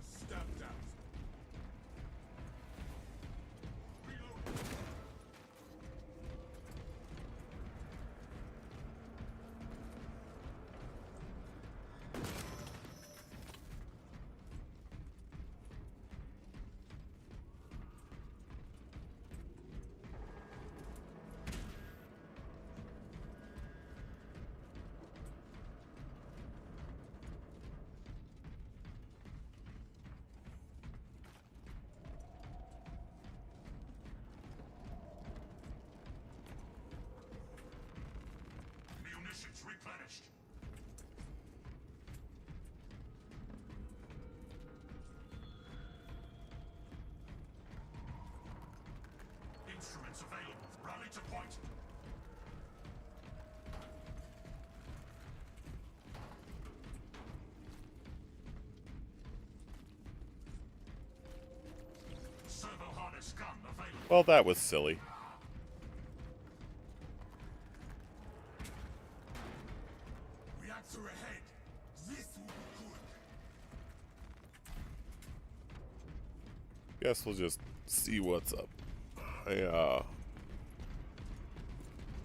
Stabbed out. Munitions replenished. Instruments available. Rally to point. Well, that was silly. Reactor ahead. This will be good. Guess we'll just see what's up.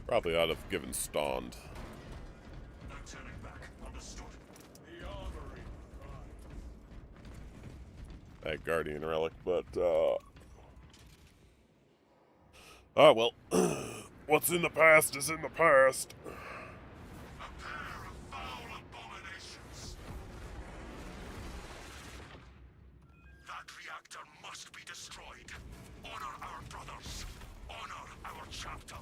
Probably ought to have given Stond. No turning back. Understood. The armory. That Guardian relic, but, oh well. What's in the past is in the past. A pair of foul abominations. That reactor must be destroyed. Honor our brothers. Honor our chapter.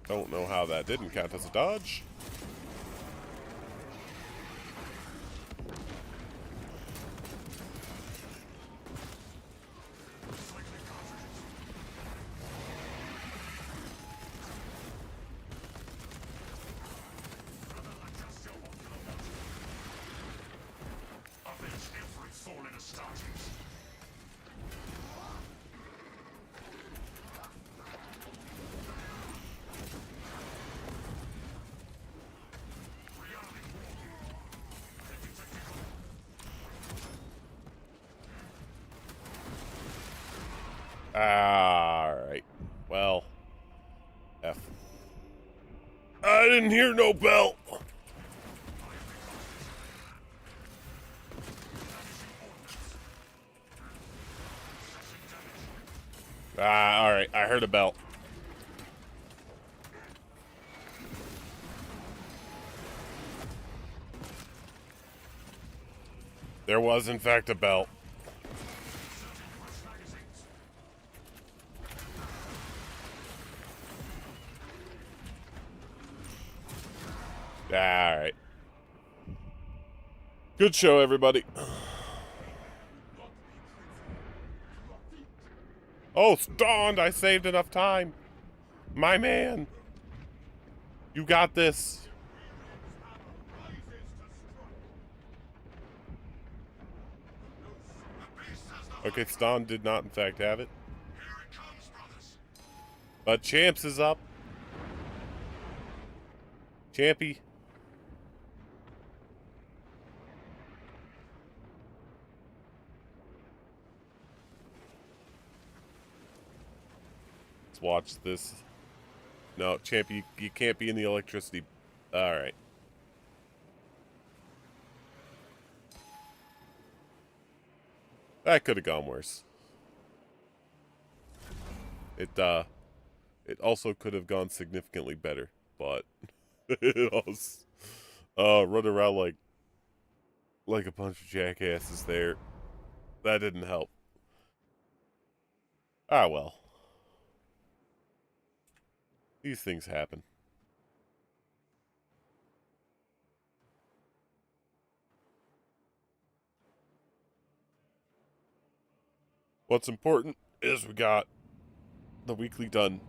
Don't know how that didn't count as a dodge. Alright. Well. F. I didn't hear no bell. Alright. I heard a bell. There was, in fact, a bell. Alright. Good show, everybody. Oh, Stond! I saved enough time. My man. You got this. Okay, Stond did not, in fact, have it. But Champs is up. Champy. Let's watch this. No, Champy, you can't be in the electricity. Alright. That could have gone worse. It also could have gone significantly better, but it was run around like a bunch of jackasses there. That didn't help. Ah well. These things happen. What's important is we got the weekly done.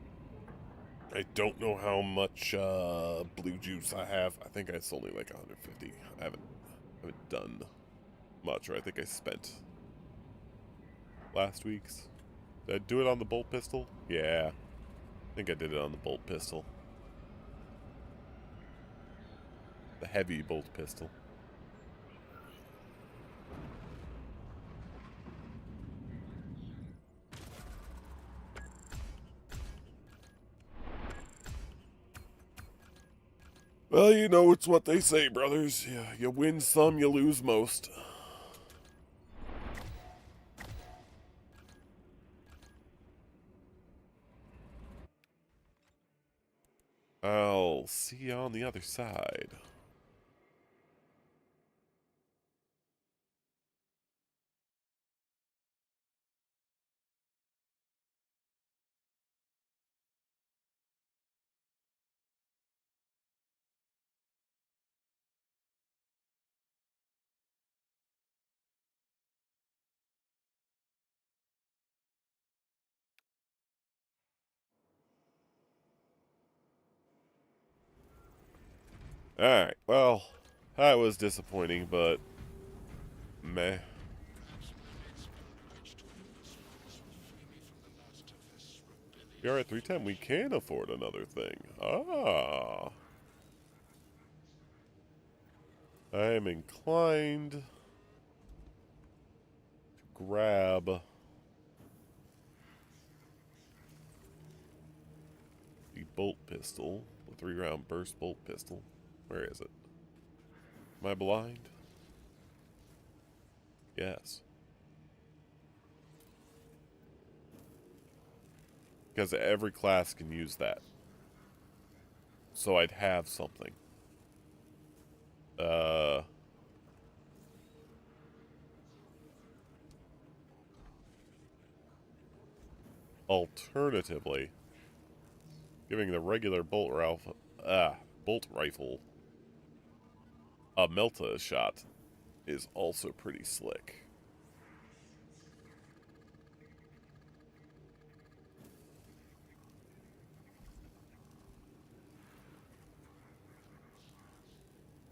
I don't know how much blue juice I have. I think it's only like 150. I haven't done much, or I think I spent last week's. Did I do it on the bolt pistol? Yeah. I think I did it on the bolt pistol. The heavy bolt pistol. Well, you know, it's what they say, brothers. You win some, you lose most. I'll see you on the other side. Alright, well, that was disappointing, but Meh. We are at 310. We can afford another thing. Ah. I am inclined to grab the bolt pistol, the 3-round burst bolt pistol. Where is it? Am I blind? Yes. Because every class can use that. So I'd have something. Alternatively, giving the regular bolt rifle a Melta shot is also pretty slick.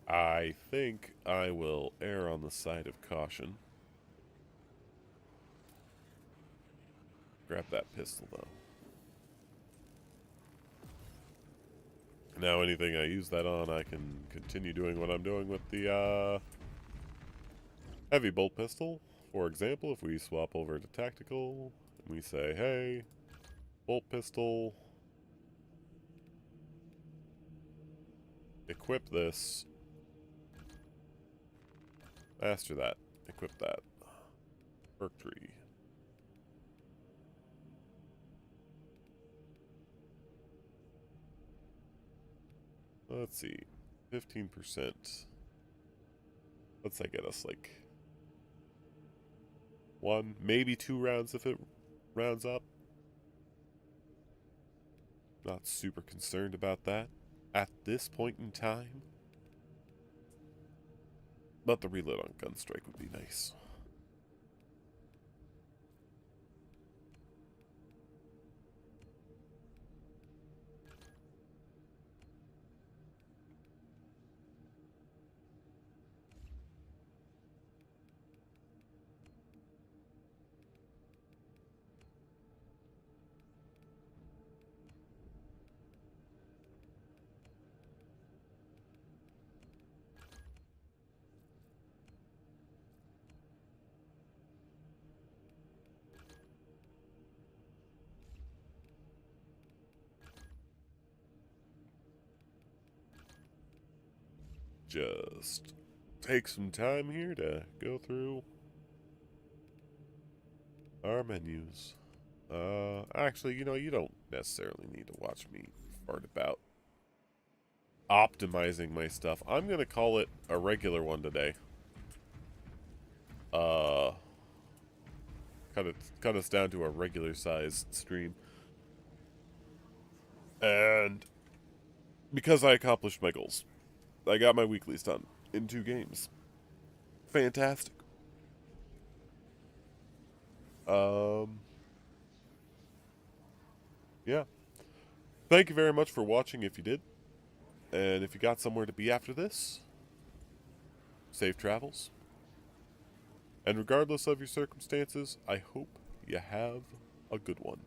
I think I will err on the side of caution. Grab that pistol, though. Now anything I use that on, I can continue doing what I'm doing with the heavy bolt pistol. For example, if we swap over to tactical, and we say, hey, bolt pistol, equip this, master that, equip that, perk tree. Let's see, 15%. Let's say get us like 1, maybe 2 rounds if it rounds up. Not super concerned about that at this point in time. But the reload on Gunstrike would be nice. Just take some time here to go through our menus. Actually, you know, you don't necessarily need to watch me fart about optimizing my stuff. I'm gonna call it a regular one today. Cut us down to a regular sized stream. And because I accomplished my goals, I got my weeklies done in 2 games. Fantastic. Yeah. Thank you very much for watching if you did. And if you got somewhere to be after this, safe travels. And regardless of your circumstances, I hope you have a good one.